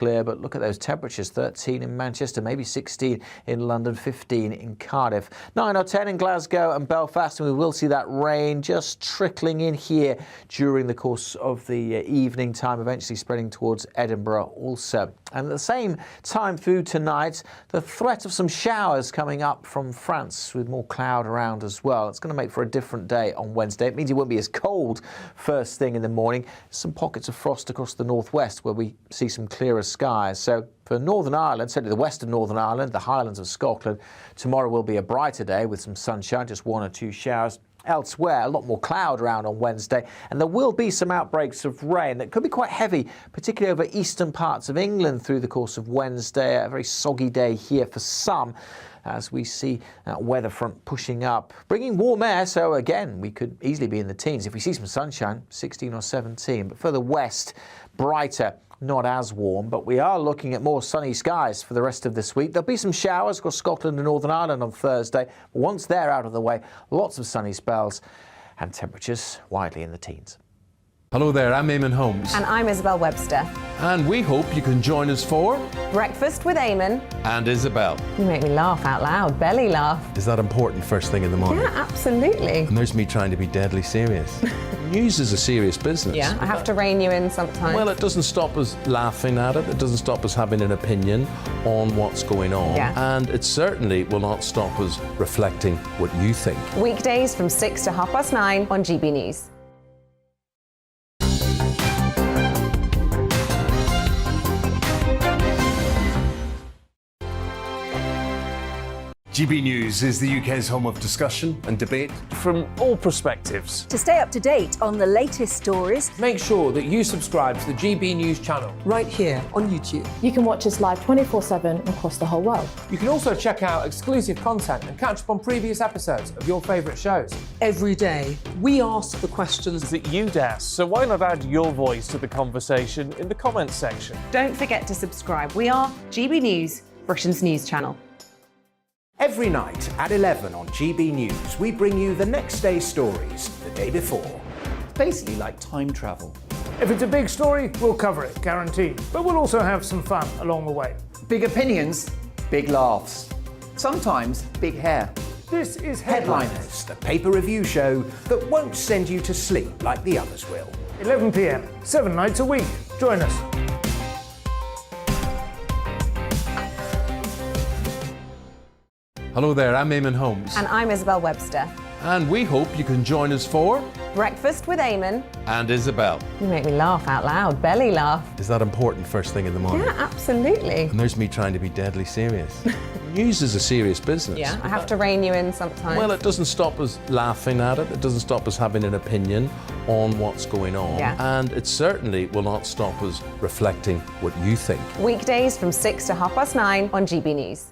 clear, but look at those temperatures: 13 in Manchester, maybe 16 in London, 15 in Cardiff, 9 or 10 in Glasgow and Belfast, and we will see that rain just trickling in here during the course of the evening time, eventually spreading towards Edinburgh also. And at the same time through tonight, the threat of some showers coming up from France with more cloud around as well. It's going to make for a different day on Wednesday. It means it won't be as cold first thing in the morning. Some pockets of frost across the northwest where we see some clearer skies. So for Northern Ireland, certainly the west of Northern Ireland, the Highlands of Scotland, tomorrow will be a brighter day with some sunshine, just 1 or 2 showers. Elsewhere, a lot more cloud around on Wednesday, and there will be some outbreaks of rain that could be quite heavy, particularly over eastern parts of England through the course of Wednesday. A very soggy day here for some, as we see that weather front pushing up, bringing warm air. So again, we could easily be in the teens. If we see some sunshine, 16 or 17, but further west, brighter, not as warm, but we are looking at more sunny skies for the rest of this week. There'll be some showers across Scotland and Northern Ireland on Thursday. But once they're out of the way, lots of sunny spells and temperatures widely in the teens. Hello there, I'm Eamon Holmes. And I'm Isabel Webster. And we hope you can join us for Breakfast with Eamon and Isabel. You make me laugh out loud, belly laugh. Is that important first thing in the morning? Yeah, absolutely. And there's me trying to be deadly serious. News is a serious business. Yeah, I have to rein you in sometimes. Well, it doesn't stop us laughing at it. It doesn't stop us having an opinion on what's going on. Yeah. And it certainly will not stop us reflecting what you think. Weekdays from 6 to 9:30 on GB News. GB News is the UK's home of discussion and debate from all perspectives. To stay up to date on the latest stories, make sure that you subscribe to the GB News channel right here on YouTube. You can watch us live 24/7 across the whole world. You can also check out exclusive content and catch up on previous episodes of your favourite shows. Every day, we ask the questions that you'd ask, so why not add your voice to the conversation in the comments section? Don't forget to subscribe. We are GB News, Britain's news channel. Every night at 11 on GB News, we bring you the next day's stories the day before. Basically like time travel. If it's a big story, we'll cover it, guaranteed. But we'll also have some fun along the way. Big opinions, big laughs. Sometimes big hair. This is Headliners, the paper review show that won't send you to sleep like the others will. 11 p.m, 7 nights a week. Join us. Hello there, I'm Eamon Holmes. And I'm Isabel Webster. And we hope you can join us for Breakfast with Eamon and Isabel. You make me laugh out loud, belly laugh. Is that important first thing in the morning? Yeah, absolutely. And there's me trying to be deadly serious. News is a serious business. Yeah, I have to rein you in sometimes. Well, it doesn't stop us laughing at it. It doesn't stop us having an opinion on what's going on. Yeah. And it certainly will not stop us reflecting what you think. Weekdays from 6 to 9:30 on GB News.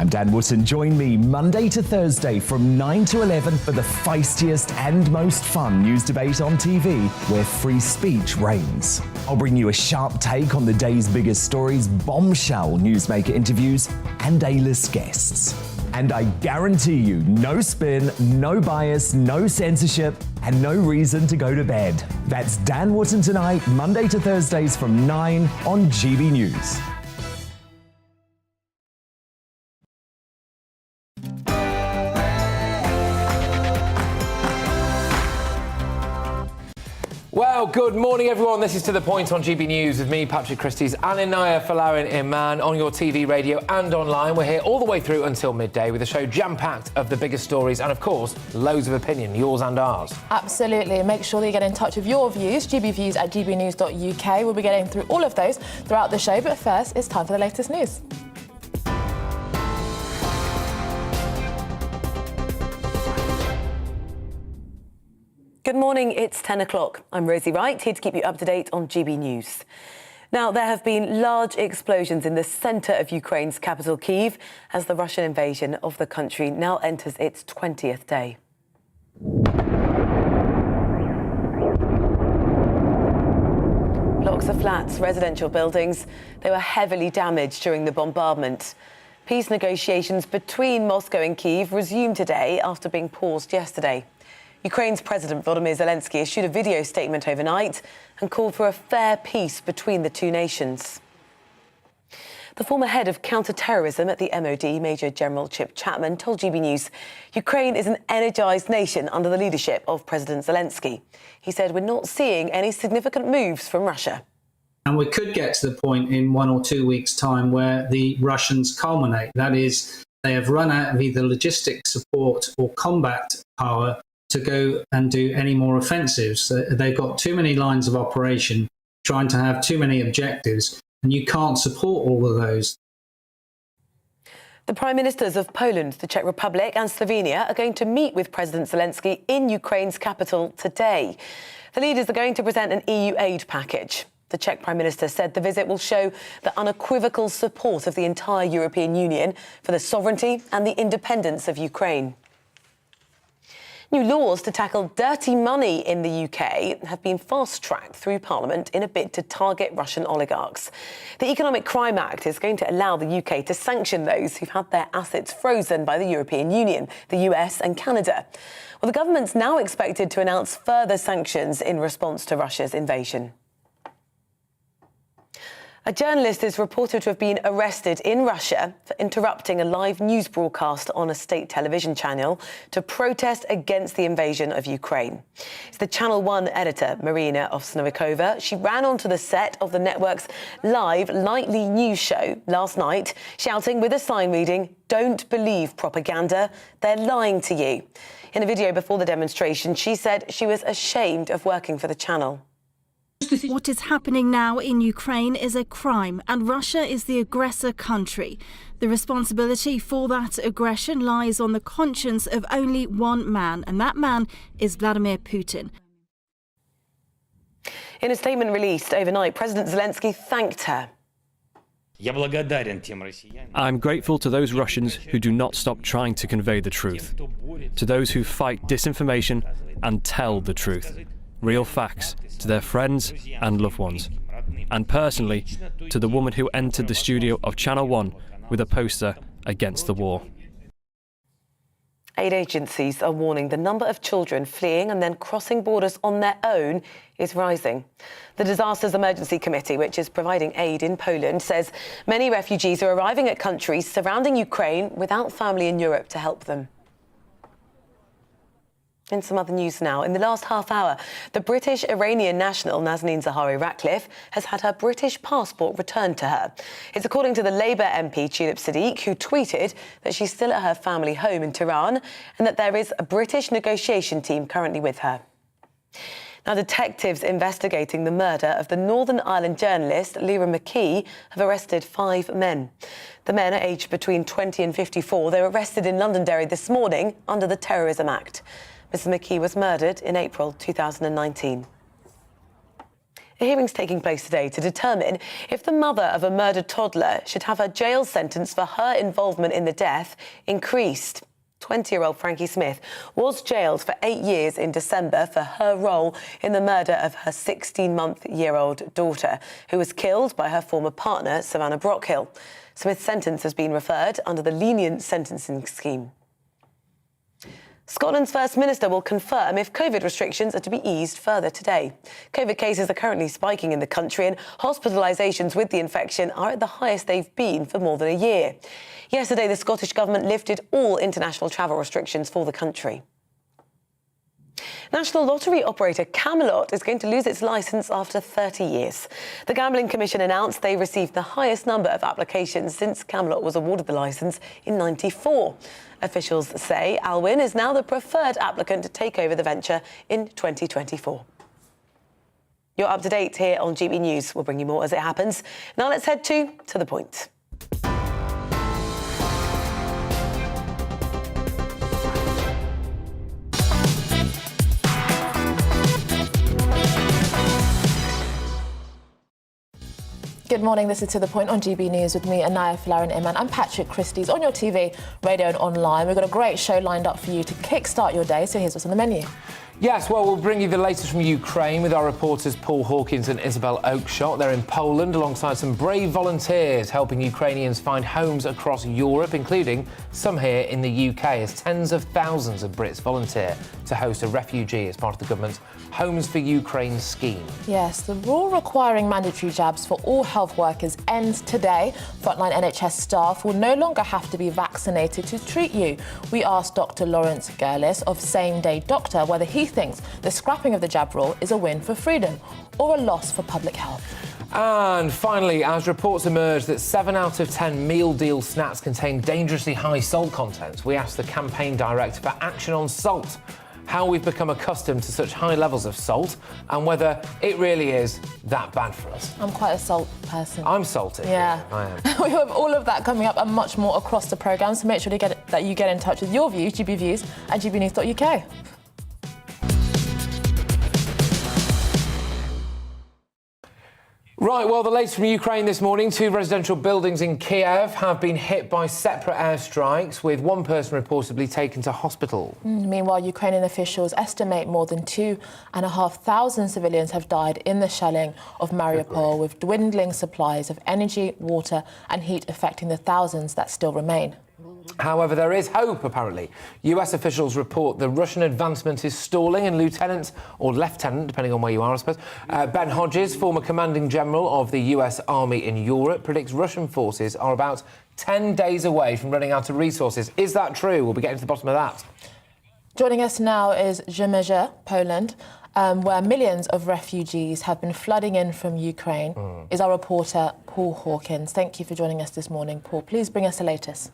I'm Dan Wootton. Join me Monday to Thursday from 9 to 11 for the feistiest and most fun news debate on TV, where free speech reigns. I'll bring you a sharp take on the day's biggest stories, bombshell newsmaker interviews, and A-list guests. And I guarantee you, no spin, no bias, no censorship, and no reason to go to bed. That's Dan Wootton tonight, Monday to Thursdays from 9 on GB News. Well, good morning, everyone. This is To The Point on GB News with me, Patrick Christys, and Inaya Falarin Iman on your TV, radio and online. We're here all the way through until midday with a show jam-packed of the biggest stories and, of course, loads of opinion, yours and ours. Absolutely. Make sure that you get in touch with your views, gbviews@gbnews.uk. We'll be getting through all of those throughout the show, but first, it's time for the latest news. Good morning, it's 10 o'clock. I'm Rosie Wright, here to keep you up to date on GB News. Now, there have been large explosions in the centre of Ukraine's capital, Kyiv, as the Russian invasion of the country now enters its 20th day. Blocks of flats, residential buildings, they were heavily damaged during the bombardment. Peace negotiations between Moscow and Kyiv resumed today after being paused yesterday. Ukraine's President Volodymyr Zelensky issued a video statement overnight and called for a fair peace between the two nations. The former head of counter-terrorism at the MOD, Major General Chip Chapman, told GB News Ukraine is an energised nation under the leadership of President Zelensky. He said, "We're not seeing any significant moves from Russia." And we could get to the point in 1 or 2 weeks' time where the Russians culminate. That is, they have run out of either logistic support or combat power to go and do any more offensives. They've got too many lines of operation, trying to have too many objectives, and you can't support all of those. The Prime Ministers of Poland, the Czech Republic and Slovenia are going to meet with President Zelensky in Ukraine's capital today. The leaders are going to present an EU aid package. The Czech Prime Minister said the visit will show the unequivocal support of the entire European Union for the sovereignty and the independence of Ukraine. New laws to tackle dirty money in the UK have been fast-tracked through Parliament in a bid to target Russian oligarchs. The Economic Crime Act is going to allow the UK to sanction those who've had their assets frozen by the European Union, the US and Canada. Well, the government's now expected to announce further sanctions in response to Russia's invasion. A journalist is reported to have been arrested in Russia for interrupting a live news broadcast on a state television channel to protest against the invasion of Ukraine. It's the Channel 1 editor, Marina Ovsnovikova. She ran onto the set of the network's live nightly news show last night, shouting with a sign reading, "Don't believe propaganda, they're lying to you." In a video before the demonstration, she said she was ashamed of working for the channel. What is happening now in Ukraine is a crime, and Russia is the aggressor country. The responsibility for that aggression lies on the conscience of only one man, and that man is Vladimir Putin. In a statement released overnight, President Zelensky thanked her. I'm grateful to those Russians who do not stop trying to convey the truth, to those who fight disinformation and tell the truth, real facts, to their friends and loved ones, and personally to the woman who entered the studio of Channel 1 with a poster against the war. Aid agencies are warning the number of children fleeing and then crossing borders on their own is rising. The Disasters Emergency Committee, which is providing aid in Poland, says many refugees are arriving at countries surrounding Ukraine without family in Europe to help them. In some other news now, in the last half hour, the British-Iranian national Nazanin Zaghari-Ratcliffe has had her British passport returned to her. It's according to the Labour MP Tulip Siddiq, who tweeted that she's still at her family home in Tehran and that there is a British negotiation team currently with her. Now, detectives investigating the murder of the Northern Ireland journalist Liam Halligan have arrested 5 men. The men are aged between 20 and 54. They were arrested in Londonderry this morning under the Terrorism Act. Mr McKee was murdered in April 2019. A hearing's taking place today to determine if the mother of a murdered toddler should have her jail sentence for her involvement in the death increased. 20-year-old Frankie Smith was jailed for 8 years in December for her role in the murder of her 16-month-year-old daughter, who was killed by her former partner, Savannah Brockhill. Smith's sentence has been referred under the lenient sentencing scheme. Scotland's First Minister will confirm if COVID restrictions are to be eased further today. COVID cases are currently spiking in the country and hospitalisations with the infection are at the highest they've been for more than a year. Yesterday, the Scottish Government lifted all international travel restrictions for the country. National lottery operator Camelot is going to lose its licence after 30 years. The Gambling Commission announced they received the highest number of applications since Camelot was awarded the licence in '94. Officials say Alwyn is now the preferred applicant to take over the venture in 2024. You're up to date here on GB News. We'll bring you more as it happens. Now let's head to the point. Good morning, this is To The Point on GB News with me, Anaya Falarin Iman. I'm Patrick Christys on your TV, radio and online. We've got a great show lined up for you to kickstart your day, so here's what's on the menu. Yes, well, we'll bring you the latest from Ukraine with our reporters Paul Hawkins and Isabel Oakeshott. They're in Poland alongside some brave volunteers helping Ukrainians find homes across Europe, including some here in the UK, as tens of thousands of Brits volunteer to host a refugee as part of the government's Homes for Ukraine scheme. Yes, the rule requiring mandatory jabs for all health workers ends today. Frontline NHS staff will no longer have to be vaccinated to treat you. We asked Dr. Lawrence Gerlis of Same Day Doctor whether he thinks the scrapping of the jab rule is a win for freedom or a loss for public health. And finally, as reports emerge that 7 out of 10 meal deal snacks contain dangerously high salt content, we asked the campaign director for Action on Salt how we've become accustomed to such high levels of salt and whether it really is that bad for us. I'm quite a salt person. I'm salty. Yeah. I am. We have all of that coming up and much more across the programme, so make sure that you get in touch with your views, GB Views, at gbnews.uk. Right, well, the latest from Ukraine this morning. 2 residential buildings in Kiev have been hit by separate airstrikes, with one person reportedly taken to hospital. Meanwhile, Ukrainian officials estimate more than 2,500 civilians have died in the shelling of Mariupol, with dwindling supplies of energy, water and heat affecting the thousands that still remain. However, there is hope, apparently. US officials report the Russian advancement is stalling, and Lieutenant, or Lieutenant, depending on where you are, I suppose, Ben Hodges, former commanding general of the US Army in Europe, predicts Russian forces are about 10 days away from running out of resources. Is that true? We'll be getting to the bottom of that. Joining us now is Przemyśl, Poland, where millions of refugees have been flooding in from Ukraine, is our reporter Paul Hawkins. Thank you for joining us this morning, Paul. Please bring us the latest.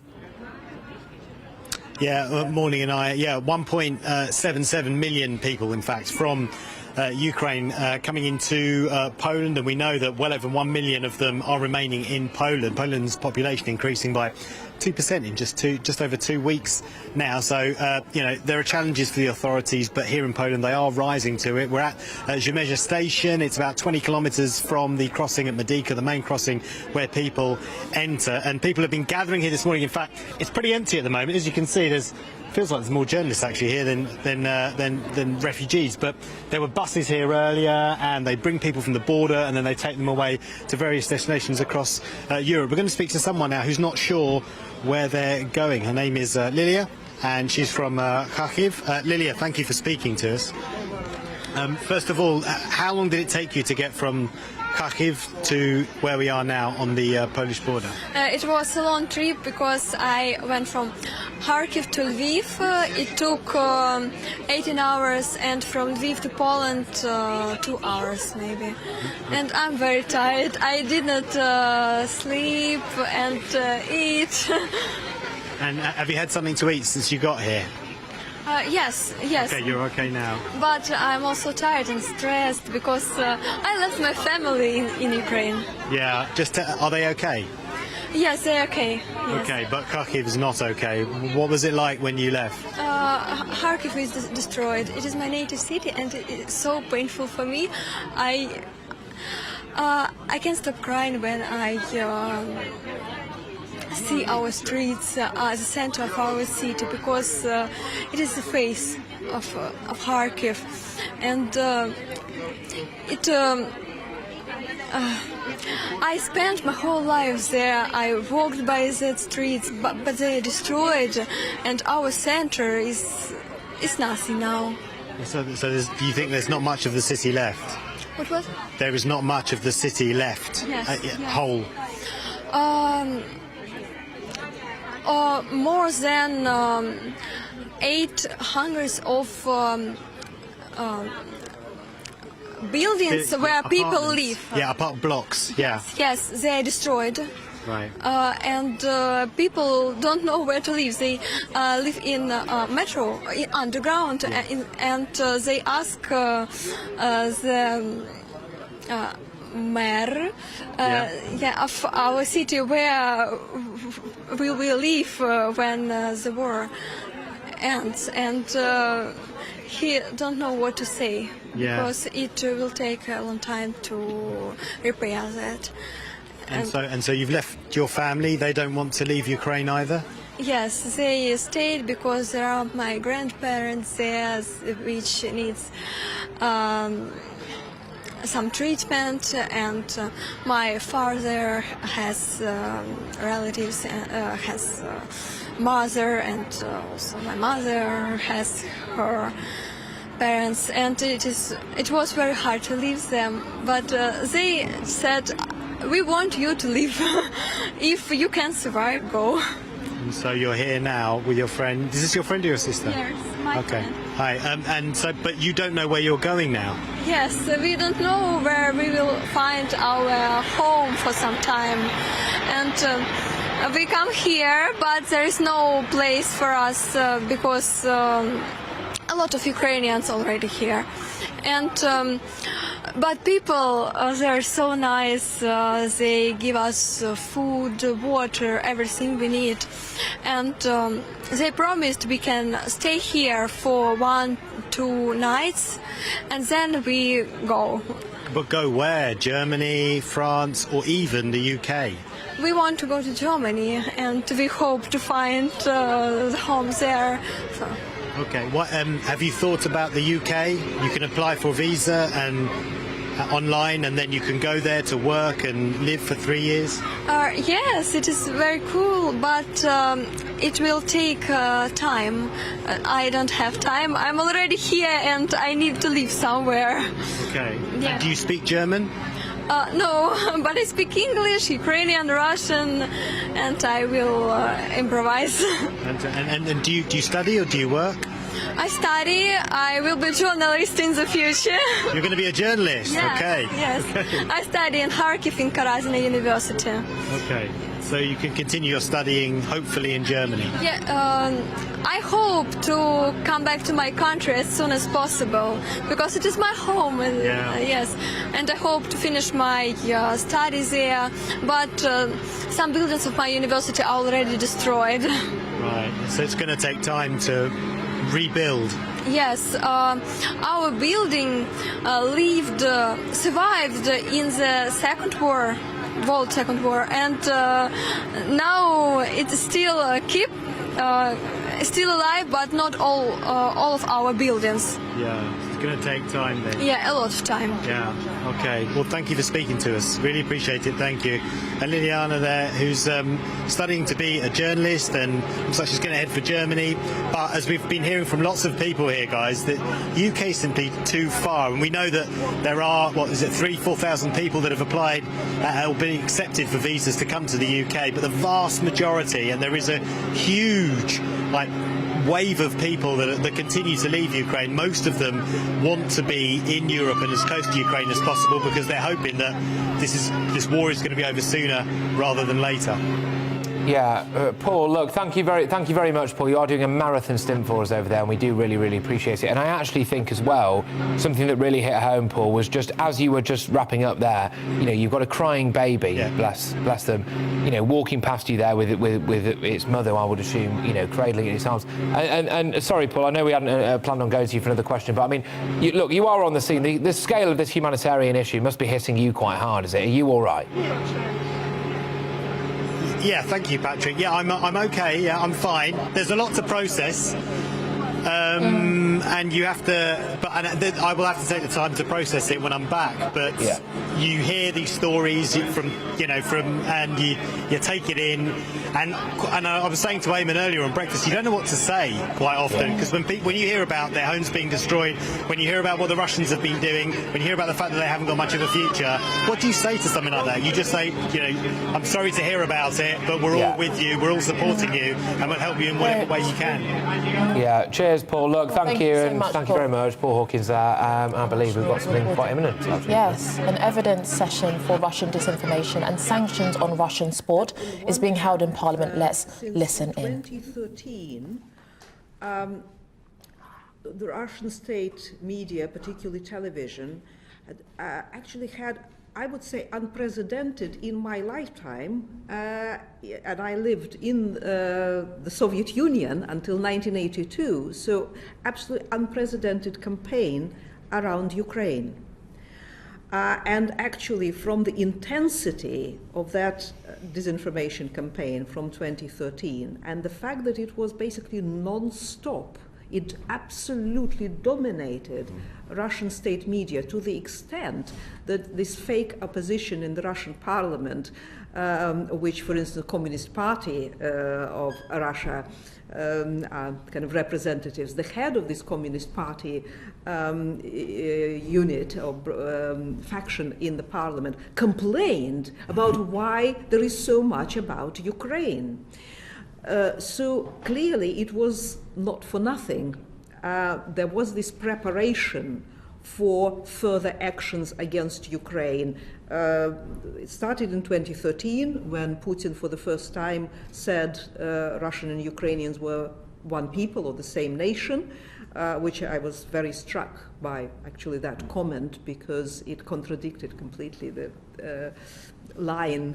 Yeah, morning, and 1.77 million people, in fact, from Ukraine coming into Poland, and we know that well over 1 million of them are remaining in Poland. Poland's population increasing by 2% in just over 2 weeks now. So, there are challenges for the authorities, but here in Poland they are rising to it. We're at Przemyśl station. It's about 20 kilometres from the crossing at Midday, the main crossing where people enter. And people have been gathering here this morning. In fact, it's pretty empty at the moment. As you can see, feels like there's more journalists actually here than refugees. But there were buses here earlier, and they bring people from the border and then they take them away to various destinations across Europe. We're going to speak to someone now who's not sure where they're going. Her name is Lilia, and she's from Kharkiv. Lilia, thank you for speaking to us. First of all, how long did it take you to get from Kharkiv to where we are now on the Polish border? It was a long trip because I went from Kharkiv to Lviv. It took 18 hours, and from Lviv to Poland 2 hours maybe. And I'm very tired. I did not sleep and eat. And have you had something to eat since you got here? Yes. Okay, you're okay now. But I'm also tired and stressed because I left my family in Ukraine. Yeah, are they okay? Yes, they're okay. Yes. Okay, but Kharkiv is not okay. What was it like when you left? Kharkiv is destroyed. It is my native city, and it's so painful for me. I can't stop crying when I see our streets as the center of our city, because it is the face of Kharkiv, and I spent my whole life there. I walked by the streets, but they are destroyed, and our center is nothing now. So do you think there's not much of the city left? What was? There is not much of the city left. Yes. Whole. More than 800 of buildings where people live. Yeah, apart blocks. Yeah. Yes, they are destroyed. Right. And people don't know where to live. They live in metro, underground, and they ask the mayor of our city where will we live when the war ends, and he don't know what to say, because it will take a long time to repair that. And so you've left your family. They don't want to leave Ukraine either? Yes, they stayed because there are my grandparents there, which needs some treatment, and my father has relatives, has mother, and also my mother has her parents, and it was very hard to leave them, but they said, we want you to leave. If you can survive, go. And so you're here now with your friend. Is this your friend or your sister? Yes, my friend. Hi. And so, but you don't know where you're going now. Yes, we don't know where we will find our home for some time, and we come here, but there is no place for us because a lot of Ukrainians already here, and. But people, they're so nice. They give us food, water, everything we need, and they promised we can stay here for 1-2 nights, and then we go. But go where? Germany, France, or even the UK? We want to go to Germany, and we hope to find the home there. So. Okay. What have you thought about the UK? You can apply for a visa and online, and then you can go there to work and live for 3 years. Yes, it is very cool, but it will take time. I don't have time. I'm already here, and I need to live somewhere. Okay. Yeah. And do you speak German? No, but I speak English, Ukrainian, Russian, and I will improvise. And do you study or do you work? I study. I will be a journalist in the future. You're going to be a journalist? Yes, okay. Yes. I study in Kharkiv in Karazina University. Okay. So you can continue your studying, hopefully, in Germany. Yeah. I hope to come back to my country as soon as possible because it is my home. And, yes. And I hope to finish my studies there. But some buildings of my university are already destroyed. Right. So it's going to take time to rebuild. Yes, our building survived in the Second War, and now it's still still alive, but not all of our buildings. Yeah, it's going to take time then. Yeah, a lot of time. Yeah, okay. Well, thank you for speaking to us. Really appreciate it, thank you. And Liliana there, who's studying to be a journalist, and looks like she's going to head for Germany. But as we've been hearing from lots of people here, guys, that UK is simply too far. And we know that there are, 3,000-4,000 people that have applied or been accepted for visas to come to the UK. But the vast majority, and there is a huge, wave of people that continue to leave Ukraine. Most of them want to be in Europe and as close to Ukraine as possible because they're hoping that this war is going to be over sooner rather than later. Yeah, Paul, look, thank you very much, Paul. You are doing a marathon stint for us over there, and we do really, really appreciate it. And I actually think as well, something that really hit home, Paul, was just as you were just wrapping up there, you've got a crying baby, bless them, walking past you there with its mother, I would assume, cradling it in its arms. And sorry, Paul, I know we hadn't planned on going to you for another question, but I mean, you are on the scene. The scale of this humanitarian issue must be hitting you quite hard, is it? Are you all right? Yeah, thank you, Patrick. Yeah, I'm okay. Yeah, I'm fine. There's a lot to process, and you have to. But I will have to take the time to process it when I'm back. But you hear these stories from, and you take it in. And I was saying to Eamon earlier on breakfast, you don't know what to say quite often because when you hear about their homes being destroyed, when you hear about what the Russians have been doing, when you hear about the fact that they haven't got much of a future, what do you say to something like that? You just say, I'm sorry to hear about it, but we're all with you, we're all supporting you, and we'll help you in whatever way you can. Yeah, cheers, Paul. Look, thank you, so and much, thank you very much, Paul Hawkins. I believe we've got something quite imminent. Yes, an evidence session for Russian disinformation and sanctions on Russian sport is being held in Parliament. Let's listen in. 2013, the Russian state media, particularly television, actually had, I would say, unprecedented in my lifetime, and I lived in the Soviet Union until 1982, so absolutely unprecedented campaign around Ukraine. And actually, from the intensity of that disinformation campaign from 2013, and the fact that it was basically non-stop, it absolutely dominated Russian state media to the extent that this fake opposition in the Russian parliament, which, for instance, the Communist Party of Russia, kind of representatives, the head of this Communist Party unit or faction in the parliament complained about why there is so much about Ukraine. So clearly it was not for nothing. There was this preparation for further actions against Ukraine. It started in 2013 when Putin for the first time said Russian and Ukrainians were one people or the same nation, which I was very struck by, actually, that comment, because it contradicted completely the line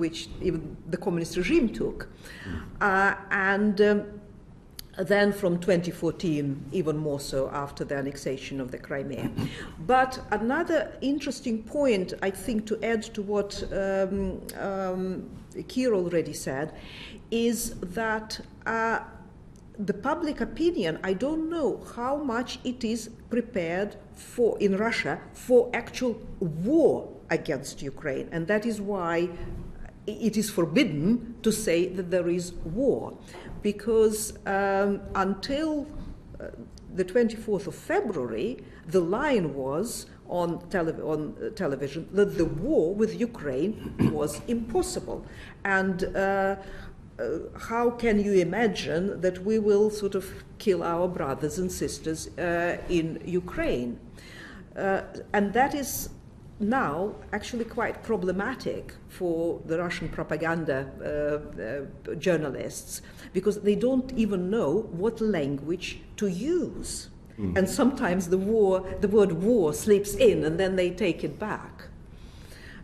which even the communist regime took. Then from 2014, even more so after the annexation of the Crimea. But another interesting point, I think, to add to what Keir already said, is that the public opinion, I don't know how much it is prepared for, in Russia, for actual war against Ukraine. And that is why it is forbidden to say that there is war. Because until the 24th of February, the line was on television that the war with Ukraine was impossible. And how can you imagine that we will sort of kill our brothers and sisters in Ukraine? And that is now actually quite problematic for the Russian propaganda journalists, because they don't even know what language to use. And sometimes the word war slips in and then they take it back.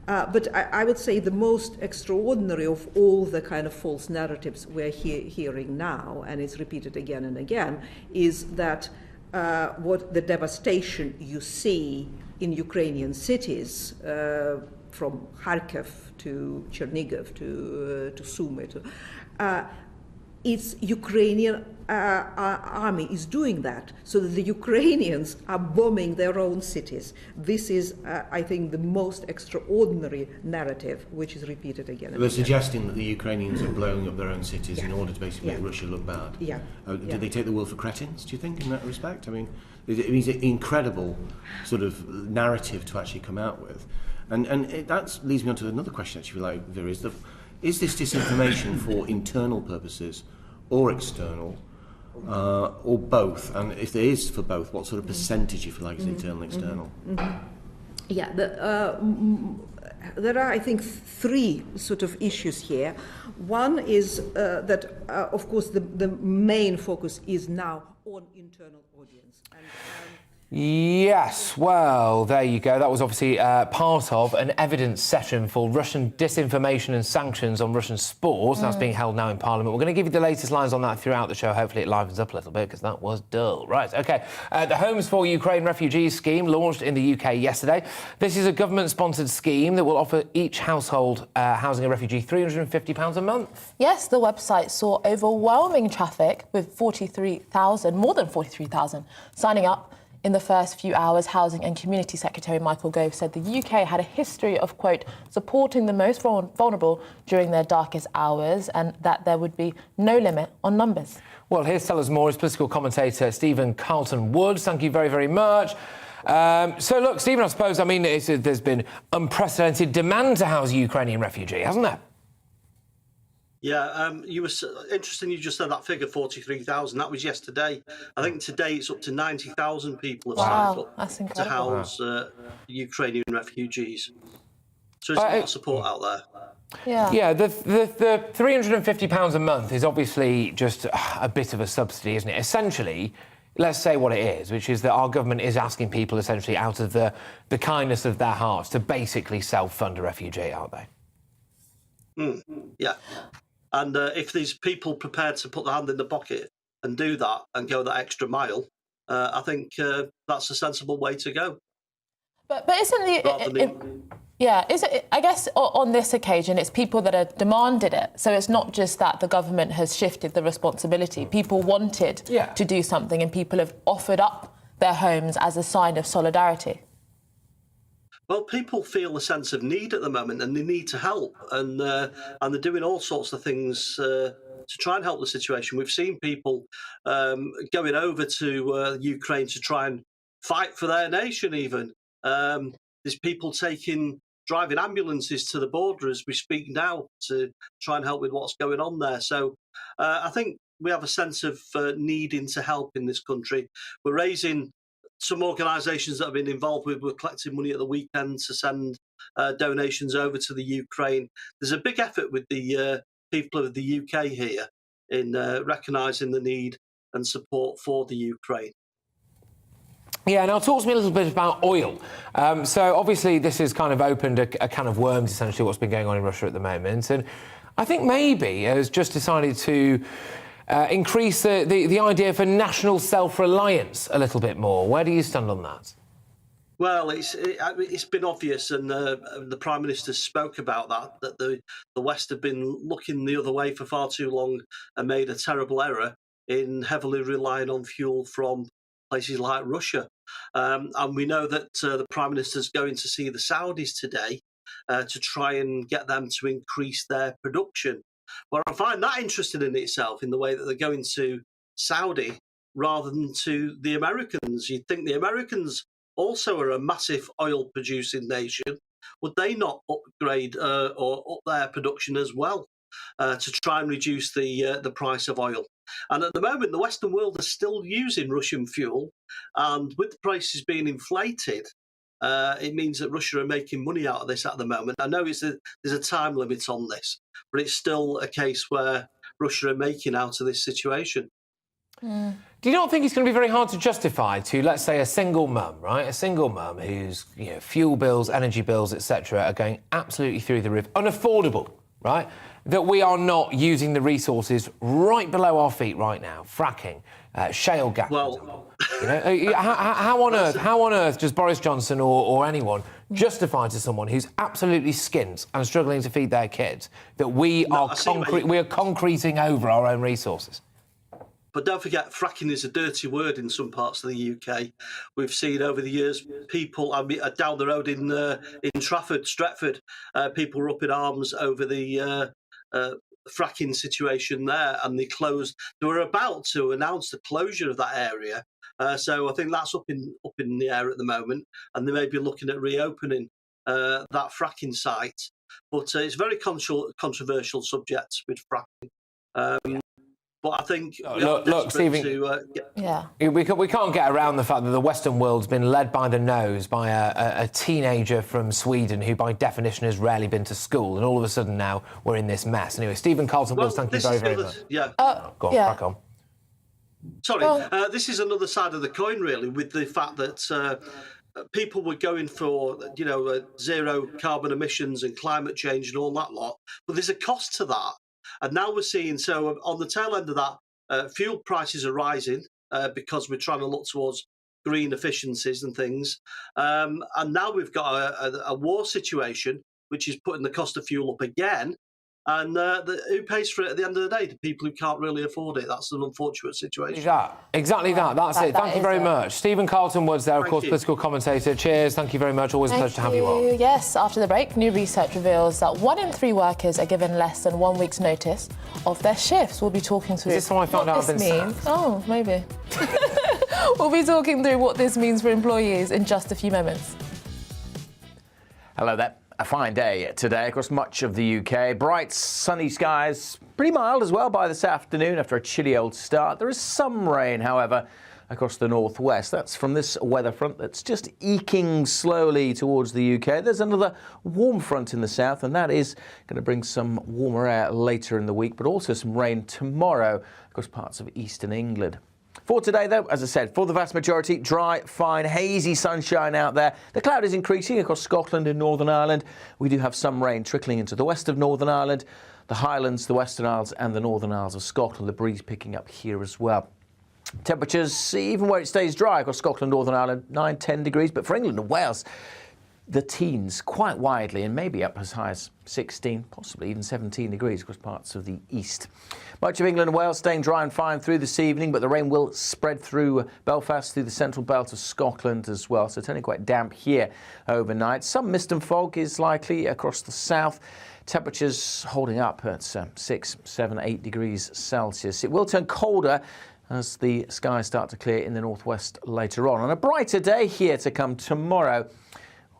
But I would say the most extraordinary of all the kind of false narratives we're hearing now, and it's repeated again and again, is that what the devastation you see in Ukrainian cities, from Kharkiv to Chernihiv to Sumy, it's Ukrainian army is doing that, so that the Ukrainians are bombing their own cities. This is, I think, the most extraordinary narrative, which is repeated again and They're again. suggesting that the Ukrainians are blowing up their own cities in order to basically make Russia look bad. Do they take the world for cretins, do you think, in that respect? I mean, it's an incredible sort of narrative to actually come out with. And that leads me on to another question, actually, like, Vera, is this disinformation for internal purposes or external, or both? And if there is for both, what sort of percentage, if you like, is internal and external? Yeah, there are, I think, three sort of issues here. One is that, of course, the main focus is now on internal audience. Yes, well, there you go. That was obviously part of an evidence session for Russian disinformation and sanctions on Russian sport. That's being held now in Parliament. We're going to give you the latest lines on that throughout the show. Hopefully it livens up a little bit, because that was dull. Right, OK. The Homes for Ukraine Refugees scheme launched in the UK yesterday. This is a government-sponsored scheme that will offer each household housing a refugee £350 a month. Yes, the website saw overwhelming traffic, with more than 43,000 signing up. In the first few hours, Housing and Community Secretary Michael Gove said the UK had a history of, quote, supporting the most vulnerable during their darkest hours, and that there would be no limit on numbers. Well, here's to tell us more is political commentator Stephen Carlton-Woods. Thank you very, very much. So, look, Stephen, I suppose, I mean, there's been unprecedented demand to house a Ukrainian refugee, hasn't there? Yeah, you were interesting. You just said that figure, 43,000. That was yesterday. I think today it's up to 90,000 people have signed up to house Ukrainian refugees. So there's a lot of support out there. Yeah, the £350 a month is obviously just a bit of a subsidy, isn't it? Essentially, let's say what it is, which is that our government is asking people essentially out of the kindness of their hearts to basically self-fund a refugee, aren't they? Yeah. And if there's people prepared to put their hand in the pocket and do that and go that extra mile, I think that's a sensible way to go. But isn't I guess on this occasion, it's people that have demanded it. So it's not just that the government has shifted the responsibility. People wanted to do something, and people have offered up their homes as a sign of solidarity. Well, people feel a sense of need at the moment, and they need to help, and they're doing all sorts of things to try and help the situation. We've seen people going over to Ukraine to try and fight for their nation. Even there's people driving ambulances to the border as we speak now to try and help with what's going on there. So I think we have a sense of needing to help in this country. We're raising. Some organisations that have been involved we're collecting money at the weekend to send donations over to the Ukraine. There's a big effort with the people of the UK here in recognising the need and support for the Ukraine. Yeah, now talk to me a little bit about oil. So obviously this has kind of opened a can of worms, essentially, what's been going on in Russia at the moment. And I think maybe has just decided to increase the idea for national self-reliance a little bit more. Where do you stand on that? Well, it's been obvious, and the Prime Minister spoke about that the West have been looking the other way for far too long and made a terrible error in heavily relying on fuel from places like Russia. And we know that the Prime Minister's going to see the Saudis today to try and get them to increase their production. Well, I find that interesting in itself, in the way that they're going to Saudi rather than to the Americans. You'd think the Americans also are a massive oil-producing nation. Would they not upgrade or up their production as well to try and reduce the price of oil? And at the moment, the Western world is still using Russian fuel, and with the prices being inflated, it means that Russia are making money out of this at the moment. I know there's a time limit on this, but it's still a case where Russia are making out of this situation. Do you not think it's going to be very hard to justify to, let's say, a single mum, right? A single mum whose fuel bills, energy bills, etc., are going absolutely through the roof, unaffordable, right? That we are not using the resources right below our feet right now, fracking, shale gas. Well, how on earth does Boris Johnson or anyone justify to someone who's absolutely skint and struggling to feed their kids that we are concreting over our own resources? But don't forget, fracking is a dirty word in some parts of the UK. We've seen over the years people down the road in Stretford, people were up in arms over the fracking situation there, and they were about to announce the closure of that area. So I think that's up in the air at the moment, and they may be looking at reopening that fracking site. But it's a very controversial subject with fracking. But I think look, Stephen. We can't get around the fact that the Western world's been led by the nose by a teenager from Sweden who, by definition, has rarely been to school, and all of a sudden now we're in this mess. Anyway, Stephen Carlton-Wills, thank you very, very much. Yeah. Go on, crack on. Sorry, this is another side of the coin, really, with the fact that people were going for, zero carbon emissions and climate change and all that lot, but there's a cost to that. And now we're seeing, so on the tail end of that, fuel prices are rising because we're trying to look towards green efficiencies and things. And now we've got a war situation, which is putting the cost of fuel up again. And who pays for it at the end of the day? The people who can't really afford it. That's an unfortunate situation. Exactly that. That's it. Thank you very much. Stephen Carlton-Wills there, of course, political commentator. Cheers. Thank you very much. Always a pleasure to have you on. Yes, after the break, new research reveals that 1 in 3 workers are given less than 1 week's notice of their shifts. We'll be talking through Is this how I found out I've been sacked? Oh, maybe. We'll be talking through what this means for employees in just a few moments. Hello there. A fine day today across much of the UK. Bright, sunny skies, pretty mild as well by this afternoon after a chilly old start. There is some rain, however, across the northwest. That's from this weather front that's just eking slowly towards the UK. There's another warm front in the south, and that is going to bring some warmer air later in the week, but also some rain tomorrow across parts of eastern England. For today, though, as I said, for the vast majority, dry, fine, hazy sunshine out there. The cloud is increasing across Scotland and Northern Ireland. We do have some rain trickling into the west of Northern Ireland, the Highlands, the Western Isles and the Northern Isles of Scotland. The breeze picking up here as well. Temperatures, even where it stays dry across Scotland, Northern Ireland, 9-10 degrees. But for England and Wales, the teens quite widely, and maybe up as high as 16, possibly even 17 degrees across parts of the east. Much of England and Wales staying dry and fine through this evening, but the rain will spread through Belfast, through the central belt of Scotland as well, so turning quite damp here overnight. Some mist and fog is likely across the south. Temperatures holding up at 6, 7, 8 degrees Celsius. It will turn colder as the skies start to clear in the northwest later on. And a brighter day here to come tomorrow.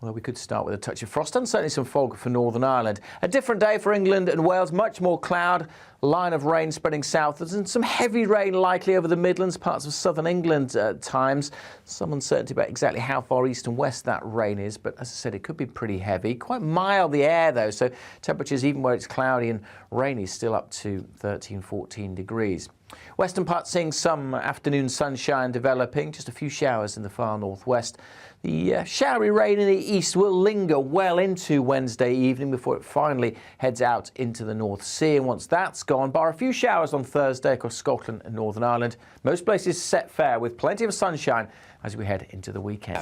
Although we could start with a touch of frost and certainly some fog for Northern Ireland. A different day for England and Wales, much more cloud, line of rain spreading southwards and some heavy rain likely over the Midlands, parts of southern England at times. Some uncertainty about exactly how far east and west that rain is, but as I said, it could be pretty heavy. Quite mild the air though, so temperatures even where it's cloudy and rainy still up to 13, 14 degrees. Western parts seeing some afternoon sunshine developing, just a few showers in the far northwest. The showery rain in the east will linger well into Wednesday evening before it finally heads out into the North Sea. And once that's gone, bar a few showers on Thursday across Scotland and Northern Ireland. Most places set fair with plenty of sunshine as we head into the weekend.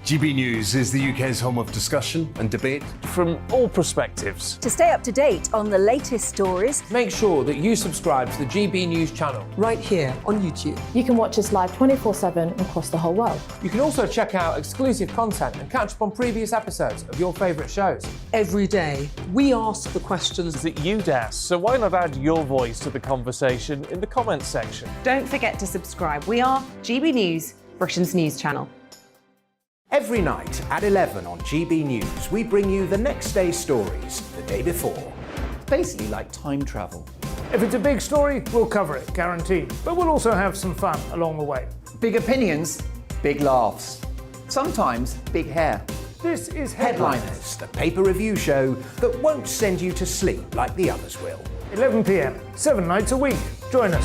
GB News is the UK's home of discussion and debate from all perspectives. To stay up to date on the latest stories, make sure that you subscribe to the GB News channel. Right here on YouTube. You can watch us live 24/7 across the whole world. You can also check out exclusive content and catch up on previous episodes of your favourite shows. Every day, we ask the questions that you'd ask, so why not add your voice to the conversation in the comments section? Don't forget to subscribe. We are GB News, Britain's news channel. Every night at 11 on GB News, we bring you the next day's stories the day before. It's basically like time travel. If it's a big story, we'll cover it, guaranteed. But we'll also have some fun along the way. Big opinions, big laughs. Sometimes big hair. This is Headliners, the paper review show that won't send you to sleep like the others will. 11 p.m, 7 nights a week. Join us.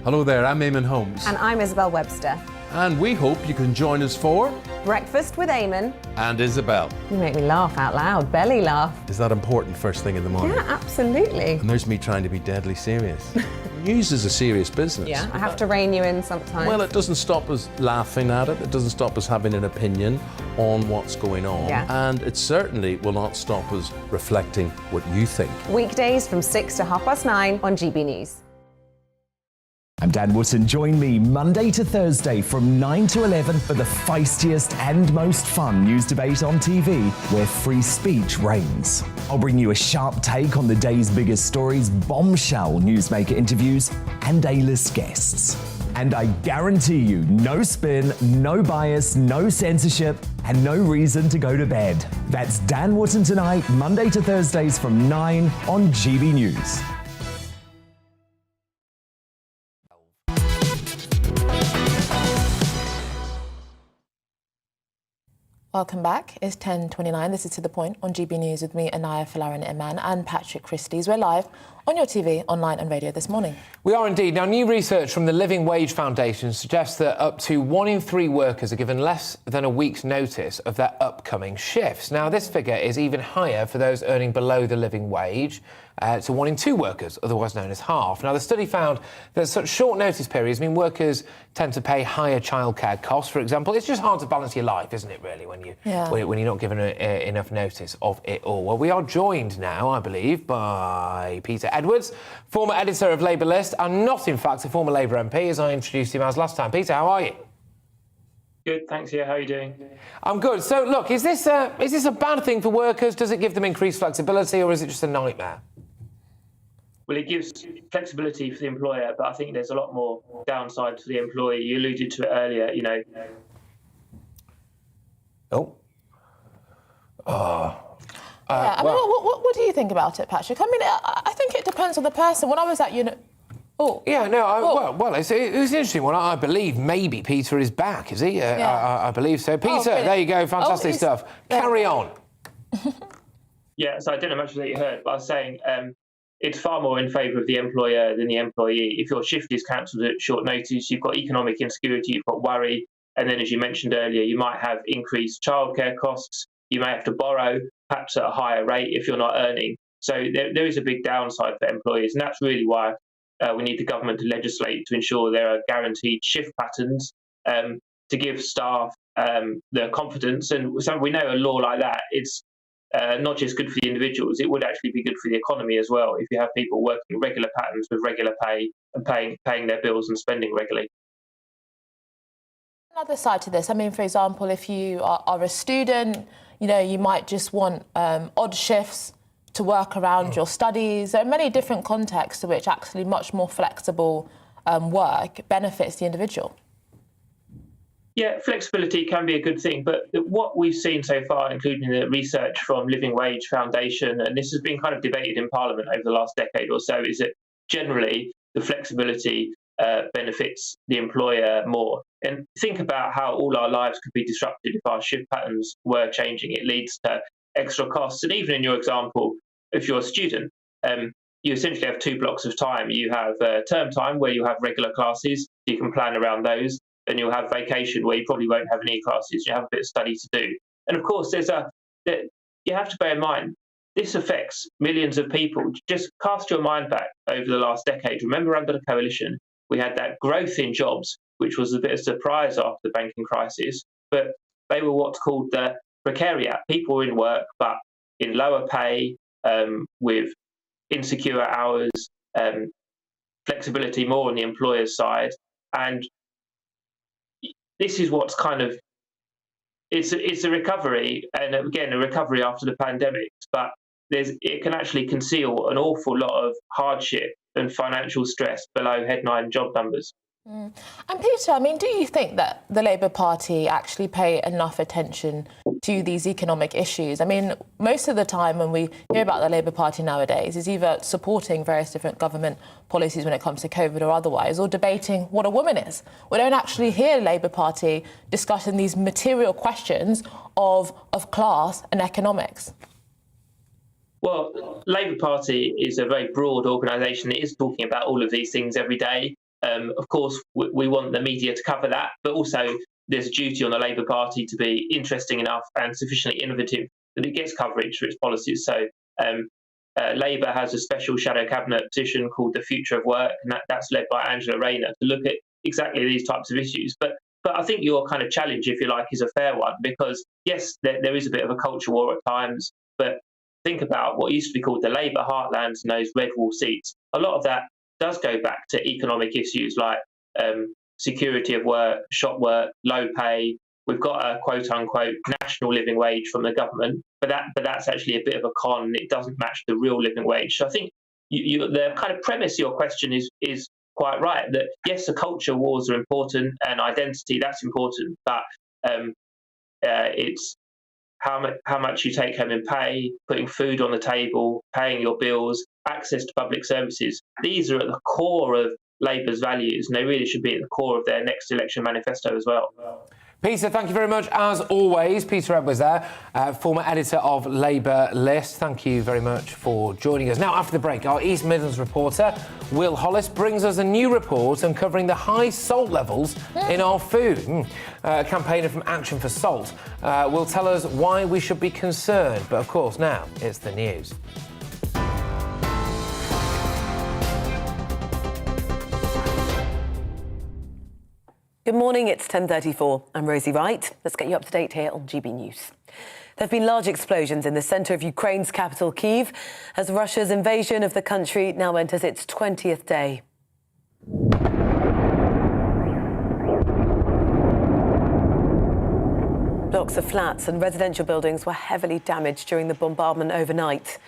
Hello there, I'm Eamon Holmes. And I'm Isabel Webster. And we hope you can join us for Breakfast with Eamon. And Isabel. You make me laugh out loud, belly laugh. Is that important first thing in the morning? Yeah, absolutely. And there's me trying to be deadly serious. News is a serious business. Yeah, I have to rein you in sometimes. Well, it doesn't stop us laughing at it. It doesn't stop us having an opinion on what's going on. Yeah. And it certainly will not stop us reflecting what you think. Weekdays from 6 to 9:30 on GB News. I'm Dan Wootton. Join me Monday to Thursday from 9 to 11 for the feistiest and most fun news debate on TV, where free speech reigns. I'll bring you a sharp take on the day's biggest stories, bombshell newsmaker interviews, and A-list guests. And I guarantee you, no spin, no bias, no censorship, and no reason to go to bed. That's Dan Wootton tonight, Monday to Thursdays from 9 on GB News. Welcome back. It's 10:29. This is To The Point on GB News with me, Anaya Falarin-Iman and Patrick Christys. We're live on your TV, online and radio this morning. We are indeed. Now, new research from the Living Wage Foundation suggests that up to 1 in 3 workers are given less than a week's notice of their upcoming shifts. Now, this figure is even higher for those earning below the living wage, to 1 in 2 workers, otherwise known as half. Now, the study found that such short notice periods mean workers tend to pay higher childcare costs, for example. It's just hard to balance your life, isn't it, really, when you're not given enough notice of it all. Well, we are joined now, I believe, by Peter Edwards, former editor of Labour List, and not, in fact, a former Labour MP, as I introduced him as last time. Peter, how are you? Good, thanks. Yeah, how are you doing? I'm good. So, look, is this a bad thing for workers? Does it give them increased flexibility, or is it just a nightmare? Well, it gives flexibility for the employer, but I think there's a lot more downside to the employee. You alluded to it earlier, you know. I mean, what do you think about it, Patrick? I mean, I think it depends on the person. When I was at it's an interesting one. I believe maybe Peter is back, is he? I believe so. Peter, there you go, fantastic stuff. Carry on. Yeah, so I don't know much that you heard, but I was saying it's far more in favour of the employer than the employee. If your shift is cancelled at short notice, you've got economic insecurity, you've got worry, And then, as you mentioned earlier, you might have increased childcare costs. You may have to borrow, perhaps at a higher rate if you're not earning. So there is a big downside for employers, and that's really why we need the government to legislate to ensure there are guaranteed shift patterns to give staff the confidence. And so we know a law like that, it's not just good for the individuals, it would actually be good for the economy as well if you have people working regular patterns with regular pay and paying their bills and spending regularly. Another side to this, I mean, for example, if you are a student, you know, you might just want odd shifts to work around your studies. There are many different contexts to which actually much more flexible work benefits the individual. Yeah, flexibility can be a good thing, but what we've seen so far, including the research from Living Wage Foundation, and this has been kind of debated in Parliament over the last decade or so, is that generally the flexibility benefits the employer more. And think about how all our lives could be disrupted if our shift patterns were changing. It leads to extra costs. And even in your example, if you're a student, you essentially have 2 blocks of time. You have term time where you have regular classes, you can plan around those, and you'll have vacation where you probably won't have any classes, you have a bit of study to do. And of course, you have to bear in mind, this affects millions of people. Just cast your mind back over the last decade. Remember, under the coalition, we had that growth in jobs, which was a bit of a surprise after the banking crisis, but they were what's called the precariat. People were in work, but in lower pay, with insecure hours, flexibility more on the employer's side. And this is what's kind of, it's a recovery, and again, a recovery after the pandemic, but it can actually conceal an awful lot of hardship and financial stress below headline job numbers. And Peter, I mean, do you think that the Labour Party actually pay enough attention to these economic issues? I mean, most of the time when we hear about the Labour Party nowadays is either supporting various different government policies when it comes to COVID or otherwise, or debating what a woman is. We don't actually hear Labour Party discussing these material questions of class and economics. Well, Labour Party is a very broad organisation. It is talking about all of these things every day. Of course, we want the media to cover that, but also there's a duty on the Labour Party to be interesting enough and sufficiently innovative that it gets coverage for its policies. So Labour has a special shadow cabinet position called the Future of Work, and that's led by Angela Rayner to look at exactly these types of issues. But I think your kind of challenge, if you like, is a fair one, because yes, there is a bit of a culture war at times, but think about what used to be called the Labour heartlands and those red wall seats. A lot of that does go back to economic issues like security of work, shop work, low pay. We've got a quote-unquote national living wage from the government, but that's actually a bit of a con. It doesn't match the real living wage. So I think the kind of premise of your question is quite right, that yes, the culture wars are important and identity, that's important, but it's how much you take home in pay, putting food on the table, paying your bills, access to public services. These are at the core of Labour's values, and they really should be at the core of their next election manifesto as well. Peter, thank you very much, as always. Peter Edwards there, former editor of Labour List. Thank you very much for joining us. Now, after the break, our East Midlands reporter, Will Hollis, brings us a new report uncovering the high salt levels in our food. A campaigner from Action for Salt will tell us why we should be concerned. But, of course, now it's the news. Good morning, it's 10:34. I'm Rosie Wright. Let's get you up to date here on GB News. There have been large explosions in the centre of Ukraine's capital, Kyiv, as Russia's invasion of the country now enters its 20th day. Blocks of flats and residential buildings were heavily damaged during the bombardment overnight.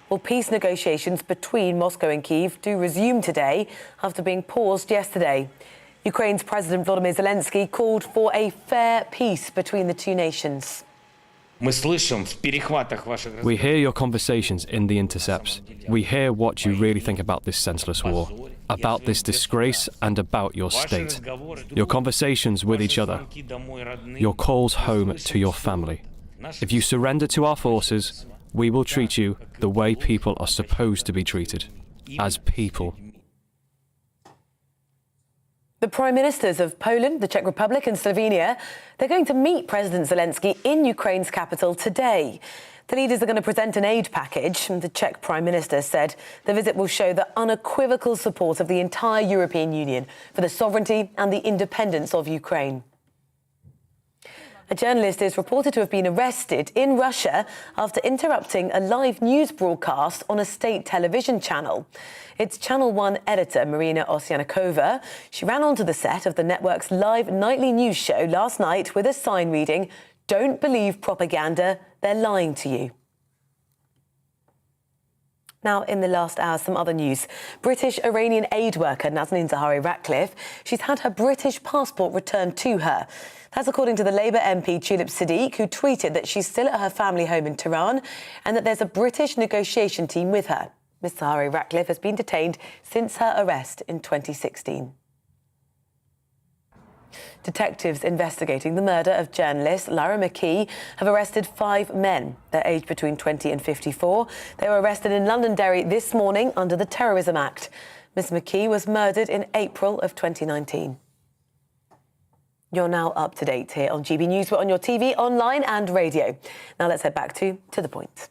Well, peace negotiations between Moscow and Kyiv do resume today after being paused yesterday. Ukraine's President Volodymyr Zelensky called for a fair peace between the two nations. We hear your conversations in the intercepts. We hear what you really think about this senseless war, about this disgrace and about your state. Your conversations with each other, your calls home to your family. If you surrender to our forces, we will treat you the way people are supposed to be treated, as people. The Prime Ministers of Poland, the Czech Republic and Slovenia, they're going to meet President Zelensky in Ukraine's capital today. The leaders are going to present an aid package. The Czech Prime Minister said the visit will show the unequivocal support of the entire European Union for the sovereignty and the independence of Ukraine. A journalist is reported to have been arrested in Russia after interrupting a live news broadcast on a state television channel. It's Channel 1 editor Marina Osyannikova. She ran onto the set of the network's live nightly news show last night with a sign reading, "Don't believe propaganda, they're lying to you." Now, in the last hour, some other news. British-Iranian aid worker Nazanin Zahawi-Ratcliffe, she's had her British passport returned to her. That's according to the Labour MP Tulip Siddiq, who tweeted that she's still at her family home in Tehran and that there's a British negotiation team with her. Ms Zahawi-Ratcliffe has been detained since her arrest in 2016. Detectives investigating the murder of journalist Lara McKee have arrested 5 men. They're aged between 20 and 54. They were arrested in Londonderry this morning under the Terrorism Act. Ms McKee was murdered in April of 2019. You're now up to date here on GB News. We're on your TV, online and radio. Now let's head back to the point.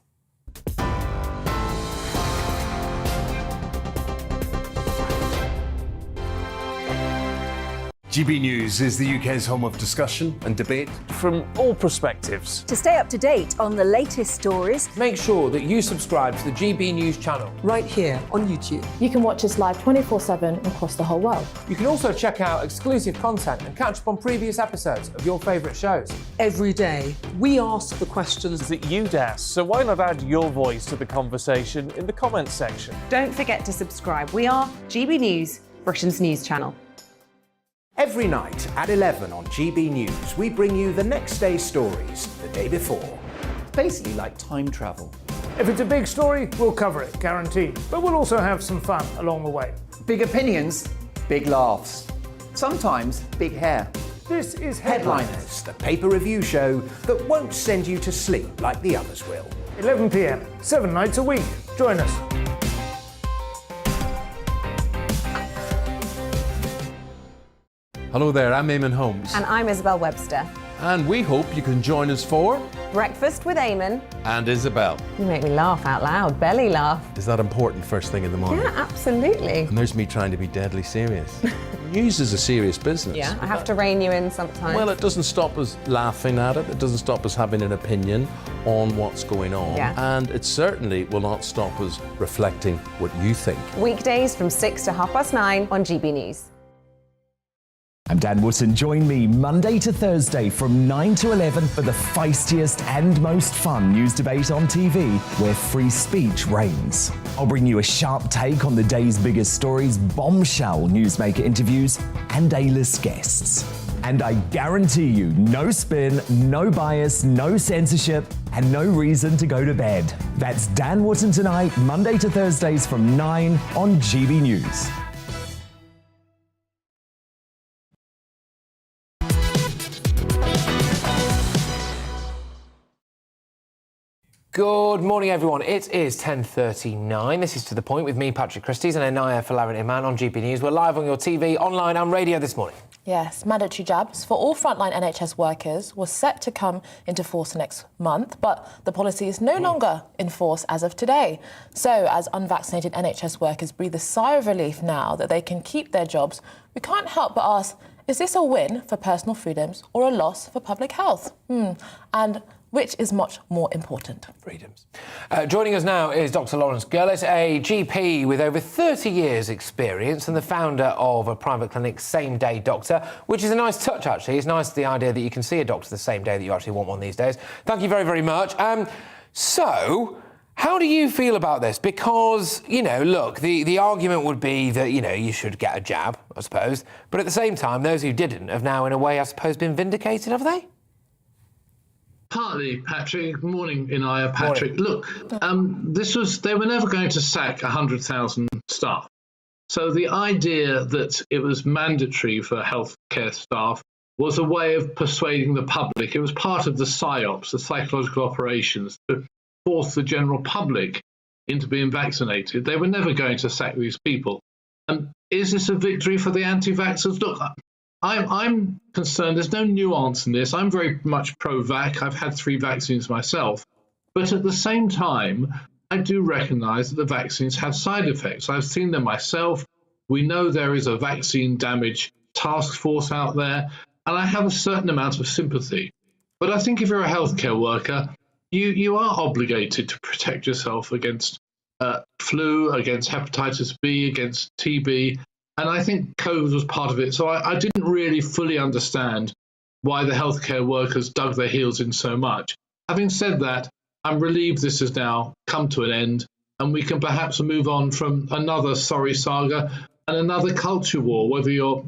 GB News is the UK's home of discussion and debate from all perspectives. To stay up to date on the latest stories, make sure that you subscribe to the GB News channel. Right here on YouTube. You can watch us live 24/7 across the whole world. You can also check out exclusive content and catch up on previous episodes of your favourite shows. Every day, we ask the questions that you'd ask, so why not add your voice to the conversation in the comments section? Don't forget to subscribe. We are GB News, Britain's news channel. Every night at 11 on GB News, we bring you the next day's stories the day before. Basically like time travel. If it's a big story, we'll cover it, guaranteed. But we'll also have some fun along the way. Big opinions, big laughs. Sometimes big hair. This is Headliners, the paper review show that won't send you to sleep like the others will. 11 p.m, 7 nights a week. Join us. Hello there, I'm Eamon Holmes. And I'm Isabel Webster. And we hope you can join us for Breakfast with Eamon. And Isabel. You make me laugh out loud, belly laugh. Is that important first thing in the morning? Yeah, absolutely. And there's me trying to be deadly serious. News is a serious business. Yeah, I have to rein you in sometimes. Well, it doesn't stop us laughing at it. It doesn't stop us having an opinion on what's going on. Yeah. And it certainly will not stop us reflecting what you think. Weekdays from 6 to 9:30 on GB News. I'm Dan Wootton. Join me Monday to Thursday from 9 to 11 for the feistiest and most fun news debate on TV, where free speech reigns. I'll bring you a sharp take on the day's biggest stories, bombshell newsmaker interviews, and A-list guests. And I guarantee you, no spin, no bias, no censorship, and no reason to go to bed. That's Dan Wootton tonight, Monday to Thursdays from 9 on GB News. Good morning, everyone. It is 10:39. This is To The Point with me, Patrick Christys, and Anaya Falarin-Iman on GB News. We're live on your TV, online and radio this morning. Yes, mandatory jabs for all frontline NHS workers was set to come into force next month, but the policy is no longer in force as of today. So, as unvaccinated NHS workers breathe a sigh of relief now that they can keep their jobs, we can't help but ask, is this a win for personal freedoms or a loss for public health? And which is much more important? Freedoms. Joining us now is Dr. Lawrence Gurlitt, a GP with over 30 years' experience and the founder of a private clinic, Same Day Doctor, which is a nice touch, actually. It's nice, the idea that you can see a doctor the same day that you actually want one these days. Thank you very, very much. So, how do you feel about this? Because, you know, look, the argument would be that, you know, you should get a jab, I suppose. But at the same time, those who didn't have now, in a way, I suppose, been vindicated, have they? Partly, Patrick. Morning, Inaya. Patrick. Morning. Look, they were never going to sack 100,000 staff. So the idea that it was mandatory for healthcare staff was a way of persuading the public. It was part of the PSYOPs, the psychological operations, to force the general public into being vaccinated. They were never going to sack these people. And is this a victory for the anti-vaxxers? Look, I'm concerned. There's no nuance in this. I'm very much pro-vac. I've had 3 vaccines myself. But at the same time, I do recognise that the vaccines have side effects. I've seen them myself. We know there is a vaccine damage task force out there, and I have a certain amount of sympathy. But I think if you're a healthcare worker, you are obligated to protect yourself against flu, against hepatitis B, against TB, and I think COVID was part of it. So I didn't really fully understand why the healthcare workers dug their heels in so much. Having said that, I'm relieved this has now come to an end, and we can perhaps move on from another sorry saga and another culture war, whether you're,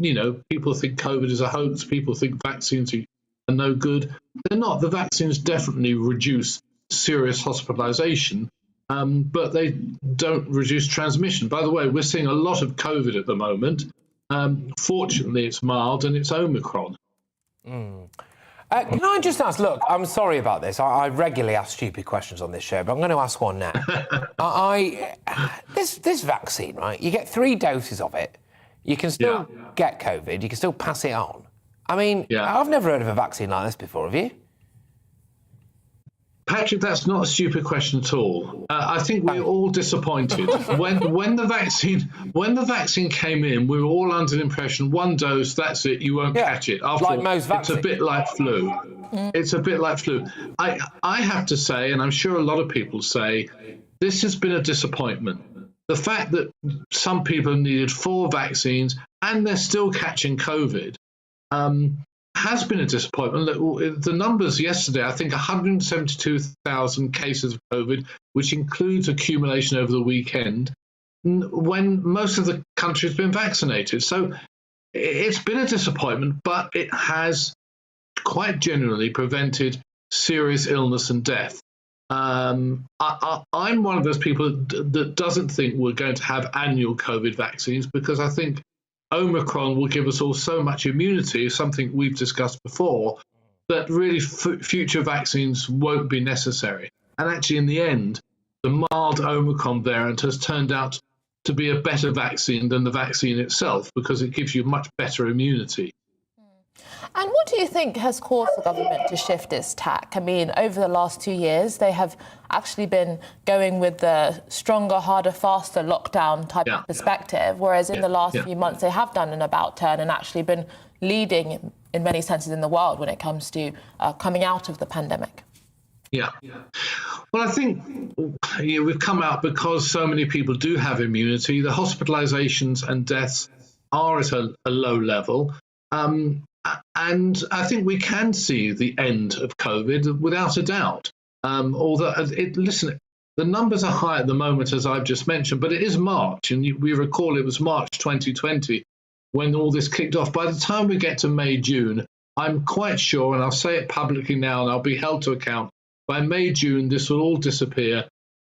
people think COVID is a hoax, people think vaccines are no good. They're not. The vaccines definitely reduce serious hospitalization, but they don't reduce transmission. By the way, we're seeing a lot of COVID at the moment. Fortunately, it's mild and it's Omicron. Can I just ask, look, I'm sorry about this. I regularly ask stupid questions on this show, but I'm going to ask one now. This vaccine, right, you get 3 doses of it. You can still get COVID. You can still pass it on. I mean, I've never heard of a vaccine like this before, have you? Patrick, that's not a stupid question at all. I think we're all disappointed. when the vaccine came in, we were all under the impression 1 dose, that's it, you won't catch it. After all, it's a bit like flu. It's a bit like flu. I have to say, and I'm sure a lot of people say, this has been a disappointment. The fact that some people needed 4 vaccines and they're still catching COVID has been a disappointment. The numbers yesterday, I think 172,000 cases of COVID, which includes accumulation over the weekend, when most of the country has been vaccinated. So it's been a disappointment, but it has quite generally prevented serious illness and death. I'm one of those people that doesn't think we're going to have annual COVID vaccines, because I think Omicron will give us all so much immunity, something we've discussed before, that really future vaccines won't be necessary. And actually, in the end, the mild Omicron variant has turned out to be a better vaccine than the vaccine itself, because it gives you much better immunity. And what do you think has caused the government to shift its tack? I mean, over the last 2 years, they have actually been going with the stronger, harder, faster lockdown type of perspective, whereas in the last few months, they have done an about-turn and actually been leading in many senses in the world when it comes to coming out of the pandemic. Yeah. Well, I think we've come out because so many people do have immunity. The hospitalizations and deaths are at a low level. And I think we can see the end of COVID without a doubt. Although, listen, the numbers are high at the moment, as I've just mentioned, but it is March, and we recall it was March 2020 when all this kicked off. By the time we get to May, June, I'm quite sure, and I'll say it publicly now, and I'll be held to account, by May, June, this will all disappear,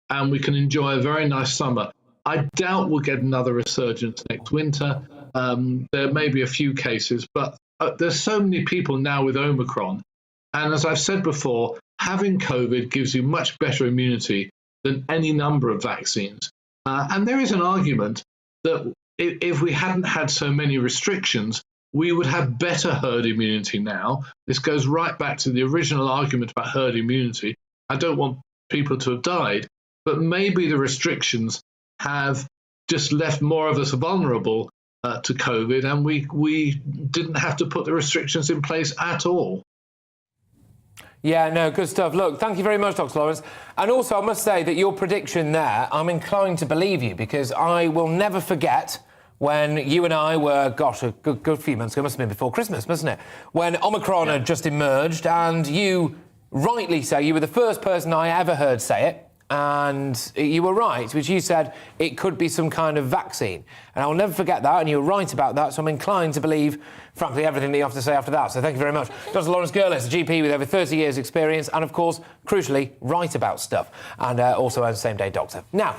and we can enjoy a very nice summer. I doubt we'll get another resurgence next winter. There may be a few cases, but there's so many people now with Omicron. And as I've said before, having COVID gives you much better immunity than any number of vaccines. And there is an argument that if we hadn't had so many restrictions, we would have better herd immunity now. This goes right back to the original argument about herd immunity. I don't want people to have died, but maybe the restrictions have just left more of us vulnerable to COVID, and we didn't have to put the restrictions in place at all. Yeah, no, good stuff. Look, thank you very much, Dr. Lawrence. And also, I must say that your prediction there, I'm inclined to believe you, because I will never forget when you and I were, gosh, a good few months ago, must have been before Christmas, mustn't it? When Omicron had just emerged, and you rightly say, you were the first person I ever heard say it, and you were right, which you said it could be some kind of vaccine. And I'll never forget that, and you were right about that, so I'm inclined to believe, frankly, everything that you have to say after that. So thank you very much. Dr. Lawrence Gurlis, a GP with over 30 years' experience, and, of course, crucially, right about stuff, and also a same-day doctor. Now,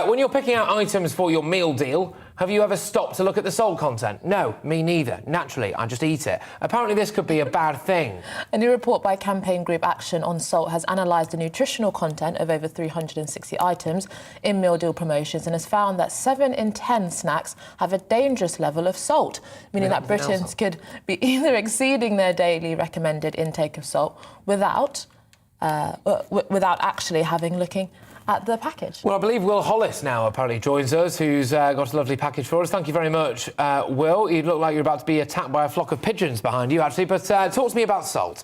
when you're picking out items for your meal deal Have you ever stopped to look at the salt content? No, me neither. Naturally, I just eat it. Apparently this could be a bad thing. A new report by campaign group Action on Salt has analysed the nutritional content of over 360 items in meal deal promotions and has found that 7 in 10 snacks have a dangerous level of salt, meaning that Britons could be either exceeding their daily recommended intake of salt without actually looking at the package. Well, I believe Will Hollis now apparently joins us, who's got a lovely package for us. Thank you very much, Will. You look like you're about to be attacked by a flock of pigeons behind you, actually. But talk to me about salt.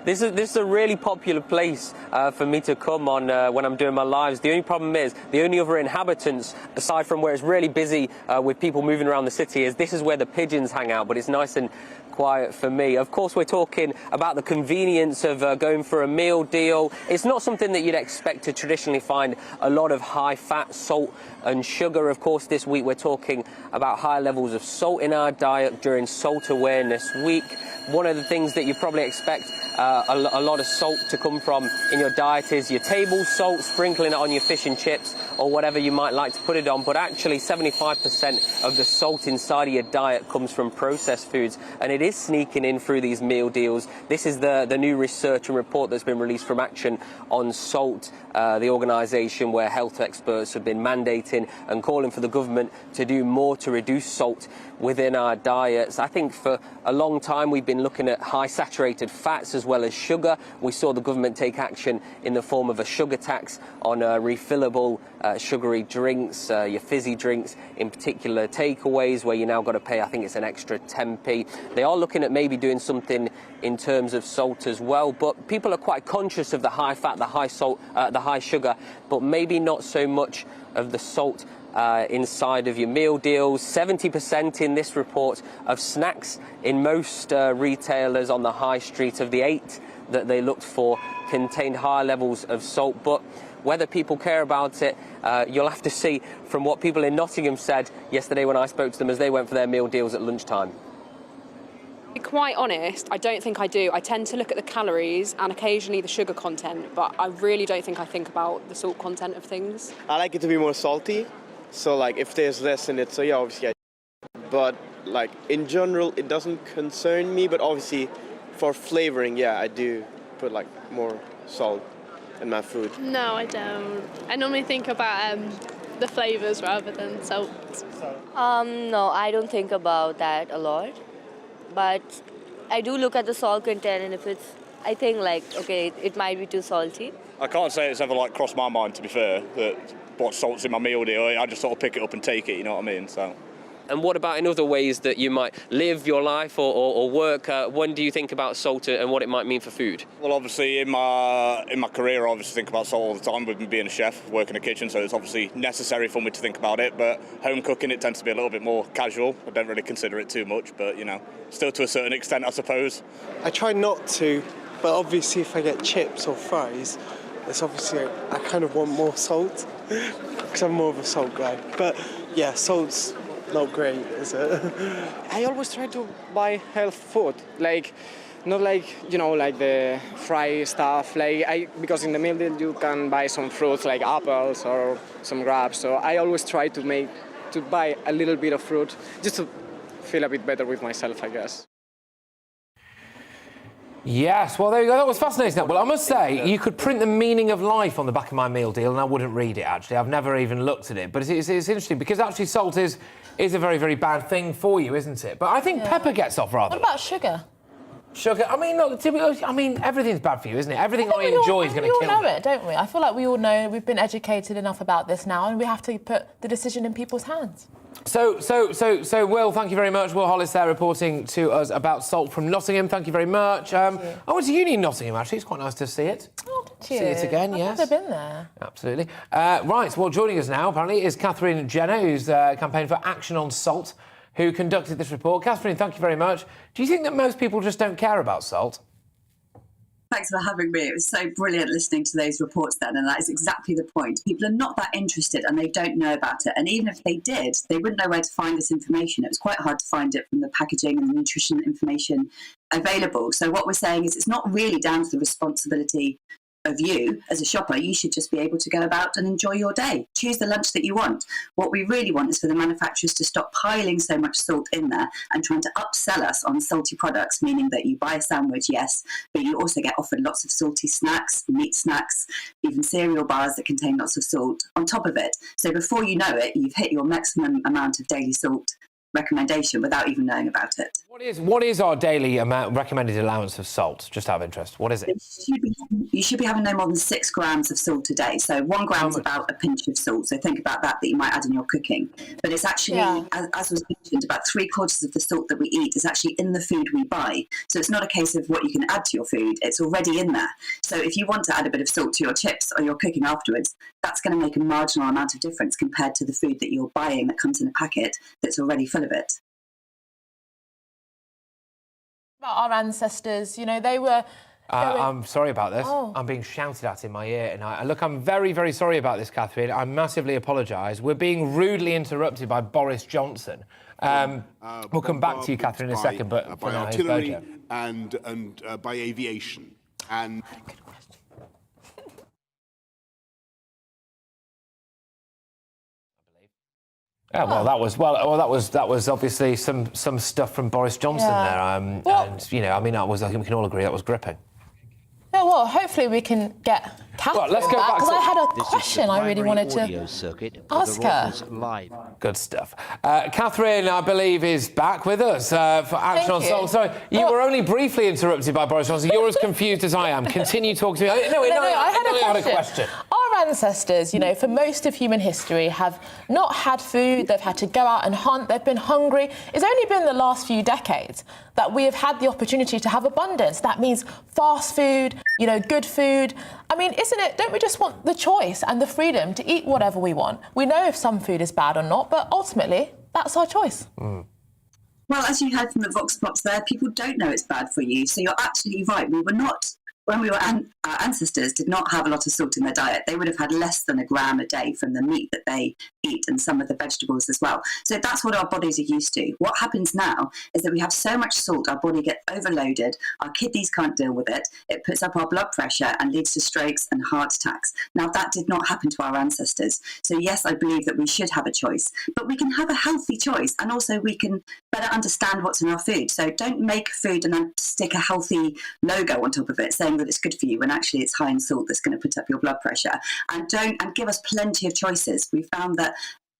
This is a really popular place for me to come on when I'm doing my lives. The only problem is the only other inhabitants, aside from where it's really busy with people moving around the city, is this is where the pigeons hang out, but it's nice and quiet for me. Of course, we're talking about the convenience of going for a meal deal. It's not something that you'd expect to traditionally find a lot of high fat, salt and sugar. Of course, this week we're talking about high levels of salt in our diet during Salt Awareness Week. One of the things that you probably expect a lot of salt to come from in your diet is your table salt, sprinkling it on your fish and chips or whatever you might like to put it on. But actually 75% of the salt inside of your diet comes from processed foods, and it is sneaking in through these meal deals. This is the new research and report that's been released from Action on Salt, the organisation where health experts have been mandating and calling for the government to do more to reduce salt within our diets. I think for a long time we've been looking at high saturated fats as well as sugar. We saw the government take action in the form of a sugar tax on refillable sugary drinks, your fizzy drinks, in particular takeaways, where you now got to pay, I think it's an extra 10p. They are looking at maybe doing something in terms of salt as well, but people are quite conscious of the high fat, the high salt, the high sugar, but maybe not so much of the salt inside of your meal deals. 70% in this report of snacks in most retailers on the high street of the 8 that they looked for contained high levels of salt. But whether people care about it, you'll have to see from what people in Nottingham said yesterday when I spoke to them as they went for their meal deals at lunchtime. To be quite honest, I don't think I do. I tend to look at the calories and occasionally the sugar content, but I really don't think I think about the salt content of things. I like it to be more salty. So, like, if there's less in it, so yeah, obviously but, like, in general, it doesn't concern me, but obviously for flavoring, yeah, I do put, like, more salt in my food. No, I don't. I normally think about the flavours rather than salt. No, I don't think about that a lot, but I do look at the salt content, and if it's, I think, like, okay, it might be too salty. I can't say it's ever, like, crossed my mind, to be fair, that what salt's in my meal deal. I just sort of pick it up and take it, you know what I mean? So. And what about in other ways that you might live your life or work? When do you think about salt and what it might mean for food? Well, obviously, in my career, I obviously think about salt all the time with me being a chef, working in a kitchen, so it's obviously necessary for me to think about it. But home cooking, it tends to be a little bit more casual. I don't really consider it too much, but, you know, still to a certain extent, I suppose. I try not to, but obviously if I get chips or fries, it's obviously, I kind of want more salt, because I'm more of a salt guy. But yeah, salt's not great, is it? I always try to buy health food, like, not like, you know, like the fried stuff, because in the meal deal you can buy some fruits like apples or some grapes, so I always try to buy a little bit of fruit, just to feel a bit better with myself, I guess. Yes, well, there you go. That was fascinating. Well, I must say, you could print the meaning of life on the back of my meal deal and I wouldn't read it, actually. I've never even looked at it. But it's interesting because actually salt is a very, very bad thing for you, isn't it? But I think pepper gets off rather. What about sugar? Sugar? I mean, look, everything's bad for you, isn't it? Everything I enjoy is going to kill me. We all know it, don't we? I feel like we all know, we've been educated enough about this now and we have to put the decision in people's hands. So, Will, thank you very much. Will Hollis there reporting to us about salt from Nottingham. Thank you very much. I went to uni in Nottingham, actually. It's quite nice to see it. Oh, did you? See it again, yes. I've never been there. Absolutely. Right, well, joining us now, apparently, is Catherine Jenner, who's campaigning for Action on Salt, who conducted this report. Catherine, thank you very much. Do you think that most people just don't care about salt? Thanks for having me. It was so brilliant listening to those reports then, and that is exactly the point. People are not that interested and they don't know about it. And even if they did, they wouldn't know where to find this information. It was quite hard to find it from the packaging and the nutrition information available. So what we're saying is it's not really down to the responsibility of you as a shopper, you should just be able to go about and enjoy your day. Choose the lunch that you want. What we really want is for the manufacturers to stop piling so much salt in there and trying to upsell us on salty products, meaning that you buy a sandwich, yes, but you also get offered lots of salty snacks, meat snacks, even cereal bars that contain lots of salt on top of it. So before you know it, you've hit your maximum amount of daily salt recommendation without even knowing about it. What is our daily recommended allowance of salt? Just out of interest, what is it? You should be having no more than 6 grams of salt a day. So 1 gram is about a pinch of salt. So think about that you might add in your cooking. But it's actually, as was mentioned, about 3/4 of the salt that we eat is actually in the food we buy. So it's not a case of what you can add to your food. It's already in there. So if you want to add a bit of salt to your chips or your cooking afterwards, that's going to make a marginal amount of difference compared to the food that you're buying that comes in a packet that's already full of it. About our ancestors, they were... I'm sorry about this. Oh. I'm being shouted at in my ear. And look, I'm very, very sorry about this, Catherine. I massively apologise. We're being rudely interrupted by Boris Johnson. We'll come back to you, Catherine, in a second. But by artillery and by aviation. And yeah, well, that was obviously some stuff from Boris Johnson there, and I think we can all agree that was gripping. Yeah, well, hopefully we can get Catherine let's go back because to... I had a question I really wanted to ask her. Live. Good stuff. Catherine, I believe, is back with us for Action on Salt. Sorry, you were only briefly interrupted by Boris Johnson. You're as confused as I am. Continue talking to me. No, I had a question. Our ancestors, for most of human history, have not had food. They've had to go out and hunt. They've been hungry. It's only been the last few decades that we have had the opportunity to have abundance. That means fast food, good food. I mean, isn't it? Don't we just want the choice and the freedom to eat whatever we want? We know if some food is bad or not, but ultimately, that's our choice. Well, as you heard from the Vox Pops there, people don't know it's bad for you. So you're absolutely right. Our ancestors did not have a lot of salt in their diet. They would have had less than 1 gram a day from the meat that they eat and some of the vegetables as well. So that's what our bodies are used to. What happens now is that we have so much salt, our body gets overloaded, our kidneys can't deal with it, it puts up our blood pressure and leads to strokes and heart attacks. Now, that did not happen to our ancestors. So yes, I believe that we should have a choice, but we can have a healthy choice, and also we can better understand what's in our food. So don't make food and then stick a healthy logo on top of it saying that it's good for you when actually it's high in salt that's going to put up your blood pressure. And give us plenty of choices. We found that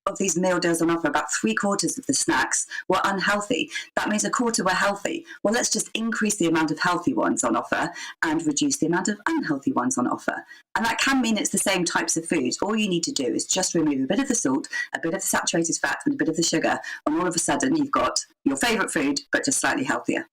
of these meal deals on offer, about 3/4 of the snacks were unhealthy. That means 1/4 were healthy. Well, let's just increase the amount of healthy ones on offer and reduce the amount of unhealthy ones on offer. And that can mean it's the same types of foods. All you need to do is just remove a bit of the salt, a bit of the saturated fat, and a bit of the sugar, and all of a sudden you've got your favourite food, but just slightly healthier.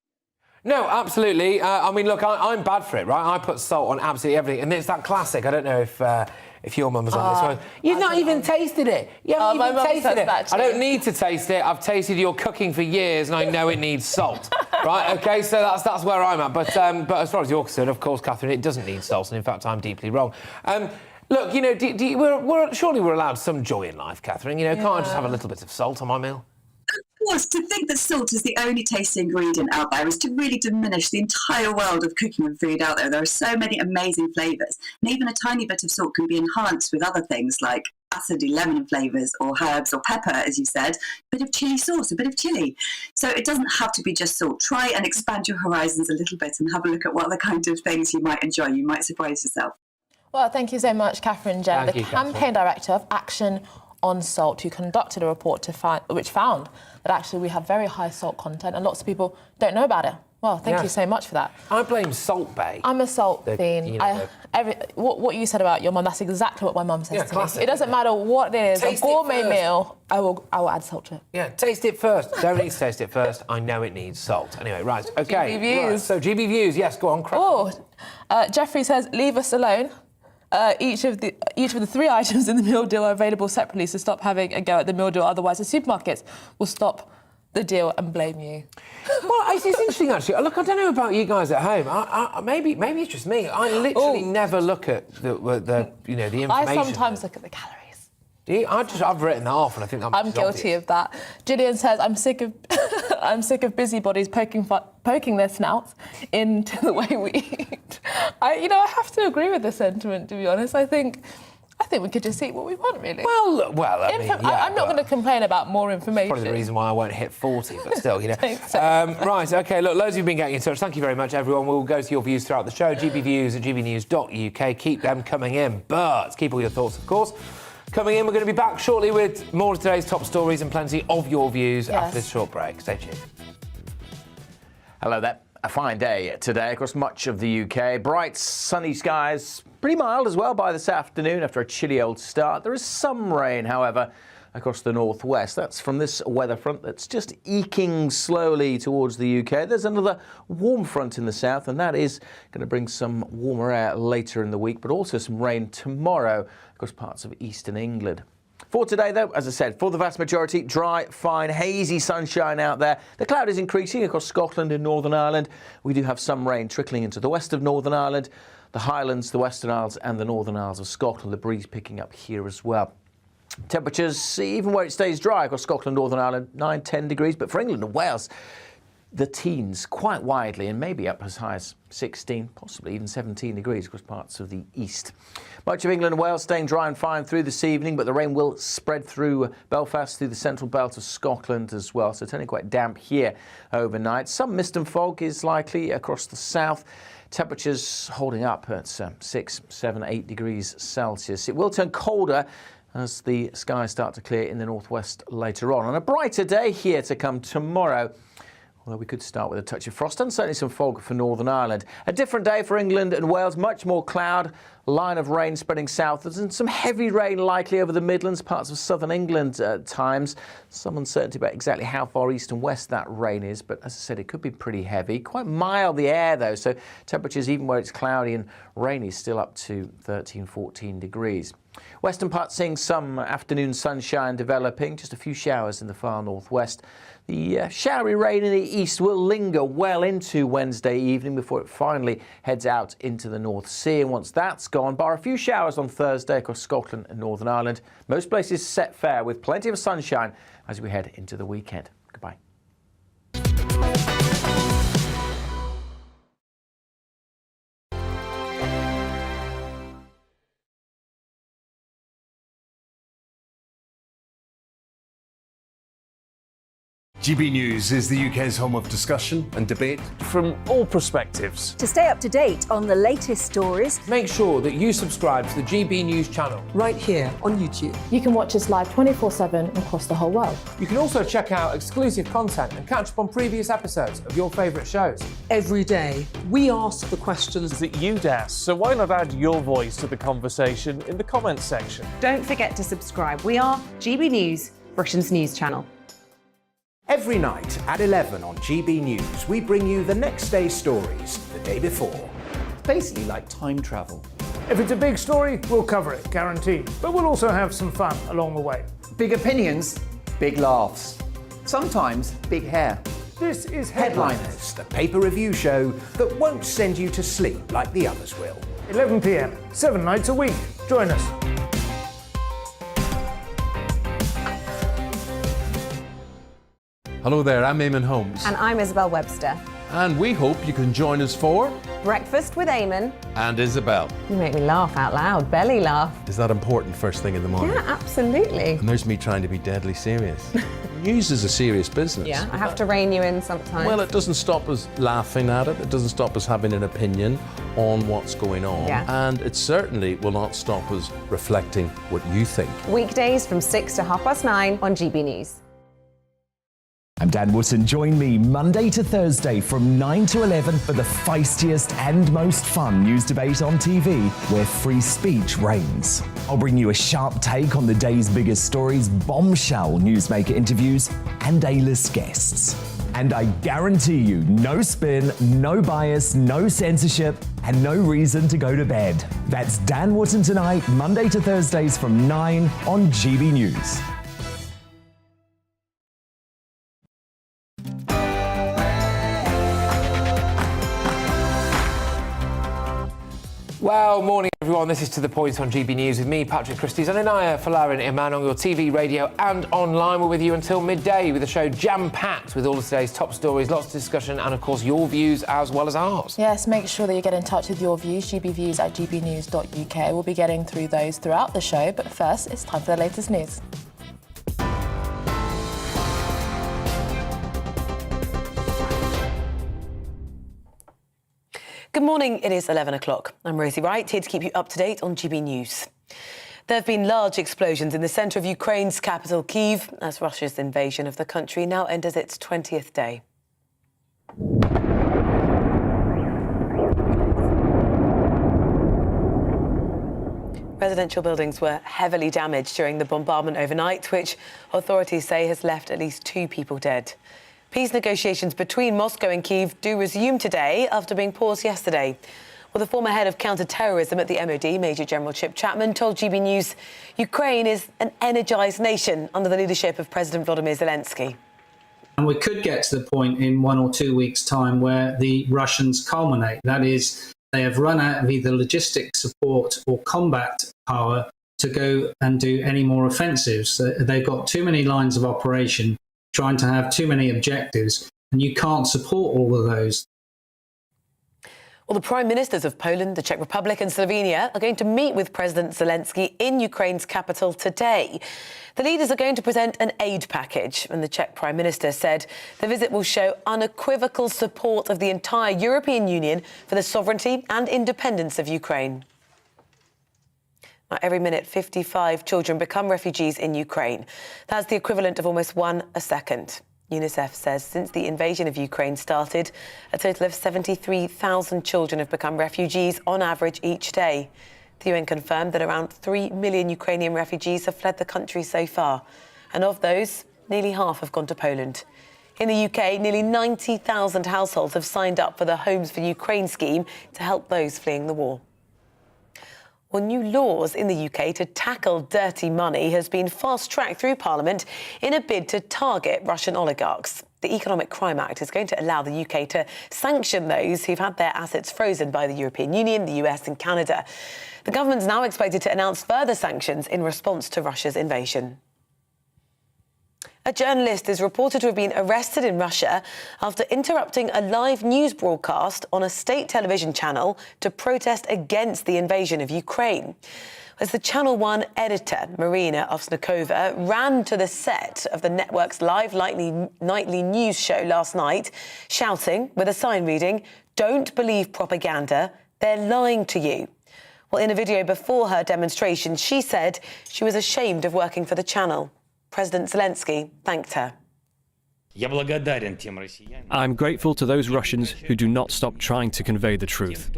No, absolutely. I mean, look, I'm bad for it, right? I put salt on absolutely everything, and it's that classic. I don't know if your mum was on this one. You've not even tasted it. You haven't even tasted it. I don't need to taste it. I've tasted your cooking for years, and I know it needs salt. Right? Okay, so that's where I'm at. But as far as you're concerned, of course, Catherine, it doesn't need salt, and in fact, I'm deeply wrong. Look, surely we're allowed some joy in life, Catherine. Can't I just have a little bit of salt on my meal? Of course, to think that salt is the only tasty ingredient out there is to really diminish the entire world of cooking and food out there. There are so many amazing flavours, and even a tiny bit of salt can be enhanced with other things like acidy lemon flavours or herbs or pepper, as you said, a bit of chilli sauce, a bit of chilli. So it doesn't have to be just salt. Try and expand your horizons a little bit and have a look at what other kind of things you might enjoy. You might surprise yourself. Well, thank you so much, Catherine Jen, the campaign director of Action on Salt, who conducted a report which found that actually we have very high salt content and lots of people don't know about it. Well, thank you so much for that. I blame Salt Bay. I'm a salt fiend. What you said about your mum, that's exactly what my mum says to me. It doesn't matter what it is, a gourmet meal, I will add salt to it. Yeah, taste it first. Don't need to taste it first. I know it needs salt. Anyway, right, OK. GBNews. Right, so GBNews, yes, go on. Jeffrey says, leave us alone. Each of the 3 items in the meal deal are available separately, so stop having a go at the meal deal. Otherwise, the supermarkets will stop the deal and blame you. Well, it's interesting, actually. Look, I don't know about you guys at home. Maybe it's just me. I literally never look at the information. I sometimes look at the calories. Do you? I've written that off, and I think I'm guilty of that. Gillian says, I'm sick of I'm sick of busybodies poking their snouts into the way we eat. I have to agree with the sentiment, to be honest. I think we could just eat what we want, really. Well, I mean, yeah, I'm not going to complain about more information. Probably the reason why I won't hit 40, but still, Right, OK, look, loads of you have been getting in touch. Thank you very much, everyone. We'll go to your views throughout the show. GBviews at gbnews.uk. Keep them coming in, but keep all your thoughts, of course. Coming in, we're going to be back shortly with more of today's top stories and plenty of your views after this short break. Stay tuned. Hello there. A fine day today across much of the UK. Bright, sunny skies. Pretty mild as well by this afternoon after a chilly old start. There is some rain, however, across the northwest. That's from this weather front that's just eking slowly towards the UK. There's another warm front in the south, and that is going to bring some warmer air later in the week, but also some rain tomorrow across parts of eastern England. For today, though, as I said, for the vast majority, dry, fine, hazy sunshine out there. The cloud is increasing across Scotland and Northern Ireland. We do have some rain trickling into the west of Northern Ireland, the Highlands, the Western Isles and the Northern Isles of Scotland. The breeze picking up here as well. Temperatures, even where it stays dry across Scotland, Northern Ireland, 9-10 degrees. But for England and Wales, the teens quite widely and maybe up as high as 16, possibly even 17 degrees across parts of the east. Much of England and Wales staying dry and fine through this evening, but the rain will spread through Belfast, through the central belt of Scotland as well, so turning quite damp here overnight. Some mist and fog is likely across the south. Temperatures holding up at 6, 7, 8 degrees Celsius. It will turn colder as the skies start to clear in the northwest later on. On a brighter day here to come tomorrow, although we could start with a touch of frost and certainly some fog for Northern Ireland. A different day for England and Wales, much more cloud, line of rain spreading southwards and some heavy rain likely over the Midlands, parts of southern England at times. Some uncertainty about exactly how far east and west that rain is, but as I said, it could be pretty heavy. Quite mild the air though, so temperatures even where it's cloudy and rainy still up to 13, 14 degrees. Western parts seeing some afternoon sunshine developing, just a few showers in the far northwest. The showery rain in the east will linger well into Wednesday evening before it finally heads out into the North Sea. And once that's gone, bar a few showers on Thursday across Scotland and Northern Ireland. Most places set fair with plenty of sunshine as we head into the weekend. Goodbye. GB News is the UK's home of discussion and debate from all perspectives. To stay up to date on the latest stories, make sure that you subscribe to the GB News channel. Right here on YouTube. You can watch us live 24/7 across the whole world. You can also check out exclusive content and catch up on previous episodes of your favourite shows. Every day, we ask the questions that you'd ask, so why not add your voice to the conversation in the comments section? Don't forget to subscribe. We are GB News, Britain's news channel. Every night at 11 on GB News, we bring you the next day's stories the day before. It's basically like time travel. If it's a big story, we'll cover it, guaranteed. But we'll also have some fun along the way. Big opinions, big laughs. Sometimes big hair. This is Headliners, the paper review show that won't send you to sleep like the others will. 11 p.m, 7 nights a week. Join us. Hello there, I'm Eamon Holmes. And I'm Isabel Webster. And we hope you can join us for Breakfast with Eamon and Isabel. You make me laugh out loud, belly laugh. Is that important first thing in the morning? Yeah, absolutely. And there's me trying to be deadly serious. News is a serious business. Yeah, I have to rein you in sometimes. Well, it doesn't stop us laughing at it. It doesn't stop us having an opinion on what's going on. Yeah. And it certainly will not stop us reflecting what you think. Weekdays from 6 to 9:30 on GB News. I'm Dan Wootton. Join me Monday to Thursday from 9 to 11 for the feistiest and most fun news debate on TV, where free speech reigns. I'll bring you a sharp take on the day's biggest stories, bombshell newsmaker interviews, and A-list guests. And I guarantee you, no spin, no bias, no censorship, and no reason to go to bed. That's Dan Wootton tonight, Monday to Thursdays from 9 on GB News. Well, morning everyone, this is To The Point on GB News with me, Patrick Christys, and Inaya Falarin Iman on your TV, radio and online. We're with you until midday with a show jam-packed with all of today's top stories, lots of discussion and, of course, your views as well as ours. Yes, make sure that you get in touch with your views, gbviews@gbnews.uk. We'll be getting through those throughout the show, but first, it's time for the latest news. Good morning, it is 11 o'clock. I'm Rosie Wright, here to keep you up to date on GB News. There have been large explosions in the centre of Ukraine's capital, Kyiv, as Russia's invasion of the country now enters its 20th day. Residential buildings were heavily damaged during the bombardment overnight, which authorities say has left at least 2 people dead. Peace negotiations between Moscow and Kyiv do resume today after being paused yesterday. Well, the former head of counter-terrorism at the MOD, Major General Chip Chapman, told GB News Ukraine is an energised nation under the leadership of President Volodymyr Zelensky. And we could get to the point in 1 or 2 weeks' time where the Russians culminate. That is, they have run out of either logistic support or combat power to go and do any more offensives. They've got too many lines of operation, trying to have too many objectives, and you can't support all of those. Well, the Prime Ministers of Poland, the Czech Republic and Slovenia are going to meet with President Zelensky in Ukraine's capital today. The leaders are going to present an aid package, and the Czech Prime Minister said the visit will show unequivocal support of the entire European Union for the sovereignty and independence of Ukraine. Now, every minute, 55 children become refugees in Ukraine. That's the equivalent of almost 1 a second. UNICEF says since the invasion of Ukraine started, a total of 73,000 children have become refugees on average each day. The UN confirmed that around 3 million Ukrainian refugees have fled the country so far. And of those, nearly half have gone to Poland. In the UK, nearly 90,000 households have signed up for the Homes for Ukraine scheme to help those fleeing the war. Well, new laws in the UK to tackle dirty money has been fast-tracked through Parliament in a bid to target Russian oligarchs. The Economic Crime Act is going to allow the UK to sanction those who've had their assets frozen by the European Union, the US and Canada. The government's now expected to announce further sanctions in response to Russia's invasion. A journalist is reported to have been arrested in Russia after interrupting a live news broadcast on a state television channel to protest against the invasion of Ukraine. As the Channel 1 editor, Marina Ovsnikova, ran to the set of the network's live nightly news show last night, shouting with a sign reading, "Don't believe propaganda, they're lying to you." Well, in a video before her demonstration, she said she was ashamed of working for the channel. President Zelensky thanked her. I'm grateful to those Russians who do not stop trying to convey the truth,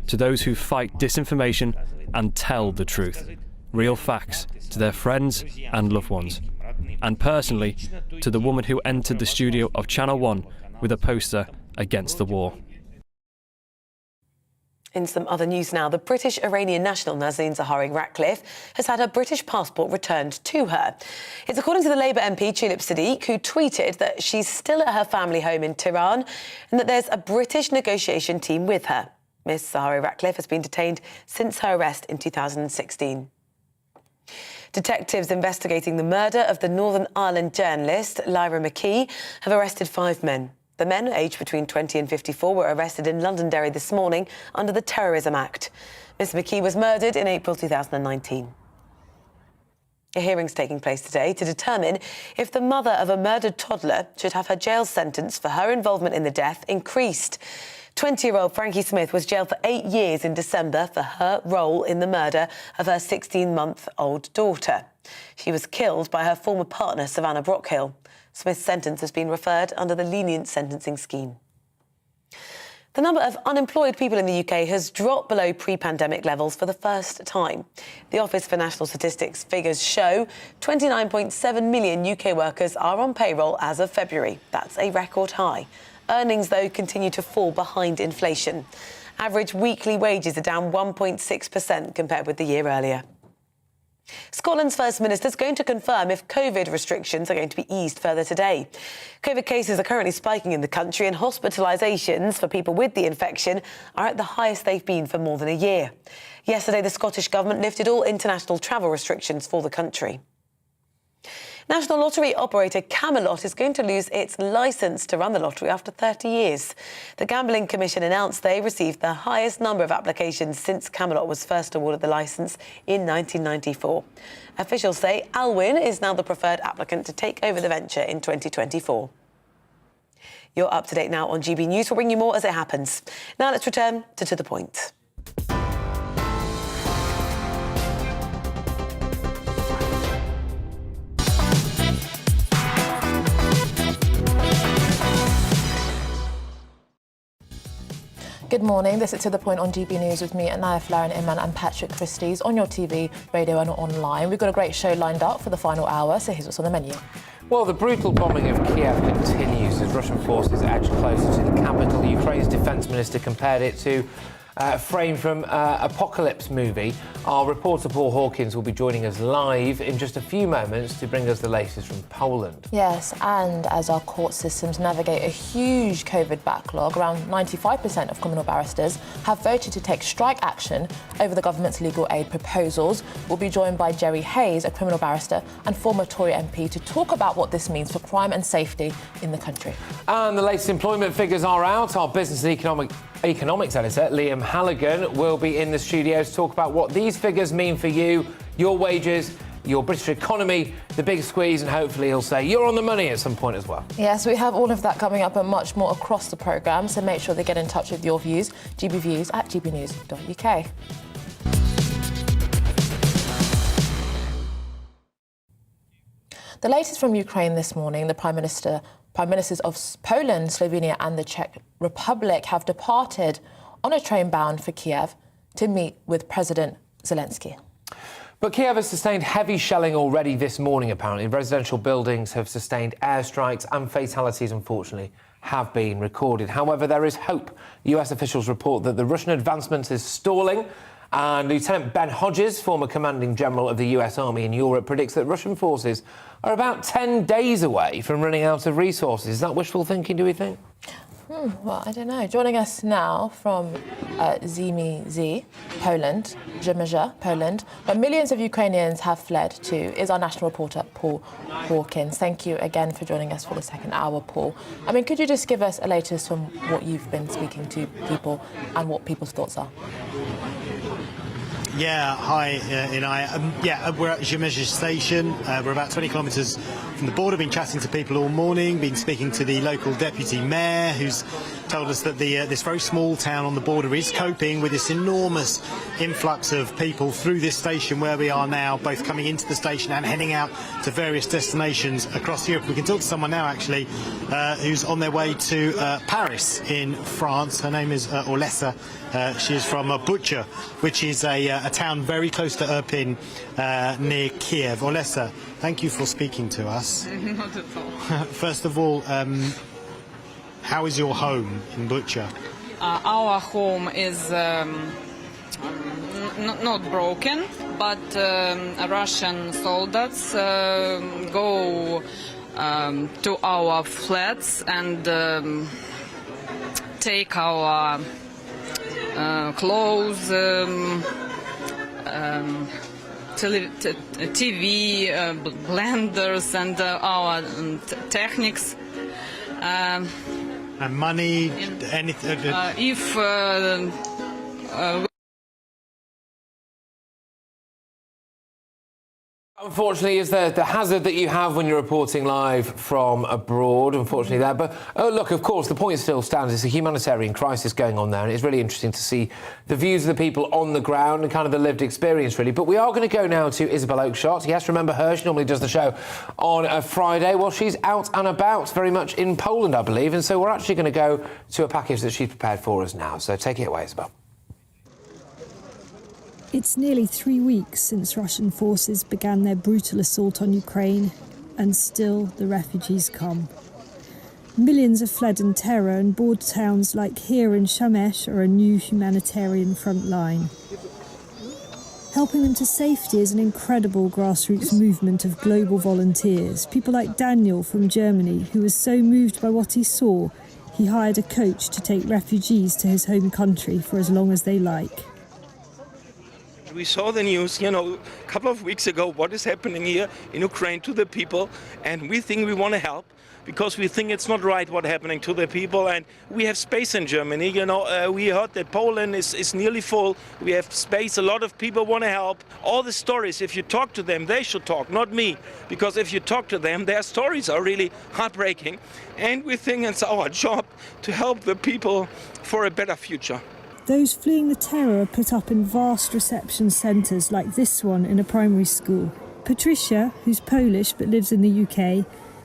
to those who fight disinformation and tell the truth, real facts, to their friends and loved ones, and personally to the woman who entered the studio of Channel 1 with a poster against the war. In some other news now, the British-Iranian national Nazanin Zaghari-Ratcliffe has had her British passport returned to her. It's according to the Labour MP Tulip Siddiq, who tweeted that she's still at her family home in Tehran and that there's a British negotiation team with her. Miss Zaghari-Ratcliffe has been detained since her arrest in 2016. Detectives investigating the murder of the Northern Ireland journalist Lyra McKee have arrested 5 men. The men, aged between 20 and 54, were arrested in Londonderry this morning under the Terrorism Act. Ms McKee was murdered in April 2019. A hearing's taking place today to determine if the mother of a murdered toddler should have her jail sentence for her involvement in the death increased. 20-year-old Frankie Smith was jailed for 8 years in December for her role in the murder of her 16-month-old daughter. She was killed by her former partner, Savannah Brockhill. Smith's sentence has been referred under the lenient sentencing scheme. The number of unemployed people in the UK has dropped below pre-pandemic levels for the first time. The Office for National Statistics figures show 29.7 million UK workers are on payroll as of February. That's a record high. Earnings, though, continue to fall behind inflation. Average weekly wages are down 1.6% compared with the year earlier. Scotland's First Minister is going to confirm if COVID restrictions are going to be eased further today. COVID cases are currently spiking in the country and hospitalisations for people with the infection are at the highest they've been for more than a year. Yesterday, the Scottish Government lifted all international travel restrictions for the country. National Lottery operator Camelot is going to lose its licence to run the lottery after 30 years. The Gambling Commission announced they received the highest number of applications since Camelot was first awarded the licence in 1994. Officials say Alwyn is now the preferred applicant to take over the venture in 2024. You're up to date now on GB News. We'll bring you more as it happens. Now let's return to the Point. Good morning. This is To The Point on GB News with me, Anaya Flaren Iman and Patrick Christys on your TV, radio and online. We've got a great show lined up for the final hour, so here's what's on the menu. Well, the brutal bombing of Kiev continues as Russian forces edge closer to the capital. Ukraine's defence minister compared it to a frame from Apocalypse movie. Our reporter Paul Hawkins will be joining us live in just a few moments to bring us the latest from Poland. Yes, and as our court systems navigate a huge COVID backlog, around 95% of criminal barristers have voted to take strike action over the government's legal aid proposals. We'll be joined by Jerry Hayes, a criminal barrister and former Tory MP, to talk about what this means for crime and safety in the country. And the latest employment figures are out. Our business and economics editor, Liam Halligan, will be in the studio to talk about what these figures mean for you, your wages, your British economy, the big squeeze, and hopefully he'll say you're on the money at some point as well. Yes, we have all of that coming up and much more across the programme, so make sure they get in touch with your views, gbviews@gbnews.uk. The latest from Ukraine this morning, the Prime Ministers of Poland, Slovenia and the Czech Republic have departed on a train bound for Kiev to meet with President Zelensky. But Kiev has sustained heavy shelling already this morning, apparently. Residential buildings have sustained airstrikes and fatalities, unfortunately, have been recorded. However, there is hope. US officials report that the Russian advancement is stalling, and Lieutenant Ben Hodges, former commanding general of the US Army in Europe, predicts that Russian forces are about 10 days away from running out of resources. Is that wishful thinking, do we think? Well, I don't know. Joining us now from Zimie, Poland, Przemyśl, Poland, where millions of Ukrainians have fled to, is our national reporter, Paul Hawkins. Thank you again for joining us for the second hour, Paul. I mean, could you just give us a latest from what you've been speaking to people and what people's thoughts are? Yeah, hi, Inaya. We're at Przemyśl station. We're about 20 kilometres from the border. Been chatting to people all morning. Been speaking to the local deputy mayor, who's told us that this very small town on the border is coping with this enormous influx of people through this station where we are now, both coming into the station and heading out to various destinations across Europe. We can talk to someone now, actually, who's on their way to Paris in France. Her name is Olesa. She is from Bucha, which is a town very close to Irpin, near Kiev. Olesa, thank you for speaking to us. Not at all. First of all, how is your home in Bucha? Our home is not broken, but Russian soldiers go to our flats and take our clothes, TV, blenders, and our techniques. And money, anything? If Unfortunately, is the hazard that you have when you're reporting live from abroad, unfortunately, there. But, look, of course, the point still stands. It's a humanitarian crisis going on there, and it's really interesting to see the views of the people on the ground and kind of the lived experience, really. But we are going to go now to Isabel Oakeshott. Yes, remember her. She normally does the show on a Friday. Well, she's out and about very much in Poland, I believe, and so we're actually going to go to a package that she's prepared for us now. So take it away, Isabel. It's nearly 3 weeks since Russian forces began their brutal assault on Ukraine, and still the refugees come. Millions have fled in terror, and border towns like here in Przemyśl are a new humanitarian front line. Helping them to safety is an incredible grassroots movement of global volunteers. People like Daniel from Germany, who was so moved by what he saw, he hired a coach to take refugees to his home country for as long as they like. We saw the news, a couple of weeks ago, what is happening here in Ukraine to the people, and we think we want to help. Because we think it's not right what's happening to the people, and we have space in Germany. We heard that Poland is nearly full. We have space. A lot of people want to help. All the stories, if you talk to them, they should talk, not me. Because if you talk to them, their stories are really heartbreaking. And we think it's our job to help the people for a better future. Those fleeing the terror are put up in vast reception centres like this one in a primary school. Patricia, who's Polish but lives in the UK,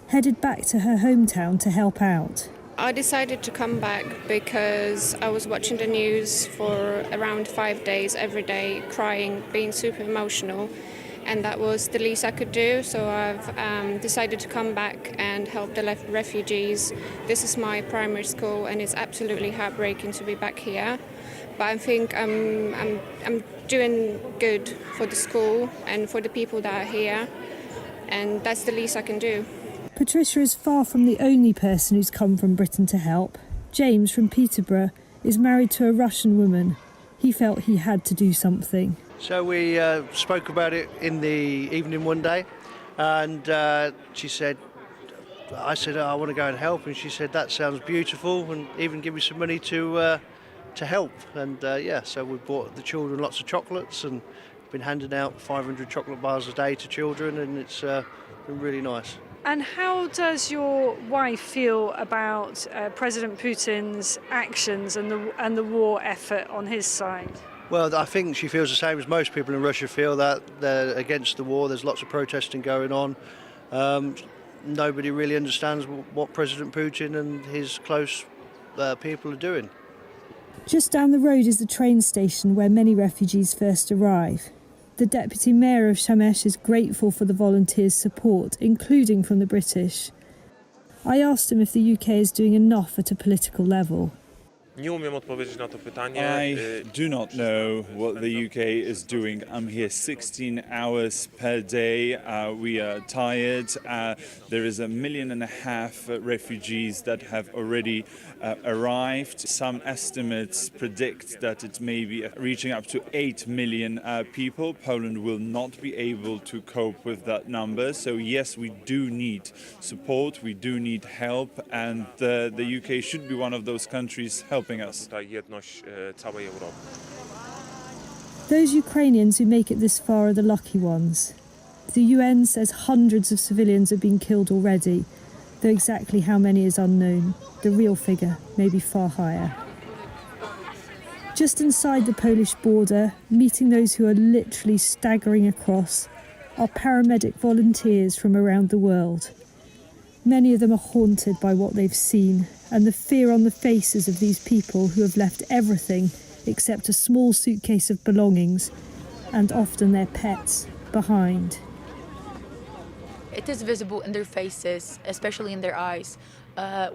headed back to her hometown to help out. I decided to come back because I was watching the news for around 5 days every day, crying, being super emotional, and that was the least I could do. So I've decided to come back and help the refugees. This is my primary school, and it's absolutely heartbreaking to be back here. But I think I'm doing good for the school and for the people that are here, and that's the least I can do. Patricia is far from the only person who's come from Britain to help. James from Peterborough is married to a Russian woman. He felt he had to do something. So we spoke about it in the evening one day, and she said, I said, I want to go and help, and she said, that sounds beautiful, and even give me some money to help. And so we bought the children lots of chocolates and been handing out 500 chocolate bars a day to children, and it's been really nice. And how does your wife feel about President Putin's actions and the war effort on his side? Well, I think she feels the same as most people in Russia feel, that they're against the war. There's lots of protesting going on. Nobody really understands what President Putin and his close people are doing. Just down the road is the train station where many refugees first arrive. The Deputy Mayor of Shemesh is grateful for the volunteers' support, including from the British. I asked him if the UK is doing enough at a political level. I do not know what the UK is doing. I'm here 16 hours per day. We are tired. There is 1.5 million refugees that have already arrived. Some estimates predict that it may be reaching up to 8 million people. Poland will not be able to cope with that number. So yes, we do need support. We do need help, and the UK should be one of those countries helping us. Those Ukrainians who make it this far are the lucky ones. The UN says hundreds of civilians have been killed already, though exactly how many is unknown. The real figure may be far higher. Just inside the Polish border, meeting those who are literally staggering across, are paramedic volunteers from around the world. Many of them are haunted by what they've seen and the fear on the faces of these people who have left everything except a small suitcase of belongings and often their pets behind. It is visible in their faces, especially in their eyes.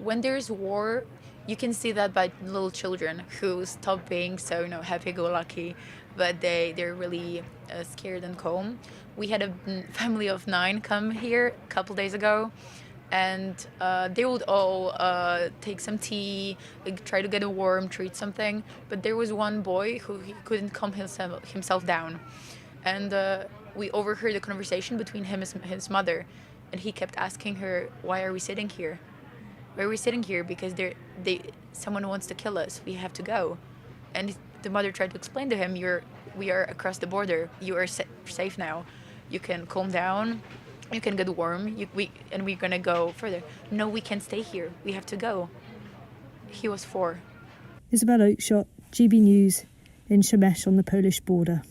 When there's war, you can see that by little children who stop being so happy-go-lucky, but they're really scared and calm. We had a family of 9 come here a couple days ago, and they would all take some tea, try to get a warm, treat something. But there was one boy who he couldn't calm himself down. And we overheard a conversation between him and his mother. And he kept asking her, why are we sitting here? Why are we sitting here? Because someone wants to kill us. We have to go. And the mother tried to explain to him, we are across the border. You are safe now. You can calm down. You can get warm, and we're gonna go further. No, we can't stay here. We have to go. He was 4. Isabel Oakeshott, GB News, in Shemesh on the Polish border.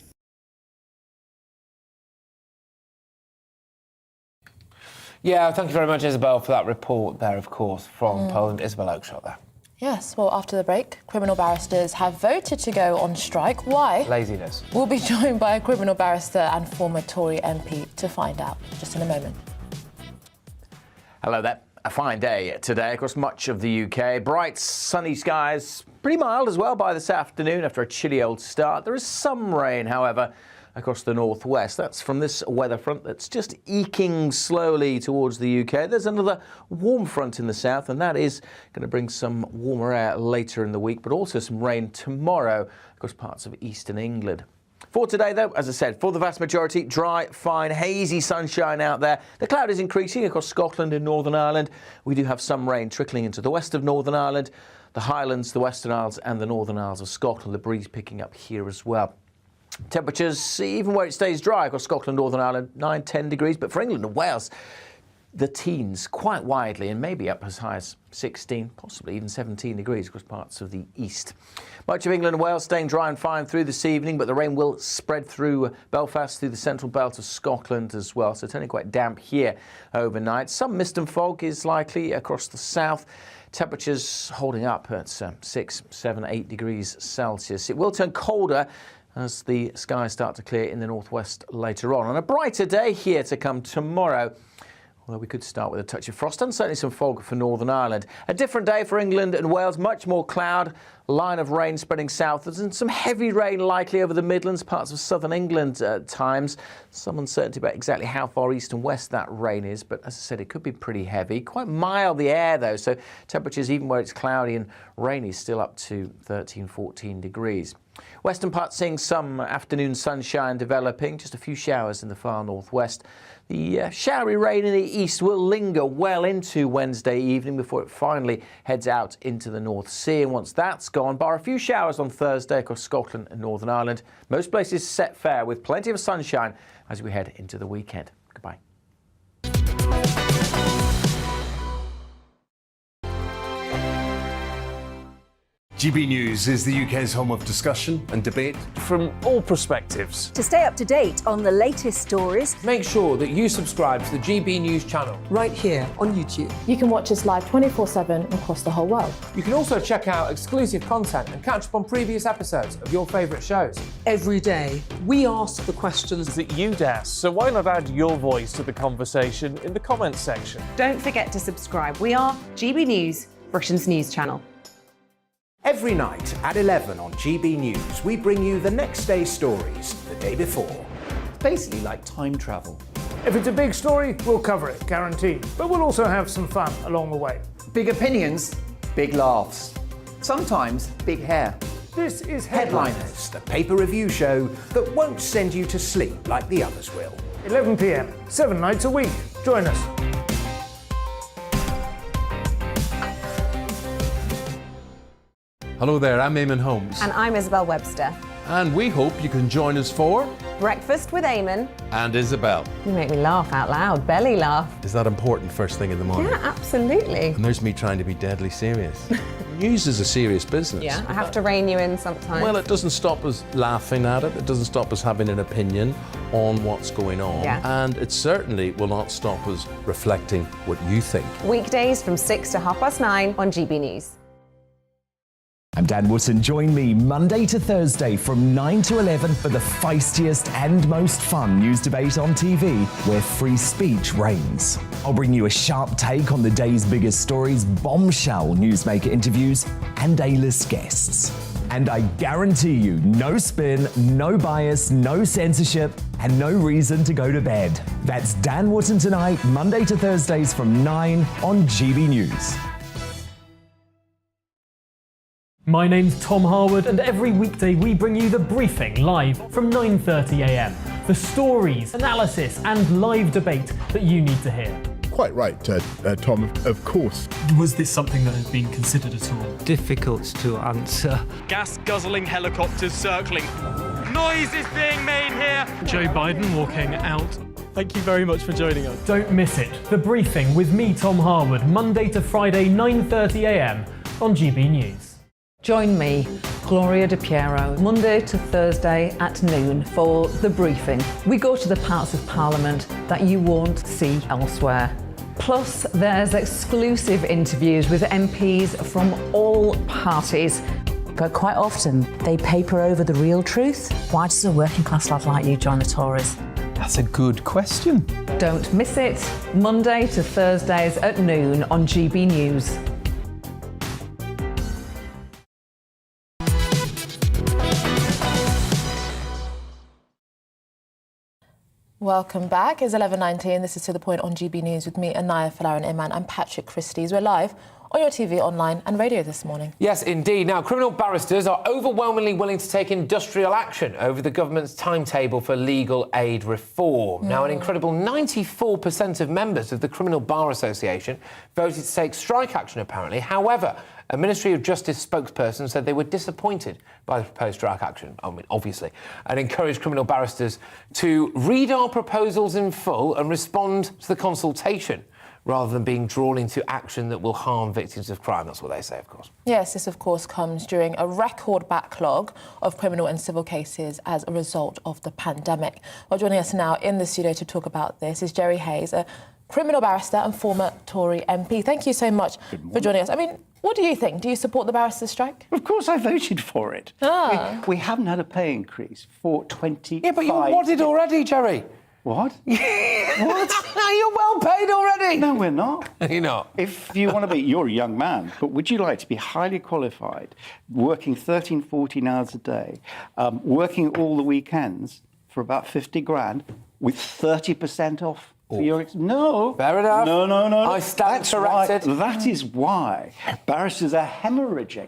Yeah, thank you very much, Isabel, for that report there, of course, from Poland. Isabel Oakeshott there. Yes, well, after the break, criminal barristers have voted to go on strike. Why? Laziness. We'll be joined by a criminal barrister and former Tory MP to find out, just in a moment. Hello there. A fine day today across much of the UK. Bright, sunny skies, pretty mild as well by this afternoon after a chilly old start. There is some rain, however, across the northwest. That's from this weather front that's just eking slowly towards the UK. There's another warm front in the south, and that is going to bring some warmer air later in the week, but also some rain tomorrow across parts of eastern England. For today, though, as I said, for the vast majority, dry, fine, hazy sunshine out there. The cloud is increasing across Scotland and Northern Ireland. We do have some rain trickling into the west of Northern Ireland, the Highlands, the Western Isles and the Northern Isles of Scotland. The breeze picking up here as well. Temperatures, even where it stays dry across Scotland, Northern Ireland, 9-10 degrees. But for England and Wales, the teens quite widely, and maybe up as high as 16, possibly even 17 degrees across parts of the east. Much of England and Wales staying dry and fine through this evening, but the rain will spread through Belfast, through the central belt of Scotland as well. So turning quite damp here overnight. Some mist and fog is likely across the south. Temperatures holding up at 6, 7, 8 degrees Celsius. It will turn colder as the skies start to clear in the northwest later on. On a brighter day here to come tomorrow, although we could start with a touch of frost and certainly some fog for Northern Ireland. A different day for England and Wales, much more cloud, line of rain spreading southwards and some heavy rain likely over the Midlands, parts of southern England at times. Some uncertainty about exactly how far east and west that rain is, but as I said, it could be pretty heavy. Quite mild the air though, so temperatures even where it's cloudy and rainy still up to 13, 14 degrees. Western parts seeing some afternoon sunshine developing, just a few showers in the far northwest. The showery rain in the east will linger well into Wednesday evening before it finally heads out into the North Sea. And once that's gone, bar a few showers on Thursday across Scotland and Northern Ireland. Most places set fair with plenty of sunshine as we head into the weekend. Goodbye. GB News is the UK's home of discussion and debate from all perspectives. To stay up to date on the latest stories, make sure that you subscribe to the GB News channel right here on YouTube. You can watch us live 24/7 across the whole world. You can also check out exclusive content and catch up on previous episodes of your favourite shows. Every day, we ask the questions that you'd ask, so why not add your voice to the conversation in the comments section? Don't forget to subscribe. We are GB News, Britain's news channel. Every night at 11 on GB News, we bring you the next day's stories the day before. It's basically like time travel. If it's a big story, we'll cover it, guaranteed. But we'll also have some fun along the way. Big opinions, big laughs. Sometimes big hair. This is Headliners, the paper review show that won't send you to sleep like the others will. 11 p.m, 7 nights a week. Join us. Hello there, I'm Eamon Holmes. And I'm Isabel Webster. And we hope you can join us for Breakfast with Eamon and Isabel. You make me laugh out loud, belly laugh. Is that important first thing in the morning? Yeah, absolutely. And there's me trying to be deadly serious. News is a serious business. Yeah, I have to rein you in sometimes. Well, it doesn't stop us laughing at it. It doesn't stop us having an opinion on what's going on. Yeah. And it certainly will not stop us reflecting what you think. Weekdays from 6 to 9:30 on GB News. I'm Dan Wootton. Join me Monday to Thursday from 9 to 11 for the feistiest and most fun news debate on TV, where free speech reigns. I'll bring you a sharp take on the day's biggest stories, bombshell newsmaker interviews, and A-list guests. And I guarantee you, no spin, no bias, no censorship, and no reason to go to bed. That's Dan Wootton Tonight, Monday to Thursdays from 9 on GB News. My name's Tom Harwood, and every weekday we bring you The Briefing live from 9:30 a.m. The stories, analysis and live debate that you need to hear. Quite right, Tom, of course. Was this something that has been considered at all? Difficult to answer. Gas-guzzling helicopters circling. Noise is being made here. Joe Biden walking out. Thank you very much for joining us. Don't miss it. The Briefing with me, Tom Harwood, Monday to Friday, 9:30 a.m. on GB News. Join me, Gloria De Piero, Monday to Thursday at noon for The Briefing. We go to the parts of Parliament that you won't see elsewhere. Plus, there's exclusive interviews with MPs from all parties. But quite often, they paper over the real truth. Why does a working class lad like you join the Tories? That's a good question. Don't miss it. Monday to Thursdays at noon on GB News. Welcome back. It's 11:19. This is To The Point on GB News with me, Anaya Falarin-Iman, and Patrick Christys. We're live on your TV, online and radio this morning. Yes, indeed. Now, criminal barristers are overwhelmingly willing to take industrial action over the government's timetable for legal aid reform. Now, an incredible 94% of members of the Criminal Bar Association voted to take strike action, apparently. However, a Ministry of Justice spokesperson said they were disappointed by the proposed strike action, obviously, and encouraged criminal barristers to read our proposals in full and respond to the consultation, rather than being drawn into action that will harm victims of crime. That's what they say, of course. Yes, this, of course, comes during a record backlog of criminal and civil cases as a result of the pandemic. Well, joining us now in the studio to talk about this is Jerry Hayes, a criminal barrister and former Tory MP. Thank you so much for joining us. I mean, what do you think? Do you support the barristers' strike? Of course I voted for it. We haven't had a pay increase for 25... Yeah, but you're wadded already, Jerry. What? What? You're well paid already. No, we're not. You're not. If you want to be, you're a young man, but would you like to be highly qualified, working 13, 14 hours a day, working all the weekends for about 50 grand with 30% off? No. Fair enough. No. I stand corrected. That is why barristers are hemorrhaging.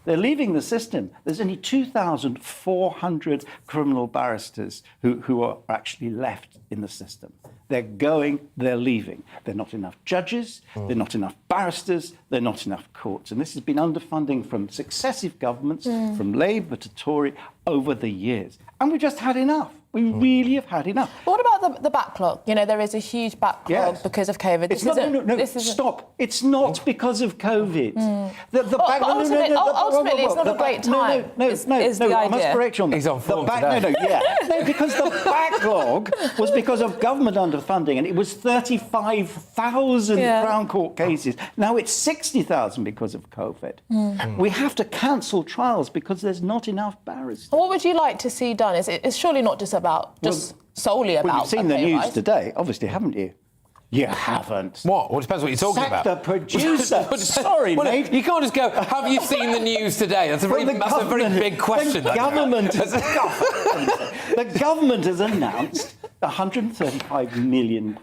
They're leaving the system. There's only 2,400 criminal barristers who are actually left in the system. They're going, they're leaving. There are not enough judges, there are not enough barristers, there are not enough courts. And this has been underfunding from successive governments, from Labour to Tory, over the years. And we've just had enough. We really have had enough. What about the backlog? You know, there is a huge backlog because of COVID. Stop. It's not because of COVID. Ultimately, it's not a great time. No, I must correct you on that. He's on form today. No, because the backlog was because of government underfunding, and it was 35,000 Crown Court cases. Now it's 60,000 because of COVID. We have to cancel trials because there's not enough barristers. What would you like to see done? It's surely not just solely about. Well, you've seen the news today, obviously, haven't you? You haven't. What? Well, it depends what you're talking about. Sack the producer. Sorry, mate. You can't just go, have you seen the news today? That's a very big question. The government has announced £135 million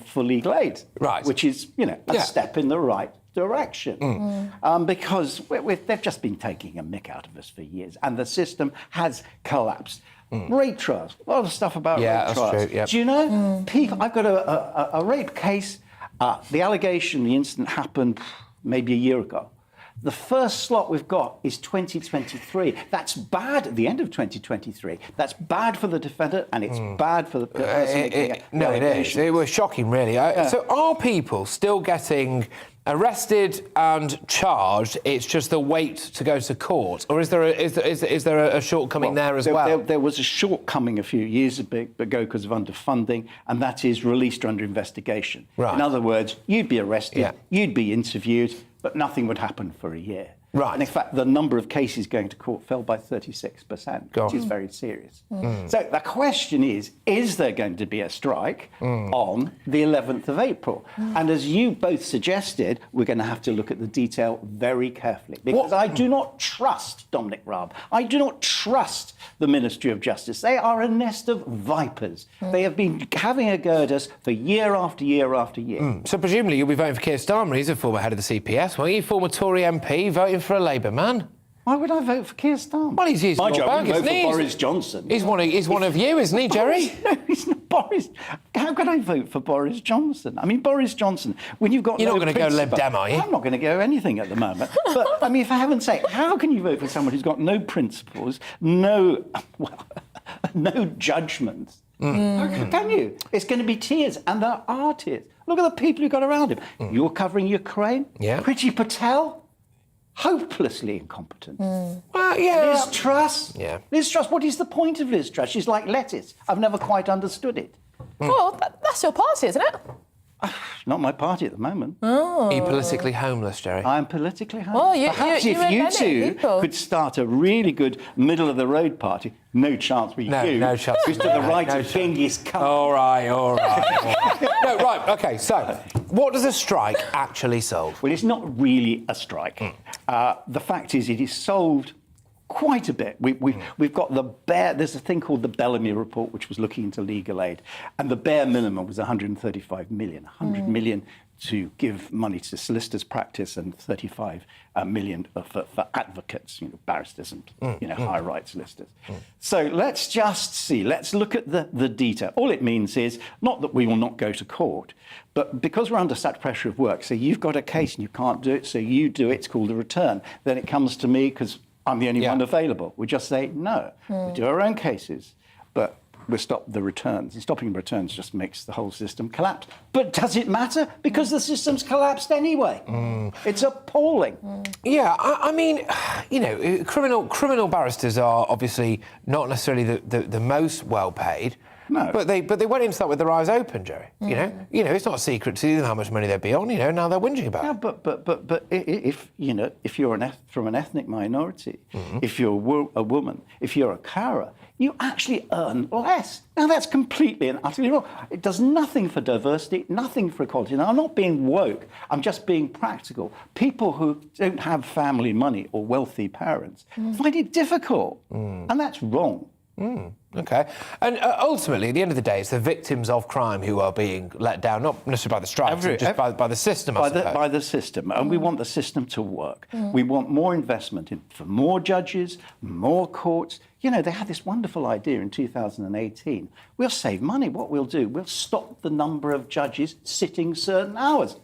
for legal aid, which is, a step in the right direction. Because they've just been taking a mick out of us for years, and the system has collapsed. Rape trials, a lot of stuff about rape trials. True, Do you know, people? I've got a rape case. The allegation, the incident happened maybe a year ago. The first slot we've got is 2023. That's bad at the end of 2023. That's bad for the defendant, and it's bad for the person. No, it is. It was shocking, really. So are people still getting arrested and charged? It's just the wait to go to court, or is there a shortcoming there as well? There was a shortcoming a few years ago because of underfunding, and that is released under investigation. Right. In other words, you'd be arrested, you'd be interviewed, but nothing would happen for a year. Right. And in fact, the number of cases going to court fell by 36%, which is very serious. So the question is there going to be a strike on the 11th of April? And as you both suggested, we're going to have to look at the detail very carefully. Because I do not trust Dominic Raab. I do not trust the Ministry of Justice. They are a nest of vipers. They have been having a go at us for year after year after year. So presumably you'll be voting for Keir Starmer. He's a former head of the CPS. Well, you former Tory MP voting for a Labour man. Why would I vote for Keir Starmer? Well, he's Mind you, I would vote for Boris Johnson. He's one of you, isn't he, Jerry? No, he's not Boris. How can I vote for Boris Johnson? I mean, Boris Johnson, when you've got You're not going to go Lib Dem, are you? I'm not going to go anything at the moment. But, I mean, for heaven's sake, how can you vote for someone who's got no principles, no judgment? Can you? It's going to be tears, and there are tears. Look at the people who got around him. You're covering Ukraine. Priti Patel. Hopelessly incompetent. Well, Liz Truss. Liz Truss, what is the point of Liz Truss? She's like lettuce. I've never quite understood it. Well, that's your party, isn't it? Not my party at the moment. Are you politically homeless, Jerry? I am politically homeless. Well, Perhaps if you two could start a really good middle-of-the-road party, no chance with you. No chance. Who's to the right of Genghis Khan. All right. No, right, OK, so what does a strike actually solve? Well, it's not really a strike. The fact is it is solved quite a bit. We've got there's a thing called the Bellamy Report, which was looking into legal aid, and the bare minimum was 135 million, 100 million to give money to solicitors' practice and 35 million for advocates, barristers and higher rights solicitors. So let's just see. Let's look at the detail. All it means is not that we will not go to court, but because we're under such pressure of work, so you've got a case and you can't do it, so you do it. It's called a return. Then it comes to me because I'm the only one available. We just say no. We do our own cases, but we stop the returns. And stopping returns just makes the whole system collapse. But does it matter? Because the system's collapsed anyway. It's appalling. Yeah, I mean, criminal barristers are obviously not necessarily the most well paid. No. But they went into that with their eyes open, Jerry. You know, it's not a secret to them how much money they'd be on. Now they're whinging about it. But if you're from an ethnic minority, if you're a woman, if you're a carer, you actually earn less. Now that's completely and utterly wrong. It does nothing for diversity, nothing for equality. Now I'm not being woke. I'm just being practical. People who don't have family money or wealthy parents find it difficult, and that's wrong. Okay. And ultimately, at the end of the day, it's the victims of crime who are being let down, not necessarily by the strikes, but just by the system, I suppose. By the system. And we want the system to work. We want more investment for more judges, more courts. They had this wonderful idea in 2018. We'll save money. What we'll do, we'll stop the number of judges sitting certain hours.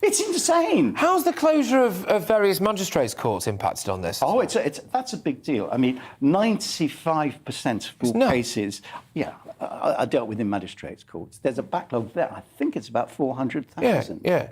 It's insane. How's the closure of various magistrates' courts impacted on this? Oh, that's a big deal. I mean, 95% of all cases, are dealt with in magistrates' courts. There's a backlog there. I think it's about 400,000. Yeah.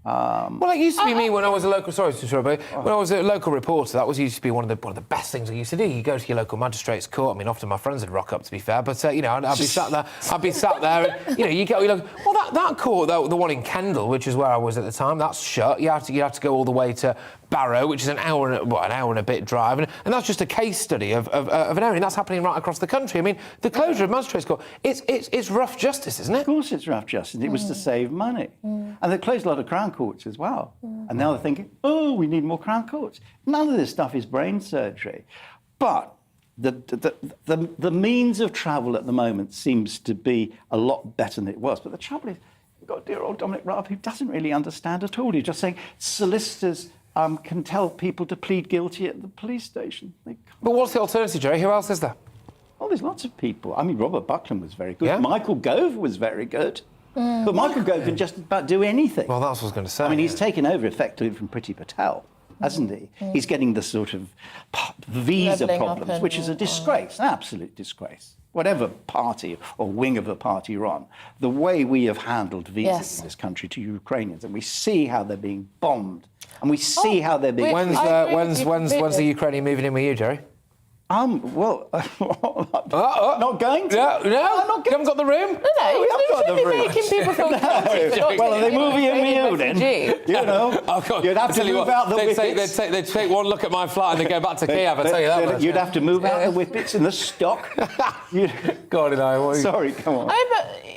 Well, it used to be me when I was a local. Sorry to interrupt, but when I was a local reporter, that used to be one of the best things I used to do. You go to your local magistrate's court. I mean, often my friends would rock up, to be fair, but I'd be sat there. And, you look. Well, that court, the one in Kendal, which is where I was at the time, that's shut. You have to go all the way to Barrow, which is an hour and a bit drive, and that's just a case study of an area, and that's happening right across the country. I mean, the closure of magistrates' court, it's rough justice, isn't it? Of course, it's rough justice. It was to save money, and they closed a lot of Crown courts as well. And now they're thinking, we need more Crown courts. None of this stuff is brain surgery, but the means of travel at the moment seems to be a lot better than it was. But the trouble is, you've got dear old Dominic Raab, who doesn't really understand at all. He's just saying solicitors can tell people to plead guilty at the police station. But what's the alternative, Jerry? Who else is there? Well, there's lots of people. I mean, Robert Buckland was very good. Yeah? Michael Gove was very good. But Michael Gove can just about do anything. Well, that's what I was going to say. I mean, he's taken over effectively from Priti Patel, hasn't he? He's getting the sort of visa problems, which is a disgrace, an absolute disgrace. Whatever party or wing of a party you're on, the way we have handled visas in this country to Ukrainians, and we see how they're being bombed, and we see how they're being... When's the Ukrainian moving in with you, Jerry? Well, not going to. No, I'm not. You haven't got the room. No, we haven't got the room. Making people feel Well, are they moving in with you then? You'd have to move out the whippets. They'd take one look at my flat and they'd go back to Kiev. I tell you that much. You'd have to move out the whippets and the stock. God, sorry, come on.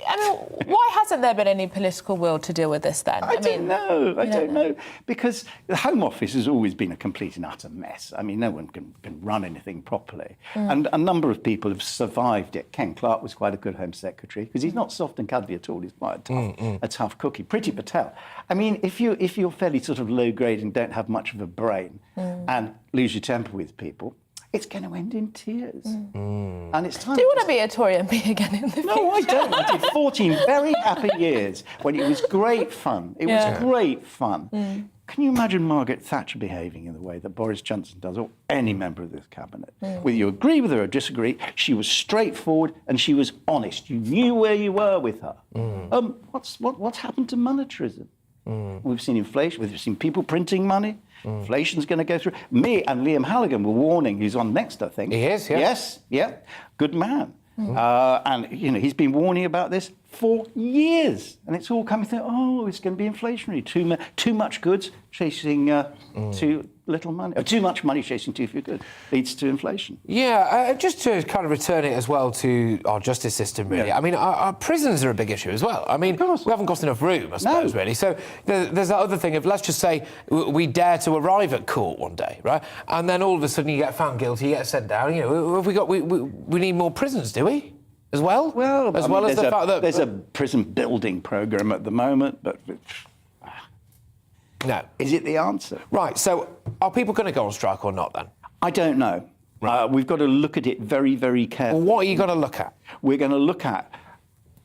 I mean, why hasn't there been any political will to deal with this then? I don't know. Because the Home Office has always been a complete and utter mess. I mean, no one can run anything properly. And a number of people have survived it. Ken Clarke was quite a good Home Secretary because he's not soft and cuddly at all. He's quite a tough cookie. Priti Patel. I mean, if you're fairly sort of low grade and don't have much of a brain and lose your temper with people, it's going to end in tears. And it's time. Do you want to be a Tory MP again in the future? No, I don't. I did 14 very happy years when it was great fun. It was great fun. Can you imagine Margaret Thatcher behaving in the way that Boris Johnson does, or any member of this cabinet? Whether you agree with her or disagree, she was straightforward and she was honest. You knew where you were with her. What's happened to monetarism? We've seen inflation. We've seen people printing money. Inflation's going to go through. Me and Liam Halligan were warning. He's on next, I think. He is, yeah. Yes, yeah. Good man. And, he's been warning about this for years. And it's all coming through, oh, it's going to be inflationary. Too much goods chasing too little money. Or too much money chasing too few goods leads to inflation. Yeah, just to kind of return it as well to our justice system, really. Yeah. I mean, our prisons are a big issue as well. I mean, we haven't got enough room, I suppose, really. So there's that other thing of, let's just say we dare to arrive at court one day, right? And then all of a sudden you get found guilty, you get sent down. You know, we need more prisons, do we? As well? Well, as well as the fact that there's a prison building programme at the moment, but no. Is it the answer? Right, so are people going to go on strike or not then? I don't know. We've got to look at it very, very carefully. Well, what are you going to look at? We're going to look at,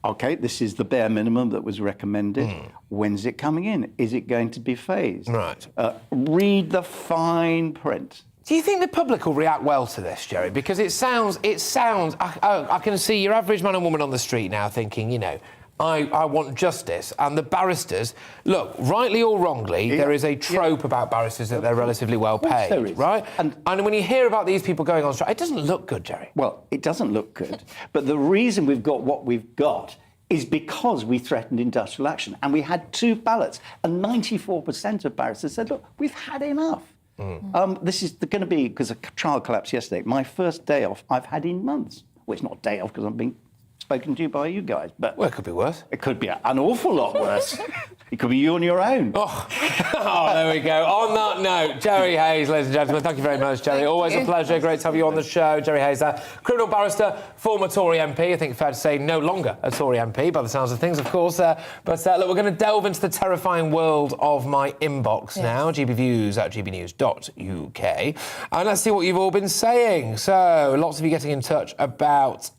OK, this is the bare minimum that was recommended. When's it coming in? Is it going to be phased? Right. Read the fine print. Do you think the public will react well to this, Jerry? Because it sounds. I can see your average man and woman on the street now thinking, you know, I want justice. And the barristers, look, rightly or wrongly, there is a trope about barristers that they're relatively well paid, right? And when you hear about these people going on strike, it doesn't look good, Jerry. Well, it doesn't look good. But the reason we've got what we've got is because we threatened industrial action. And we had 2 ballots. And 94% of barristers said, look, we've had enough. This is going to be, because a trial collapsed yesterday, my first day off I've had in months. Well, it's not a day off because I'm being spoken to by you guys, but... Well, it could be worse. It could be an awful lot worse. It could be you on your own. Oh, there we go. On that note, Jerry Hayes, ladies and gentlemen, thank you very much, Jerry. Always a pleasure. Great to have you on the show. Jerry Hayes, criminal barrister, former Tory MP. I think fair to say no longer a Tory MP, by the sounds of things, of course. But look, we're going to delve into the terrifying world of my inbox now. GBViews at gbnews.uk. And let's see what you've all been saying. So, lots of you getting in touch about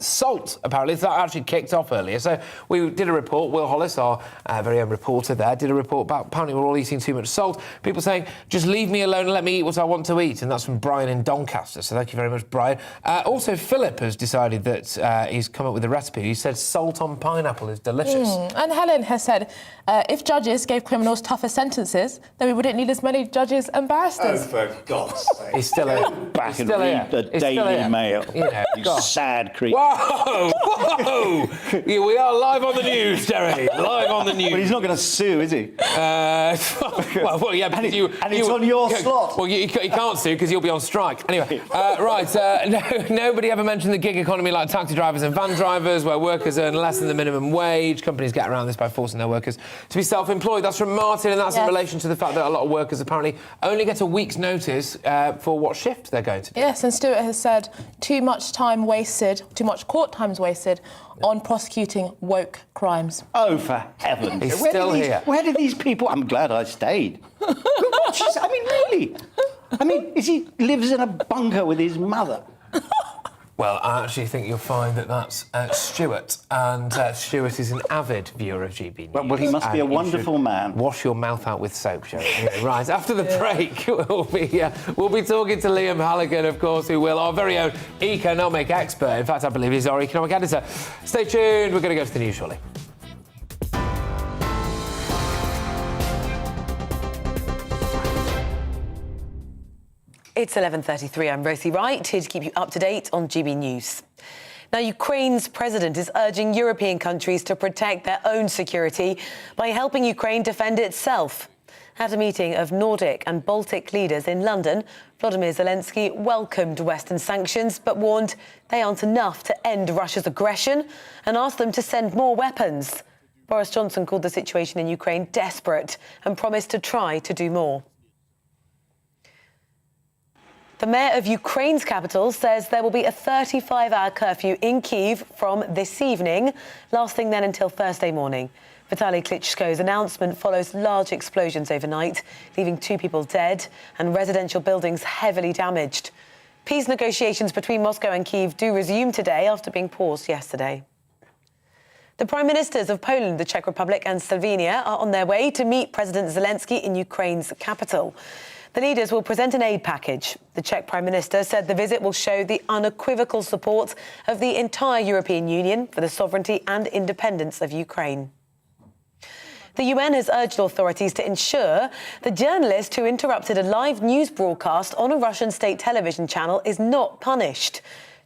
salt, apparently. That actually kicked off earlier. So, we did a report. Will Hollis, our very own reporter there, did a report about apparently we're all eating too much salt. People saying, just leave me alone and let me eat what I want to eat. And that's from Brian in Doncaster. So thank you very much, Brian. Also, Philip has decided that he's come up with a recipe. He said salt on pineapple is delicious. And Helen has said, if judges gave criminals tougher sentences, then we wouldn't need as many judges and barristers. Oh, for God's sake. He's still here. Back and still read the Daily Mail. You know, you sad creep. Whoa! Whoa! Yeah, we are live on the news, Jerry. Live on the news. Well, he's not going to sue, is he? Well, yeah, because it's on your slot. Well, you can't sue because you'll be on strike. Anyway, right. Nobody ever mentioned the gig economy like taxi drivers and van drivers, where workers earn less than the minimum wage. Companies get around this by forcing their workers to be self-employed. That's from Martin, and that's in relation to the fact that a lot of workers apparently only get a week's notice for what shift they're going to do. Yes, and Stuart has said too much court time's wasted on prosecuting woke crimes. Oh, for heaven's sake. He's still here. Where did these people... I'm glad I stayed. I mean, really? I mean, he lives in a bunker with his mother. Well, I actually think you'll find that that's Stuart, and Stuart is an avid viewer of GB News. Well, he must be a wonderful man. Wash your mouth out with soap, Jerry. Anyway, right, after the break, we'll be talking to Liam Halligan, of course, our very own economic expert. In fact, I believe he's our economic editor. Stay tuned, we're going to go to the news shortly. It's 11:33. I'm Rosie Wright, here to keep you up to date on GB News. Now, Ukraine's president is urging European countries to protect their own security by helping Ukraine defend itself. At a meeting of Nordic and Baltic leaders in London, Volodymyr Zelensky welcomed Western sanctions but warned they aren't enough to end Russia's aggression and asked them to send more weapons. Boris Johnson called the situation in Ukraine desperate and promised to try to do more. The mayor of Ukraine's capital says there will be a 35-hour curfew in Kyiv from this evening, lasting then until Thursday morning. Vitaly Klitschko's announcement follows large explosions overnight, leaving 2 people dead and residential buildings heavily damaged. Peace negotiations between Moscow and Kyiv do resume today after being paused yesterday. The Prime Ministers of Poland, the Czech Republic and Slovenia are on their way to meet President Zelensky in Ukraine's capital. The leaders will present an aid package. The Czech Prime Minister said the visit will show the unequivocal support of the entire European Union for the sovereignty and independence of Ukraine. The UN has urged authorities to ensure the journalist who interrupted a live news broadcast on a Russian state television channel is not punished.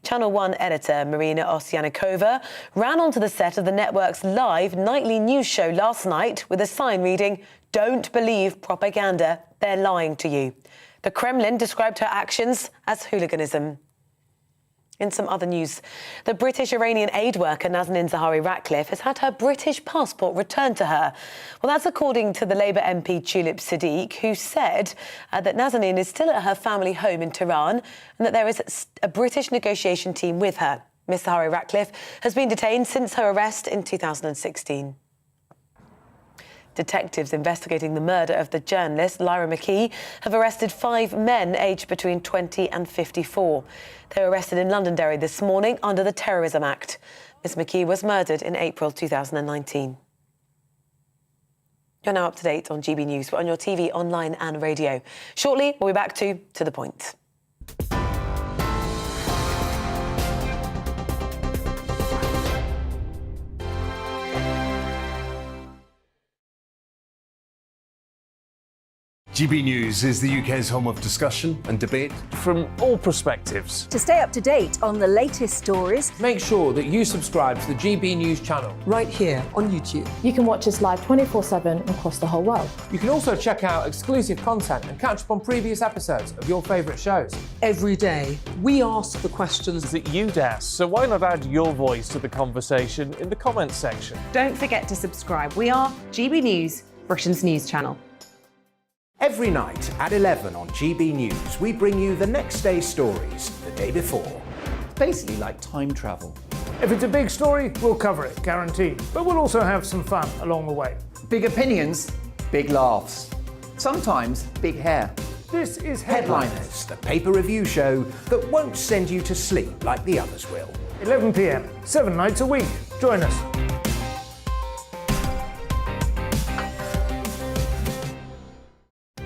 Channel 1 editor Marina Osyanikova ran onto the set of the network's live nightly news show last night with a sign reading, "Don't believe propaganda, they're lying to you." The Kremlin described her actions as hooliganism. In some other news, the British-Iranian aid worker Nazanin Zahawi-Ratcliffe has had her British passport returned to her. Well, that's according to the Labour MP Tulip Siddiq, who said that Nazanin is still at her family home in Tehran and that there is a British negotiation team with her. Ms Zahawi-Ratcliffe has been detained since her arrest in 2016. Detectives investigating the murder of the journalist Lyra McKee have arrested 5 men aged between 20 and 54. They were arrested in Londonderry this morning under the Terrorism Act. Ms McKee was murdered in April 2019. You're now up to date on GB News. We're on your TV, online and radio. Shortly, we'll be back to the point. GB News is the UK's home of discussion and debate from all perspectives. To stay up to date on the latest stories, make sure that you subscribe to the GB News channel. Right here on YouTube. You can watch us live 24/7 across the whole world. You can also check out exclusive content and catch up on previous episodes of your favourite shows. Every day, we ask the questions that you'd ask, so why not add your voice to the conversation in the comments section? Don't forget to subscribe. We are GB News, Britain's news channel. Every night at 11 on GB News, we bring you the next day's stories the day before. It's basically like time travel. If it's a big story, we'll cover it, guaranteed. But we'll also have some fun along the way. Big opinions, big laughs. Sometimes big hair. This is Headliners, the paper review show that won't send you to sleep like the others will. 11 p.m, 7 nights a week. Join us.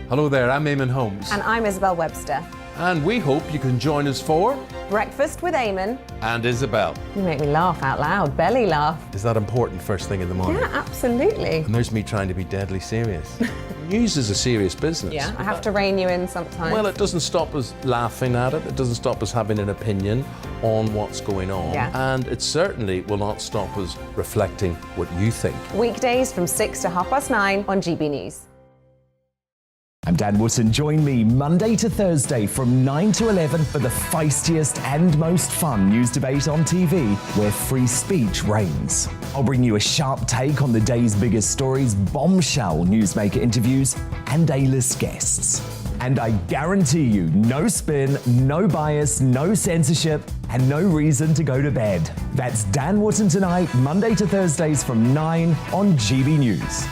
Hello there, I'm Eamon Holmes. And I'm Isabel Webster. And we hope you can join us for Breakfast with Eamon. And Isabel. You make me laugh out loud, belly laugh. Is that important first thing in the morning? Yeah, absolutely. And there's me trying to be deadly serious. News is a serious business. Yeah, I have to rein you in sometimes. Well, it doesn't stop us laughing at it. It doesn't stop us having an opinion on what's going on. Yeah. And it certainly will not stop us reflecting what you think. Weekdays from 6 to 9:30 on GB News. I'm Dan Wootton. Join me Monday to Thursday from 9 to 11 for the feistiest and most fun news debate on TV, where free speech reigns. I'll bring you a sharp take on the day's biggest stories, bombshell newsmaker interviews, and A-list guests. And I guarantee you, no spin, no bias, no censorship, and no reason to go to bed. That's Dan Wootton tonight, Monday to Thursdays from 9 on GB News.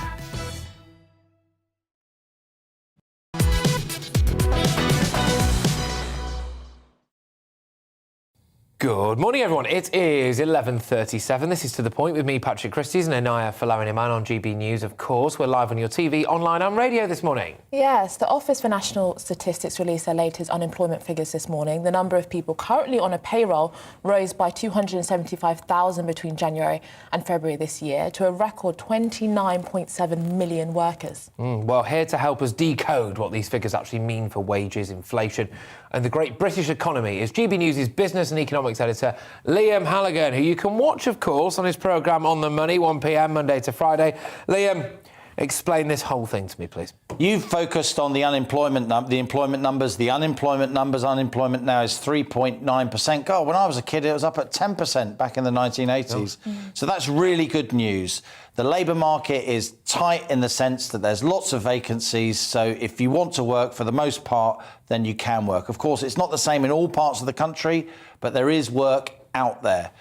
Good morning, everyone. It is 11:37. This is To The Point with me, Patrick Christys, and Anaya Falariman on GB News, of course. We're live on your TV, online and radio this morning. Yes, the Office for National Statistics released their latest unemployment figures this morning. The number of people currently on a payroll rose by 275,000 between January and February this year to a record 29.7 million workers. Well, here to help us decode what these figures actually mean for wages, inflation, and the great British economy is GB News' business and economics editor, Liam Halligan, who you can watch, of course, on his programme On The Money, 1 p.m, Monday to Friday. Liam, explain this whole thing to me, please. You've focused on the unemployment the employment numbers, the unemployment numbers. Unemployment now is 3.9%. God, when I was a kid, it was up at 10% back in the 1980s. Oh. So that's really good news. The labour market is tight in the sense that there's lots of vacancies. So if you want to work, for the most part, then you can work. Of course, it's not the same in all parts of the country, but there is work out there.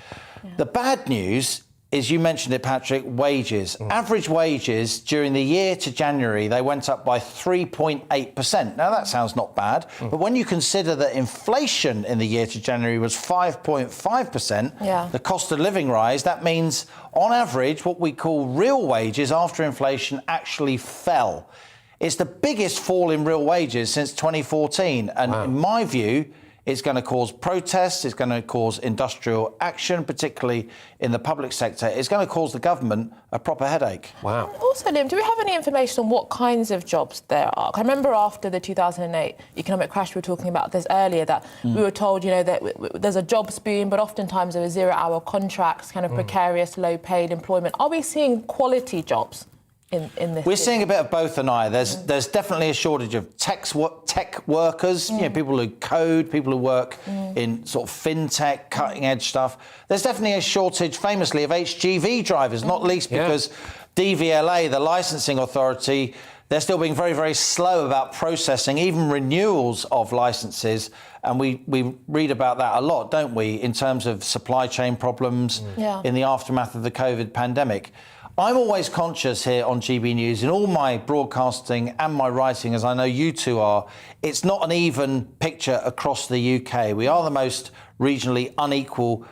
Yeah. The bad news is, you mentioned it, Patrick, wages. Average wages during the year to January, they went up by 3.8%. Now, that sounds not bad, but when you consider that inflation in the year to January was 5.5%, the cost of living rise, that means, on average, what we call real wages after inflation actually fell. It's the biggest fall in real wages since 2014, and in my view, It's going to cause protests. It's going to cause industrial action, particularly in the public sector. It's going to cause the government a proper headache. Wow. Also, Liam, do we have any information on what kinds of jobs there are? I remember after the 2008 economic crash, we were talking about this earlier, that we were told, you know, that there's a jobs boom, but oftentimes there were zero-hour contracts, kind of precarious, low-paid employment. Are we seeing quality jobs in this? We're seeing a bit of both, Anaya. There's definitely a shortage of tech workers, you know, people who code, people who work in sort of fintech, cutting-edge stuff. There's definitely a shortage, famously, of HGV drivers, not least because DVLA, the licensing authority, they're still being very, very slow about processing even renewals of licences. And we read about that a lot, don't we, in terms of supply chain problems in the aftermath of the COVID pandemic. I'm always conscious here on GB News, in all my broadcasting and my writing, as I know you two are, it's not an even picture across the UK. We are the most regionally unequal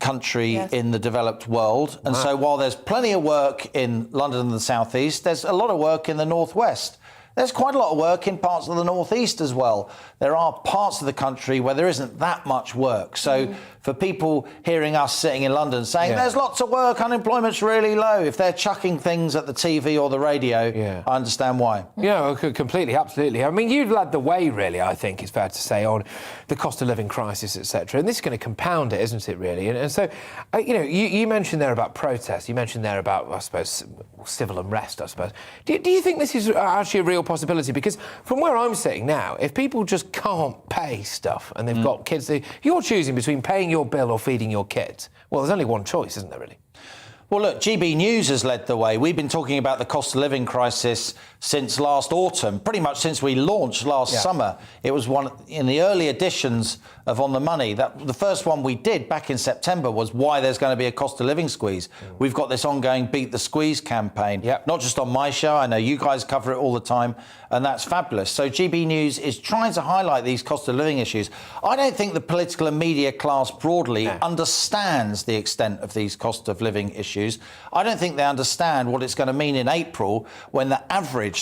country in the developed world. And so while there's plenty of work in London and the South East, there's a lot of work in the North West. There's quite a lot of work in parts of the North East as well. There are parts of the country where there isn't that much work. So for people hearing us sitting in London saying there's lots of work, unemployment's really low, if they're chucking things at the TV or the radio, I understand why. Yeah, completely, absolutely. I mean, you've led the way, really, I think it's fair to say, on the cost of living crisis, etc. And this is going to compound it, isn't it, really? And so, you know, you mentioned there about protests. You mentioned there about, I suppose, civil unrest, I suppose. Do you think this is actually a real possibility? Because from where I'm sitting now, if people just can't pay stuff and they've got kids, you're choosing between paying your bill or feeding your kids. Well, there's only one choice, isn't there, really? Well, look, GB News has led the way. We've been talking about the cost of living crisis since last autumn, pretty much since we launched last summer. It was one in the early editions of On the Money. The first one we did back in September was why there's going to be a cost of living squeeze. We've got this ongoing Beat the Squeeze campaign, not just on my show. I know you guys cover it all the time, and that's fabulous. So GB News is trying to highlight these cost of living issues. I don't think the political and media class broadly understands the extent of these cost of living issues. I don't think they understand what it's going to mean in April when the average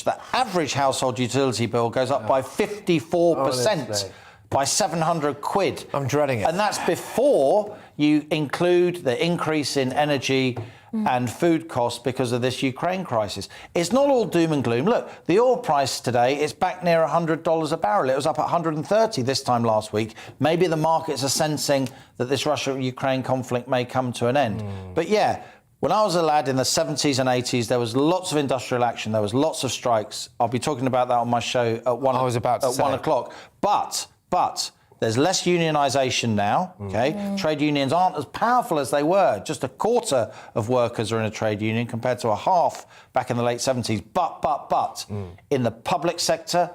household utility bill goes up by 54%, by 700 quid. I'm dreading it. And that's before you include the increase in energy and food costs because of this Ukraine crisis. It's not all doom and gloom. Look, the oil price today is back near $100 a barrel. It was up at 130 this time last week. Maybe the markets are sensing that this Russia-Ukraine conflict may come to an end. But yeah, when I was a lad in the 70s and 80s, there was lots of industrial action. There was lots of strikes. I'll be talking about that on my show at 1 o'clock. But there's less unionisation now, OK? Trade unions aren't as powerful as they were. Just a quarter of workers are in a trade union compared to a half back in the late 70s. But in the public sector,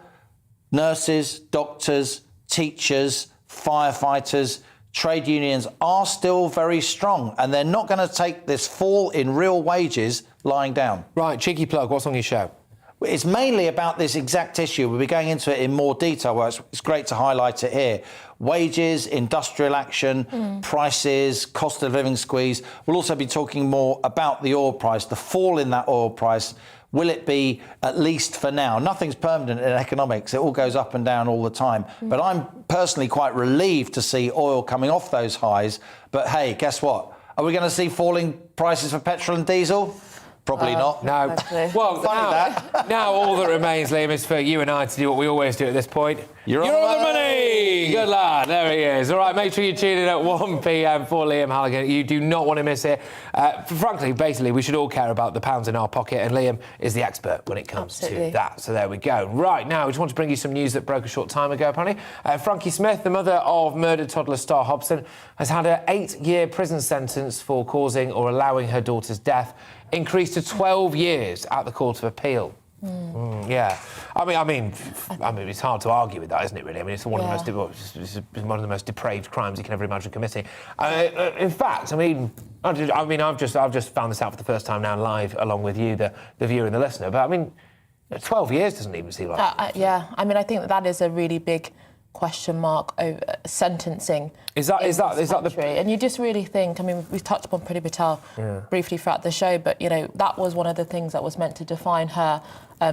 nurses, doctors, teachers, firefighters, trade unions are still very strong, and they're not going to take this fall in real wages lying down. Right, cheeky plug, what's on your show? It's mainly about this exact issue. We'll be going into it in more detail. Well, it's great to highlight it here. Wages, industrial action, prices, cost of living squeeze. We'll also be talking more about the oil price, the fall in that oil price. Will it be, at least for now? Nothing's permanent in economics. It all goes up and down all the time. But I'm personally quite relieved to see oil coming off those highs. But hey, guess what? Are we going to see falling prices for petrol and diesel? Probably not. No. Well, now all that remains, Liam, is for you and I to do what we always do at this point. You're on the money! Good lad, there he is. All right, make sure you tune in at 1 p.m. for Liam Halligan. You do not want to miss it. Frankly, basically, we should all care about the pounds in our pocket, and Liam is the expert when it comes to that. So there we go. Right, now, we just want to bring you some news that broke a short time ago, apparently. Frankie Smith, the mother of murdered toddler Star Hobson, has had an 8-year prison sentence for causing or allowing her daughter's death increased to 12 years at the Court of Appeal. Yeah, I mean, it's hard to argue with that, isn't it? Really, I mean, it's one of the most depraved crimes you can ever imagine committing. In fact, I've just found this out for the first time now, live, along with you, the viewer and the listener. But I mean, 12 years doesn't even seem like. Yeah, I mean, I think that is a really big question mark over sentencing. Is that the... And you just really think, I mean, we've touched upon Priti Patel briefly throughout the show, but, you know, that was one of the things that was meant to define her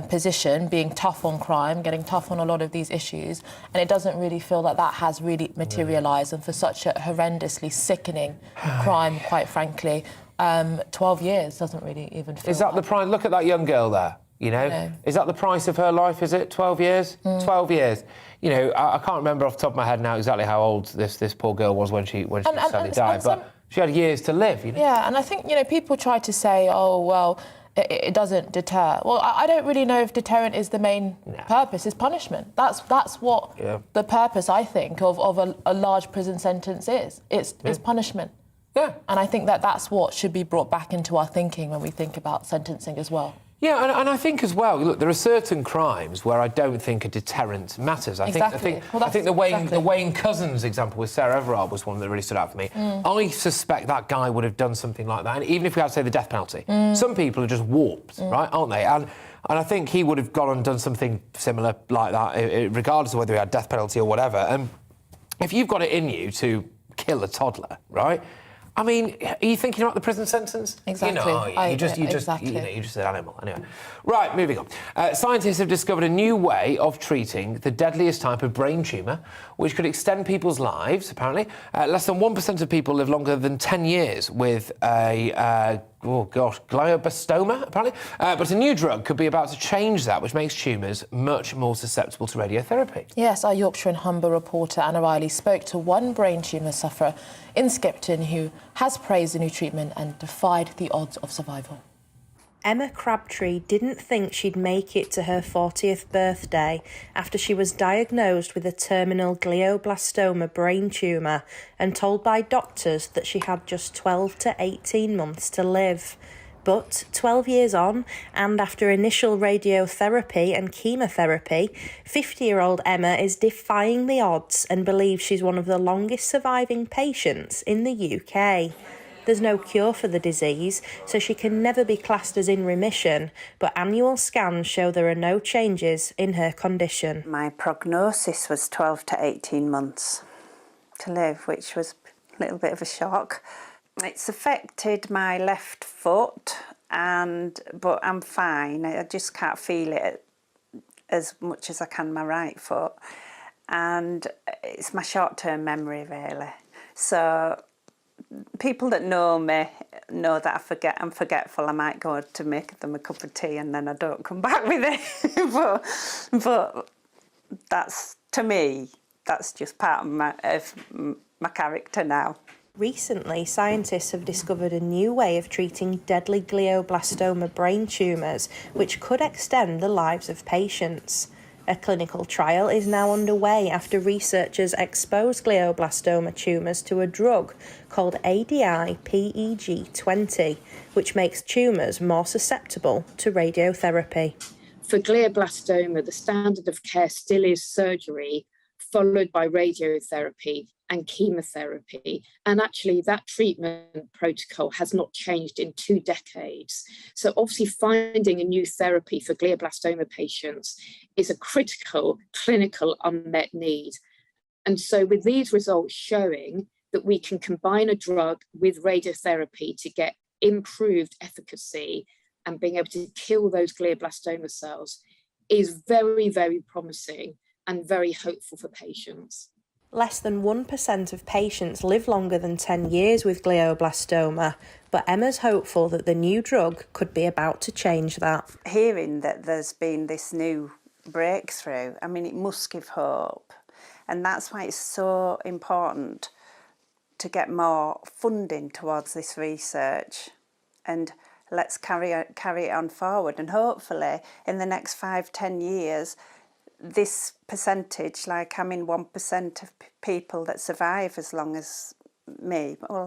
position, being tough on crime, getting tough on a lot of these issues, and it doesn't really feel that that has really materialised, and for such a horrendously sickening crime, quite frankly, 12 years doesn't really even feel... Is that the price? Look at that young girl there. You know, is that the price of her life? Is it 12 years? 12 years. You know, I can't remember off the top of my head now exactly how old this poor girl was when she sadly died, but she had years to live. You know? Yeah, and I think, you know, people try to say, oh well, it doesn't deter. Well, I don't really know if deterrent is the main purpose. It's punishment. That's what the purpose, I think, of a large prison sentence is. It's punishment. Yeah. And I think that's what should be brought back into our thinking when we think about sentencing as well. Yeah, and I think as well, look, there are certain crimes where I don't think a deterrent matters. I think the Wayne Couzens example with Sarah Everard was one that really stood out for me. I suspect that guy would have done something like that, and even if we had to say the death penalty, some people are just warped, right, aren't they? And I think he would have gone and done something similar like that, regardless of whether he had death penalty or whatever. And if you've got it in you to kill a toddler, right? I mean, are you thinking about the prison sentence? Exactly. You just an animal. Anyway, right, moving on. Scientists have discovered a new way of treating the deadliest type of brain tumour, which could extend people's lives, apparently. Less than 1% of people live longer than 10 years with a... glioblastoma, apparently. But a new drug could be about to change that, which makes tumours much more susceptible to radiotherapy. Yes, our Yorkshire and Humber reporter Anna Riley spoke to one brain tumour sufferer in Skipton who has praised the new treatment and defied the odds of survival. Emma Crabtree didn't think she'd make it to her 40th birthday after she was diagnosed with a terminal glioblastoma brain tumour and told by doctors that she had just 12 to 18 months to live. But 12 years on, and after initial radiotherapy and chemotherapy, 50-year-old Emma is defying the odds and believes she's one of the longest surviving patients in the UK. There's no cure for the disease, so she can never be classed as in remission, but annual scans show there are no changes in her condition. My prognosis was 12 to 18 months to live, which was a little bit of a shock. It's affected my left foot, but I'm fine. I just can't feel it as much as I can my right foot. And it's my short-term memory, really. So people that know me know that I'm forgetful. I might go to make them a cup of tea and then I don't come back with it. but that's, to me, that's just part of my character now. Recently, scientists have discovered a new way of treating deadly glioblastoma brain tumours, which could extend the lives of patients. A clinical trial is now underway after researchers exposed glioblastoma tumours to a drug called ADI-PEG20, which makes tumours more susceptible to radiotherapy. For glioblastoma, the standard of care still is surgery, followed by radiotherapy and chemotherapy. And actually that treatment protocol has not changed in 2 decades. So obviously finding a new therapy for glioblastoma patients is a critical clinical unmet need. And so with these results showing that we can combine a drug with radiotherapy to get improved efficacy and being able to kill those glioblastoma cells is very, very promising and very hopeful for patients. Less than 1% of patients live longer than 10 years with glioblastoma, but Emma's hopeful that the new drug could be about to change that. Hearing that there's been this new breakthrough, I mean, it must give hope. And that's why it's so important to get more funding towards this research. And let's carry it on forward. And hopefully, in the next 5-10 years, this percentage, like I'm in 1% of people that survive as long as me, well,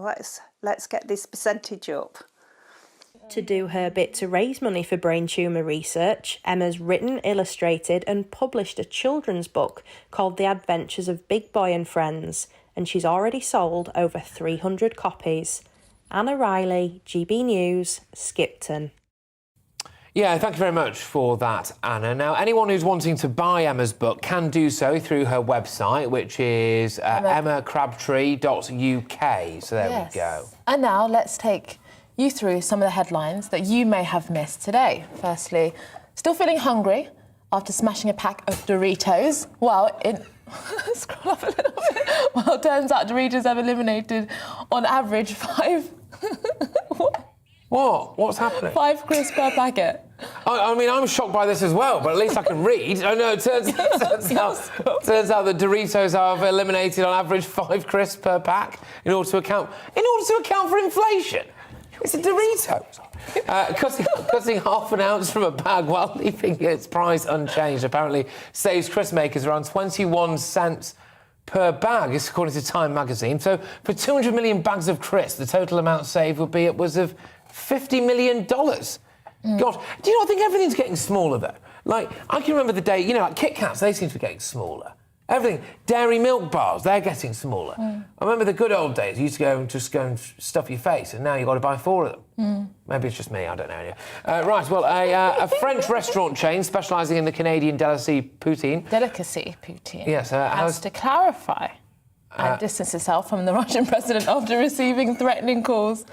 let's get this percentage up. To do her bit to raise money for brain tumour research, Emma's written, illustrated and published a children's book called The Adventures of Big Boy and Friends, and she's already sold over 300 copies. Anna Riley, GB News, Skipton. Yeah, thank you very much for that, Anna. Now, anyone who's wanting to buy Emma's book can do so through her website, which is emmacrabtree.uk. So there we go. And now let's take you through some of the headlines that you may have missed today. Firstly, still feeling hungry after smashing a pack of Doritos? Well, scroll up a little bit. Well, it turns out Doritos have eliminated, on average, 5... What? What's happening? 5 crisps per packet. I mean, I'm shocked by this as well, but at least I can read. Oh, no, it turns out that Doritos have eliminated, on average, 5 crisps per pack in order to account for inflation. It's a Doritos. Cutting half an ounce from a bag while leaving its price unchanged apparently saves crisp makers around 21 cents per bag, is according to Time magazine. So for 200 million bags of crisps, the total amount saved would be upwards of $50 million. God, do you not think everything's getting smaller, though? Like, I can remember the day, like Kit Kats, they seem to be getting smaller. Everything. Dairy milk bars, they're getting smaller. I remember the good old days. You used to go and stuff your face, and now you've got to buy 4 of them. Maybe it's just me, I don't know. Right, well, a French restaurant chain specialising in the Canadian delicacy poutine. Yes. Has to clarify and distance itself from the Russian president after receiving threatening calls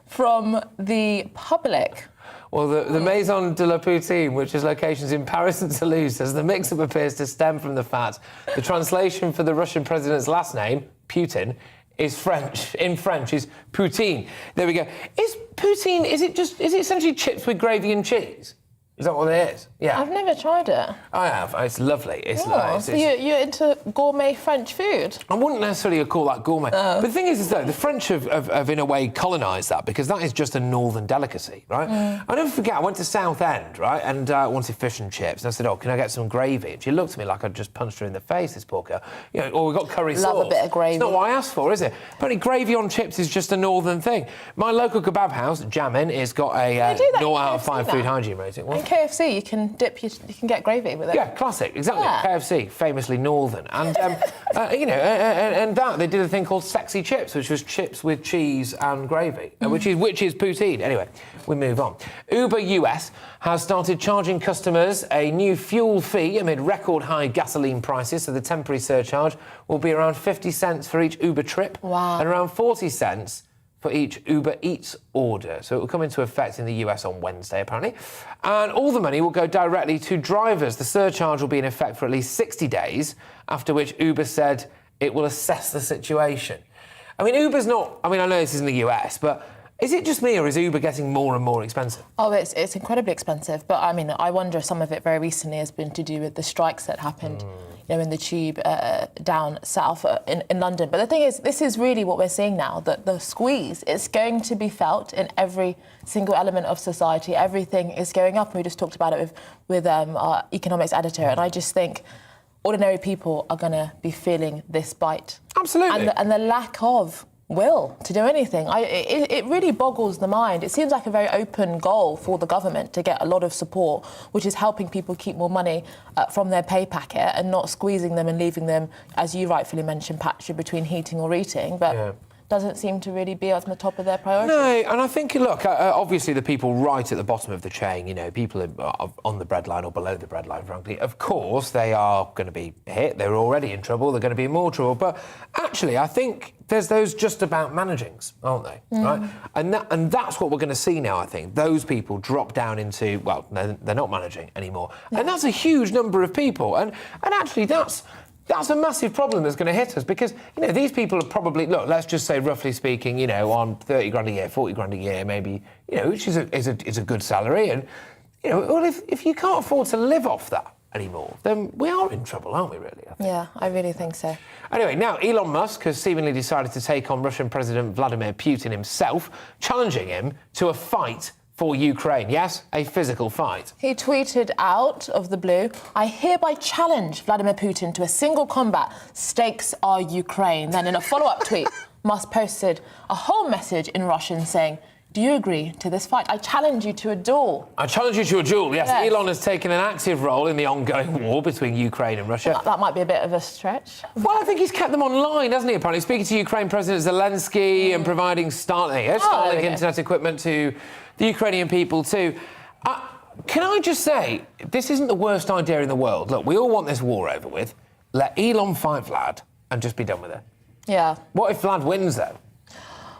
from the public. Well, the Maison de la Poutine, which has locations in Paris and Toulouse, says the mix-up appears to stem from the fact the translation for the Russian president's last name, Putin, is French. In French, is poutine. There we go. Is poutine? Is it essentially chips with gravy and cheese? Is that what it is? Yeah. I've never tried it. I have. It's lovely. So you're into gourmet French food? I wouldn't necessarily call that gourmet. But the thing is, though, the French have in a way, colonised that, because that is just a northern delicacy, right? I never forget, I went to Southend, right, and wanted fish and chips. And I said, can I get some gravy? And she looked at me like I'd just punched her in the face, this poor girl. We've got curry sauce. Love a bit of gravy. It's not what I asked for, is it? Apparently gravy on chips is just a northern thing. My local kebab house, Jammin, has got a 0 out of 5 food hygiene rating. In KFC, you can get gravy with it. Yeah, classic, exactly. Yeah. KFC, famously northern, and and that they did a thing called sexy chips, which was chips with cheese and gravy, which is poutine. Anyway, we move on. Uber US has started charging customers a new fuel fee amid record high gasoline prices. So the temporary surcharge will be around 50 cents for each Uber trip, and around 40 cents for each Uber Eats order. So it will come into effect in the US on Wednesday, apparently. And all the money will go directly to drivers. The surcharge will be in effect for at least 60 days, after which Uber said it will assess the situation. I mean, Uber's not... I mean, I know this is in the US, but is it just me, or is Uber getting more and more expensive? Oh, it's incredibly expensive. But, I mean, I wonder if some of it very recently has been to do with the strikes that happened in the tube down south in London. But the thing is, this is really what we're seeing now, that the squeeze is going to be felt in every single element of society. Everything is going up. And we just talked about it with our economics editor. And I just think ordinary people are going to be feeling this bite. Absolutely. And the lack of will to do anything. It really boggles the mind. It seems like a very open goal for the government to get a lot of support, which is helping people keep more money from their pay packet and not squeezing them and leaving them, as you rightfully mentioned, Patrick, between heating or eating. But doesn't seem to really be on the top of their priorities. No, and I think, look, obviously the people right at the bottom of the chain, people are on the breadline or below the breadline, frankly, of course they are going to be hit. They're already in trouble. They're going to be in more trouble. But actually, I think there's those just about managings, aren't they? Right? And that's what we're going to see now, I think. Those people drop down into, well, they're not managing anymore. Yeah. And that's a huge number of people. And actually, that's a massive problem that's going to hit us, because, these people are probably, look, let's just say, roughly speaking, on 30 grand a year, 40 grand a year, maybe, which is a good salary. And, well, if you can't afford to live off that anymore, then we are in trouble, aren't we, really? Yeah, I really think so. Anyway, now Elon Musk has seemingly decided to take on Russian President Vladimir Putin himself, challenging him to a fight for Ukraine. Yes, a physical fight. He tweeted out of the blue, "I hereby challenge Vladimir Putin to a single combat. Stakes are Ukraine." Then in a follow-up tweet, Musk posted a whole message in Russian saying, "Do you agree to this fight? I challenge you to a duel." I challenge you to a duel, yes. Elon has taken an active role in the ongoing war between Ukraine and Russia. Well, that might be a bit of a stretch. Well, I think he's kept them online, hasn't he, apparently? Speaking to Ukraine President Zelensky and providing Starlink internet equipment to the Ukrainian people too. Can I just say, this isn't the worst idea in the world. Look, we all want this war over with. Let Elon fight Vlad and just be done with it. Yeah. What if Vlad wins, though?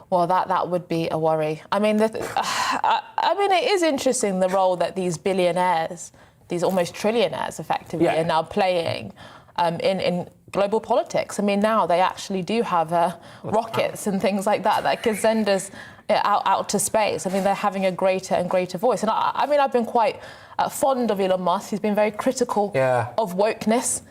Well, that would be a worry. I mean, I mean, it is interesting the role that these billionaires, these almost trillionaires, effectively, are now playing in global politics. I mean, now they actually do have rockets and things like that can send us out to space. I mean, they're having a greater and greater voice. And I mean, I've been quite fond of Elon Musk. He's been very critical of wokeness.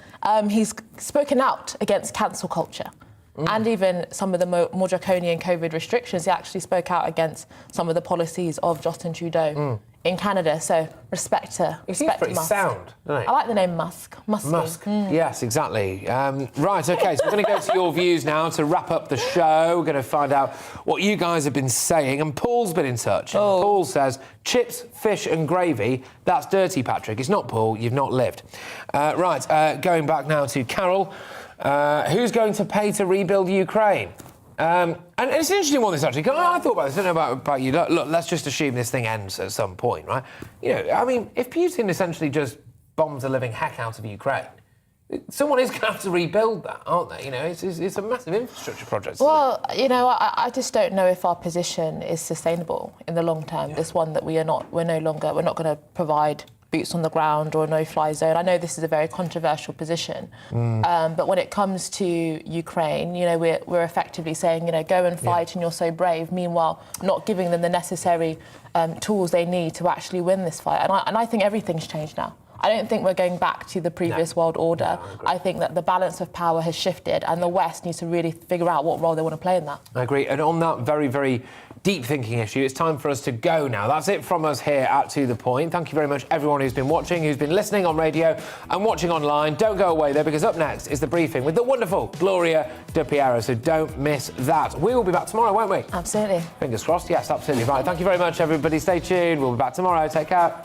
He's spoken out against cancel culture. And even some of the more draconian COVID restrictions. He actually spoke out against some of the policies of Justin Trudeau in Canada. So respect to He seems pretty Musk. sound, doesn't he? I like the name Musk. Musk. Yes, exactly. Right, OK, so we're going to go to your views now to wrap up the show. We're going to find out what you guys have been saying. And Paul's been in touch. And Paul says, chips, fish and gravy, that's dirty, Patrick. It's not, Paul. You've not lived. Going back now to Carol. Who's going to pay to rebuild Ukraine? And it's an interesting one, this, actually. I thought about this. I don't know about you. Look, let's just assume this thing ends at some point, right? You know, I mean, if Putin essentially just bombs the living heck out of Ukraine, someone is going to have to rebuild that, aren't they? You know, it's a massive infrastructure project. Well, you know, I just don't know if our position is sustainable in the long term. This one that we're not going to provide boots on the ground or a no-fly zone. I know this is a very controversial position, but when it comes to Ukraine, you know, we're effectively saying, you know, go and fight and you're so brave. Meanwhile, not giving them the necessary tools they need to actually win this fight. And I think everything's changed now. I don't think we're going back to the previous world order. I think that the balance of power has shifted and the West needs to really figure out what role they want to play in that. I agree. And on that very, very deep thinking issue, it's time for us to go now. That's it from us here at To The Point. Thank you very much, everyone who's been watching, who's been listening on radio and watching online. Don't go away, though, because up next is the briefing with the wonderful Gloria De Piero, so don't miss that. We will be back tomorrow, won't we? Absolutely. Fingers crossed. Yes, absolutely. Right. Thank you very much, everybody. Stay tuned. We'll be back tomorrow. Take care.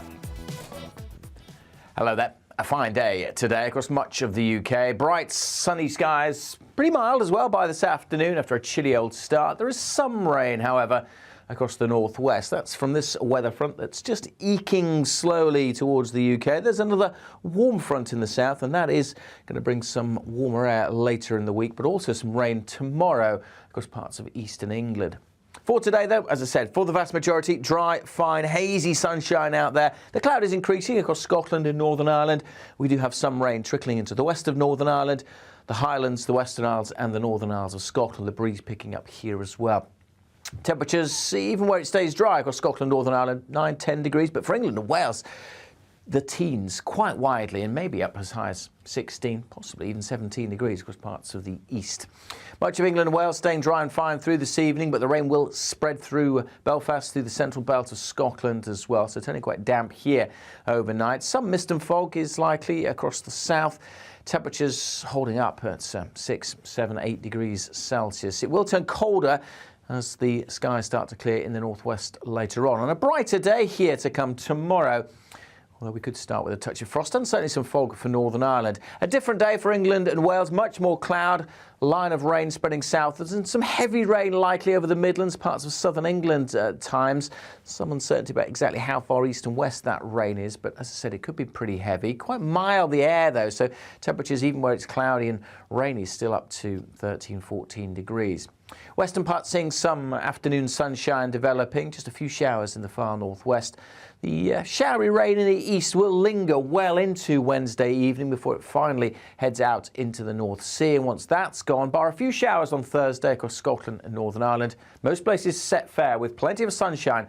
Hello there. A fine day today across much of the UK. Bright, sunny skies, pretty mild as well by this afternoon after a chilly old start. There is some rain, however, across the northwest. That's from this weather front that's just eking slowly towards the UK. There's another warm front in the south, and that is going to bring some warmer air later in the week, but also some rain tomorrow across parts of eastern England. For today, though, as I said, for the vast majority, dry, fine, hazy sunshine out there. The cloud is increasing across Scotland and Northern Ireland. We do have some rain trickling into the west of Northern Ireland, the Highlands, the Western Isles and the Northern Isles of Scotland. The breeze picking up here as well. Temperatures, even where it stays dry across Scotland, Northern Ireland, 9-10 degrees. But for England and Wales, the teens quite widely and maybe up as high as 16, possibly even 17 degrees across parts of the east. Much of England and Wales staying dry and fine through this evening, but the rain will spread through Belfast, through the central belt of Scotland as well, so turning quite damp here overnight. Some mist and fog is likely across the south. Temperatures holding up at 6, 7, 8 degrees Celsius. It will turn colder as the skies start to clear in the northwest later on. On a brighter day here to come tomorrow, although we could start with a touch of frost and certainly some fog for Northern Ireland. A different day for England and Wales, much more cloud, line of rain spreading southwards and some heavy rain likely over the Midlands, parts of southern England at times. Some uncertainty about exactly how far east and west that rain is, but as I said, it could be pretty heavy. Quite mild the air though, so temperatures even where it's cloudy and rainy still up to 13, 14 degrees. Western parts seeing some afternoon sunshine developing, just a few showers in the far northwest. The showery rain in the east will linger well into Wednesday evening before it finally heads out into the North Sea. And once that's gone, bar a few showers on Thursday across Scotland and Northern Ireland. Most places set fair with plenty of sunshine